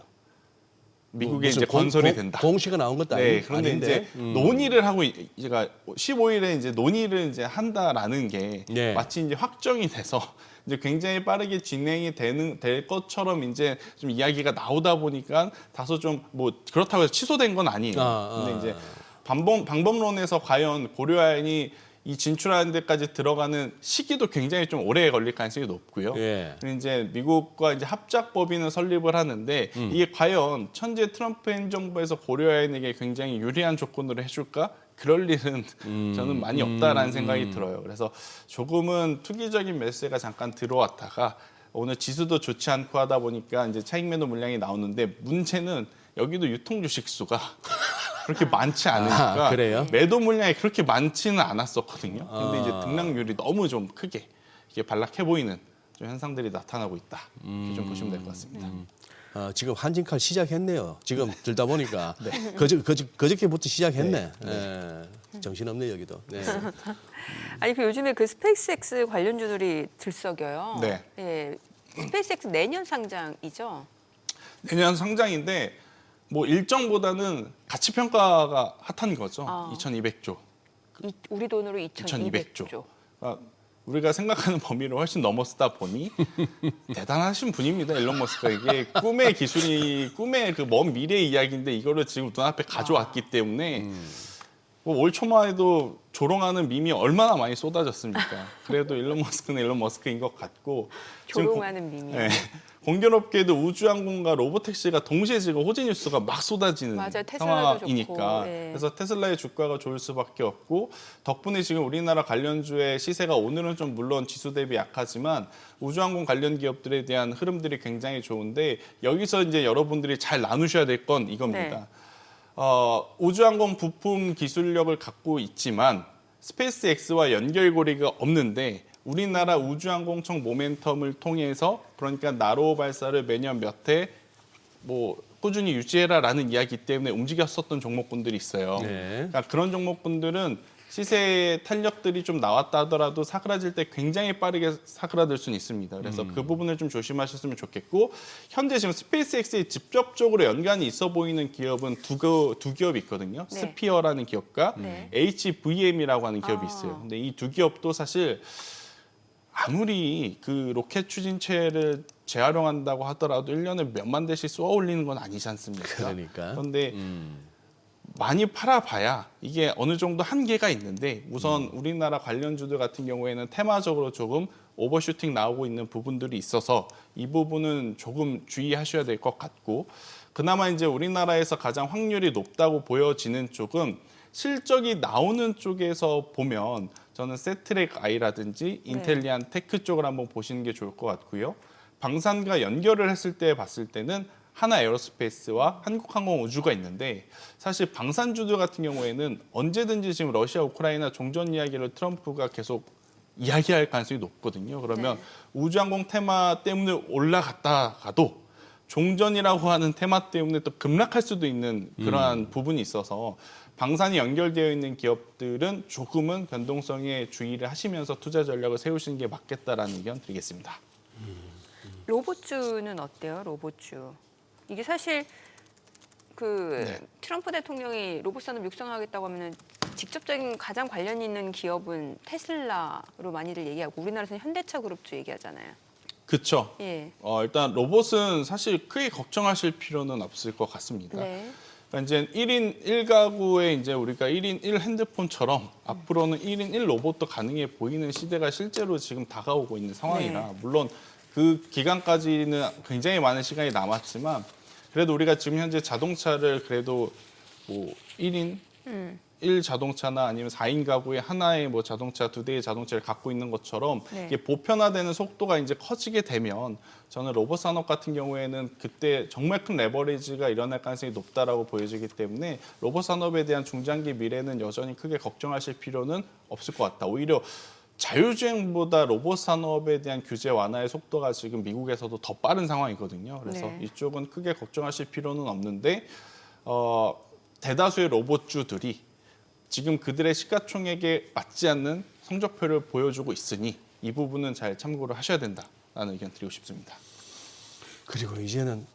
H: 미국에
B: 무슨
H: 이제 건설이 된다.
B: 공시가 나온 것도
H: 네, 그런데
B: 아닌데.
H: 이제 논의를 하고 제가 15일에 이제 논의를 이제 한다라는 게
B: 네.
H: 마치 이제 확정이 돼서 이제 굉장히 빠르게 진행이 될 것처럼 이제 좀 이야기가 나오다 보니까 다소 좀 뭐 그렇다고 해서 취소된 건 아니에요. 근데 이제 방법론에서 과연 고려아연이 이 진출하는 데까지 들어가는 시기도 굉장히 좀 오래 걸릴 가능성이 높고요.
B: 예.
H: 그리고 이제 미국과 이제 합작법인을 설립을 하는데 이게 과연 현재 트럼프 행정부에서 고려아연에게 굉장히 유리한 조건으로 해줄까? 그럴 일은 저는 많이 없다라는 생각이 들어요. 그래서 조금은 투기적인 매수세가 잠깐 들어왔다가 오늘 지수도 좋지 않고 하다 보니까 이제 차익 매도 물량이 나오는데 문제는 여기도 유통 주식 수가 그렇게 많지 않으니까
B: 그래요?
H: 매도 물량이 그렇게 많지는 않았었거든요. 근데 이제 등락률이 너무 좀 크게 이게 발락해 보이는 좀 현상들이 나타나고 있다. 이렇게 좀 보시면 될 것 같습니다.
B: 지금 한진칼 시작했네요. 지금 들다 보니까 그저께부터 시작했네. 예. 정신없네 여기도. 네.
A: 아니 그 요즘에 그 스페이스X 관련주들이 들썩여요.
H: 네.
A: 예. 스페이스X 내년 상장이죠.
H: 내년 상장인데 뭐 일정보다는 가치 평가가 핫한 거죠. 2,200조.
A: 우리 돈으로 2,200조.
H: 그러니까 우리가 생각하는 범위를 훨씬 넘었다 보니 대단하신 분입니다. 일론 머스크가. 이게 꿈의 기술이 꿈의 그 먼 미래의 이야기인데 이거를 지금 눈앞에 가져왔기 때문에 뭐 올 초만 해도 조롱하는 밈이 얼마나 많이 쏟아졌습니까? 그래도 일론 머스크는 일론 머스크인 것 같고
A: 조롱하는 밈이요.
H: 네, 공교롭게도 우주항공과 로보택시가 동시에 지금 호재 뉴스가 막 쏟아지는
A: 맞아요. 테슬라도
H: 상황이니까
A: 좋고, 예.
H: 그래서 테슬라의 주가가 좋을 수밖에 없고 덕분에 지금 우리나라 관련주의 시세가 오늘은 좀 물론 지수 대비 약하지만 우주항공 관련 기업들에 대한 흐름들이 굉장히 좋은데 여기서 이제 여러분들이 잘 나누셔야 될 건 이겁니다.
A: 네.
H: 우주항공 부품 기술력을 갖고 있지만 스페이스X와 연결고리가 없는데 우리나라 우주항공청 모멘텀을 통해서 그러니까 나로 발사를 매년 몇 회 뭐 꾸준히 유지해라라는 이야기 때문에 움직였었던 종목군들이 있어요.
B: 네.
H: 그러니까 그런 종목군들은 시세 탄력들이 좀 나왔다 하더라도 사그라질 때 굉장히 빠르게 사그라들 수는 있습니다. 그래서 그 부분을 좀 조심하셨으면 좋겠고 현재 지금 스페이스X에 직접적으로 연관이 있어 보이는 기업은 두 기업이 있거든요.
A: 네.
H: 스피어라는 기업과
A: 네.
H: HVM이라고 하는 기업이 있어요. 근데 이 두 기업도 사실 아무리 그 로켓 추진체를 재활용한다고 하더라도 1년에 몇만 대씩 쏘아 올리는 건 아니지 않습니까?
B: 그러니까.
H: 그런데 많이 팔아봐야 이게 어느 정도 한계가 있는데 우선 우리나라 관련주들 같은 경우에는 테마적으로 조금 오버슈팅 나오고 있는 부분들이 있어서 이 부분은 조금 주의하셔야 될 것 같고 그나마 이제 우리나라에서 가장 확률이 높다고 보여지는 쪽은 실적이 나오는 쪽에서 보면 저는 세트렉 아이라든지 인텔리안 테크 쪽을 한번 보시는 게 좋을 것 같고요. 방산과 연결을 했을 때 봤을 때는 하나 에어로스페이스와 한국항공우주가 있는데 사실 방산주들 같은 경우에는 언제든지 지금 러시아 우크라이나 종전 이야기를 트럼프가 계속 이야기할 가능성이 높거든요. 그러면 우주항공 테마 때문에 올라갔다가도 종전이라고 하는 테마 때문에 또 급락할 수도 있는 그러한 부분이 있어서 방산이 연결되어 있는 기업들은 조금은 변동성에 주의를 하시면서 투자 전략을 세우시는 게 맞겠다라는 의견 드리겠습니다.
A: 로봇주는 어때요? 로봇주. 이게 사실 그
H: 네.
A: 트럼프 대통령이 로봇 산업 육성하겠다고 하면은 직접적인 가장 관련 있는 기업은 테슬라로 많이들 얘기하고 우리나라에서는 현대차 그룹주 얘기하잖아요.
H: 그렇죠.
A: 예.
H: 일단 로봇은 사실 크게 걱정하실 필요는 없을 것 같습니다.
A: 네.
H: 그러니까 이제 1인 1가구에 이제 우리가 1인 1 핸드폰처럼 앞으로는 1인 1 로봇도 가능해 보이는 시대가 실제로 지금 다가오고 있는 상황이라 물론 그 기간까지는 굉장히 많은 시간이 남았지만 그래도 우리가 지금 현재 자동차를 그래도 뭐 1인 1 자동차나 아니면 4인 가구에 하나의 뭐 자동차, 2대의 자동차를 갖고 있는 것처럼
A: 네.
H: 이게 보편화되는 속도가 이제 커지게 되면 저는 로봇 산업 같은 경우에는 그때 정말 큰 레버리지가 일어날 가능성이 높다라고 보여지기 때문에 로봇 산업에 대한 중장기 미래는 여전히 크게 걱정하실 필요는 없을 것 같다. 오히려 자율주행보다 로봇 산업에 대한 규제 완화의 속도가 지금 미국에서도 더 빠른 상황이거든요. 그래서
A: 네.
H: 이쪽은 크게 걱정하실 필요는 없는데 대다수의 로봇주들이 지금 그들의 시가총액에 맞지 않는 성적표를 보여주고 있으니 이 부분은 잘 참고를 하셔야 된다라는 의견 드리고 싶습니다.
B: 그리고 이제는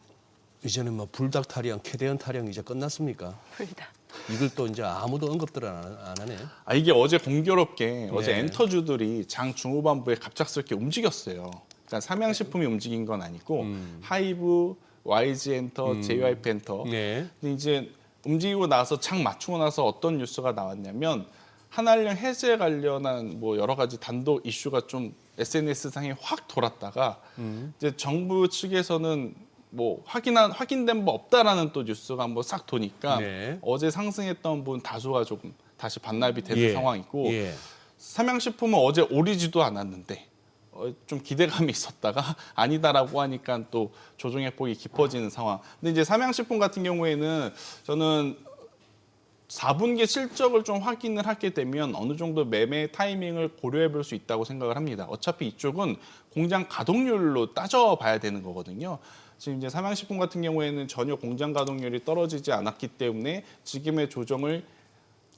B: 뭐 불닭 타령, 캐대언 타령 이제 끝났습니까?
A: 불다.
B: 이걸 또 이제 아무도 언급들 안 하네.
H: 이게 어제 공교롭게 어제
B: 네.
H: 엔터주들이 장 중후반부에 갑작스럽게 움직였어요. 그러니까 삼양식품이 움직인 건 아니고 하이브, YG 엔터, JYP 엔터.
B: 네.
H: 근데 이제 움직이고 나서 창 맞추고 나서 어떤 뉴스가 나왔냐면 한한령 해제 관련한 뭐 여러 가지 단독 이슈가 좀 SNS 상에 확 돌았다가 이제 정부 측에서는 뭐 확인된 바 없다라는 또 뉴스가 한번 싹 도니까
B: 네.
H: 어제 상승했던 분 다수가 조금 다시 반납이 되는
B: 예.
H: 상황이고
B: 예.
H: 삼양식품은 어제 오르지도 않았는데 좀 기대감이 있었다가 아니다라고 하니까 또 조정의 폭이 깊어지는 상황. 근데 이제 삼양식품 같은 경우에는 저는 4분기 실적을 좀 확인을 하게 되면 어느 정도 매매 타이밍을 고려해 볼 수 있다고 생각을 합니다. 어차피 이쪽은 공장 가동률로 따져봐야 되는 거거든요. 지금 이제 삼양식품 같은 경우에는 전혀 공장 가동률이 떨어지지 않았기 때문에 지금의 조정을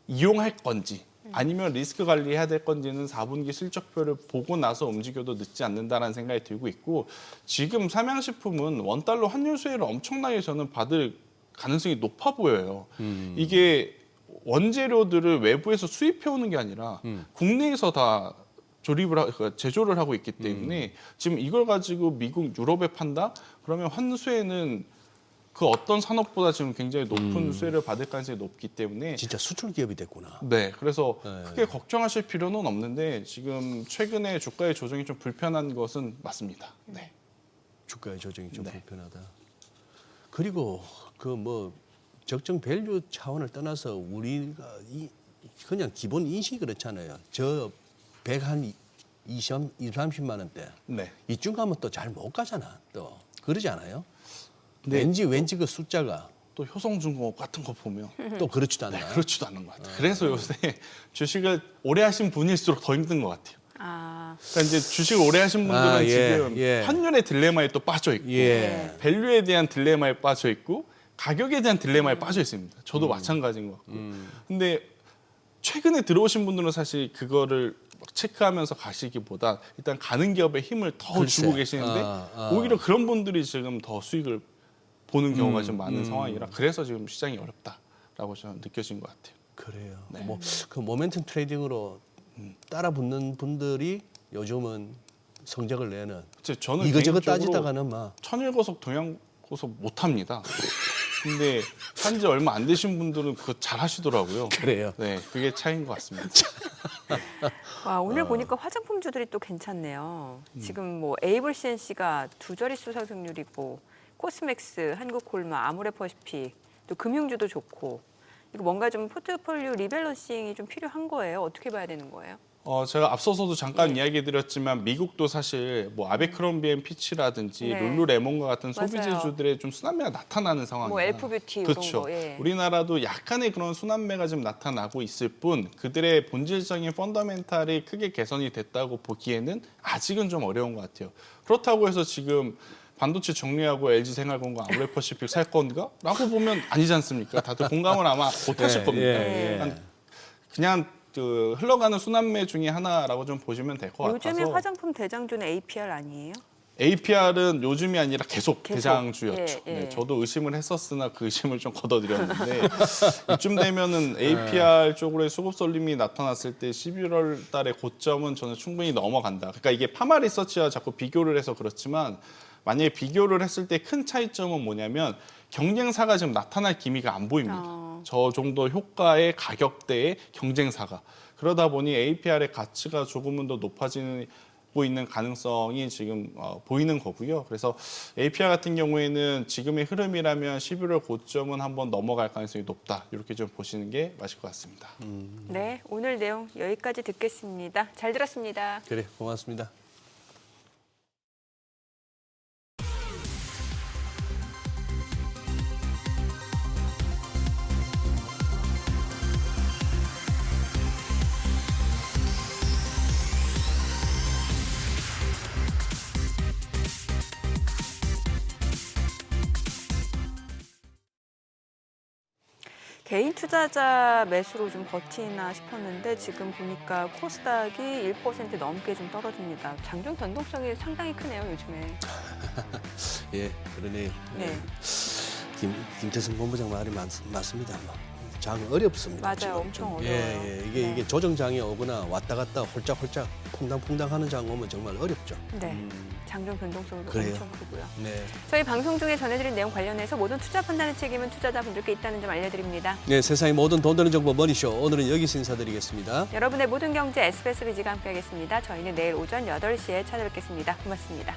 H: 이용할 건지 아니면 리스크 관리해야 될 건지는 4분기 실적표를 보고 나서 움직여도 늦지 않는다라는 생각이 들고 있고 지금 삼양식품은 원달러 환율 수혜를 엄청나게 저는 받을 가능성이 높아 보여요. 이게 원재료들을 외부에서 수입해 오는 게 아니라 국내에서 다 제조를 하고 있기 때문에 지금 이걸 가지고 미국, 유럽에 판다? 그러면 환수혜는 그 어떤 산업보다 지금 굉장히 높은 수혜를 받을 가능성이 높기 때문에
B: 진짜 수출 기업이 됐구나.
H: 네, 그래서
B: 네.
H: 크게 걱정하실 필요는 없는데 지금 최근에 주가의 조정이 좀 불편한 것은 맞습니다. 네.
B: 주가의 조정이 좀
H: 네.
B: 불편하다. 그리고 그 뭐 적정 밸류 차원을 떠나서 우리가 그냥 기본 인식이 그렇잖아요. 저 120-30만 원대
H: 네.
B: 이쯤 가면 또 잘 못 가잖아. 또 그러지 않아요?
H: 네.
B: 왠지 그 숫자가
H: 또 효성중공업 같은 거 보면
B: 또 그렇지도 않나.
H: 그렇지도 않은 것 같아요. 그래서 요새 주식을 오래 하신 분일수록 더 힘든 것 같아요.
A: 아,
H: 그러니까 이제 주식을 오래 하신 분들은 지금
B: 예.
H: 환율의 딜레마에 또 빠져 있고
B: 예.
H: 밸류에 대한 딜레마에 빠져 있고 가격에 대한 딜레마에 빠져 있습니다. 저도 마찬가지인 것 같고. 근데 최근에 들어오신 분들은 사실 그거를 막 체크하면서 가시기보다 일단 가는 기업에 힘을 더
B: 글쎄.
H: 주고 계시는데 오히려 그런 분들이 지금 더 수익을 보는 경우가 좀 많은 상황이라 그래서 지금 시장이 어렵다라고 저는 느껴진 것 같아요.
B: 그래요.
H: 네.
B: 뭐 그 모멘텀 트레이딩으로 따라 붙는 분들이 요즘은 성적을 내는
H: 저는
B: 이거저거
H: 개인적으로
B: 따지다가는 막
H: 천일고속 동양고속 못합니다. 근데 산지 얼마 안 되신 분들은 그거 잘 하시더라고요.
B: 그래요.
H: 네, 그게 차이인 것 같습니다.
A: 와, 오늘 보니까 화장품주들이 또 괜찮네요. 지금 뭐 에이블 CNC가 두 자릿수 상승률이고 코스맥스, 한국콜마, 아모레퍼시픽, 또 금융주도 좋고 이거 뭔가 좀 포트폴리오 리밸런싱이 좀 필요한 거예요. 어떻게 봐야 되는 거예요?
H: 제가 앞서서도 잠깐 이야기해드렸지만 미국도 사실 뭐 아베크롬비앤 피치라든지
A: 네.
H: 룰루레몬과 같은
A: 맞아요.
H: 소비재주들의 좀 순환매가 나타나는 상황입니다.
A: 뭐 엘프뷰티
H: 그렇죠.
A: 이런 거. 예.
H: 우리나라도 약간의 그런 순환매가 좀 나타나고 있을 뿐 그들의 본질적인 펀더멘탈이 크게 개선이 됐다고 보기에는 아직은 좀 어려운 것 같아요. 그렇다고 해서 지금 반도체 정리하고 LG생활건강 아모레퍼시픽 살 건가? 라고 보면 아니지 않습니까? 다들 공감을 아마 못하실 겁니다. 그냥 그 흘러가는 순환매 중에 하나라고 좀 보시면 될 것 같아서
A: 요즘에 화장품 대장주는 APR 아니에요?
H: APR은 요즘이 아니라 계속 대장주였죠.
A: 예, 예.
H: 네, 저도 의심을 했었으나 그 의심을 좀 걷어들였는데 이쯤 되면은 APR 쪽으로의 수급 쏠림이 나타났을 때 11월 달의 고점은 저는 충분히 넘어간다. 그러니까 이게 파마 리서치와 자꾸 비교를 해서 그렇지만 만약에 비교를 했을 때 큰 차이점은 뭐냐면 경쟁사가 지금 나타날 기미가 안 보입니다. 저 정도 효과의 가격대의 경쟁사가. 그러다 보니 APR의 가치가 조금은 더 높아지고 있는 가능성이 지금 보이는 거고요. 그래서 APR 같은 경우에는 지금의 흐름이라면 11월 고점은 한번 넘어갈 가능성이 높다. 이렇게 좀 보시는 게 맞을 것 같습니다.
A: 네, 오늘 내용 여기까지 듣겠습니다. 잘 들었습니다.
B: 그래 고맙습니다.
A: 개인 투자자 매수로 좀 버티나 싶었는데 지금 보니까 코스닥이 1% 넘게 좀 떨어집니다. 장중 변동성이 상당히 크네요, 요즘에.
B: 예, 그러네.
A: 네.
B: 김태성 본부장 말이 맞습니다. 뭐. 장 어렵습니다.
A: 맞아요.
B: 지금
A: 엄청
B: 좀.
A: 어려워요.
B: 예, 예. 이게,
A: 네.
B: 이게 조정장이 오거나 왔다 갔다 홀짝홀짝 퐁당퐁당하는 장 오면 정말 어렵죠.
A: 네. 장중 변동성도
B: 그래요.
A: 엄청 크고요.
B: 네.
A: 저희 방송 중에 전해드린 내용 관련해서 모든 투자 판단의 책임은 투자자분들께 있다는 점 알려드립니다.
B: 네, 세상의 모든 돈 되는 정보 머니쇼 오늘은 여기서 인사드리겠습니다.
A: 여러분의 모든 경제 SBS 비지가 함께하겠습니다. 저희는 내일 오전 8시에 찾아뵙겠습니다. 고맙습니다.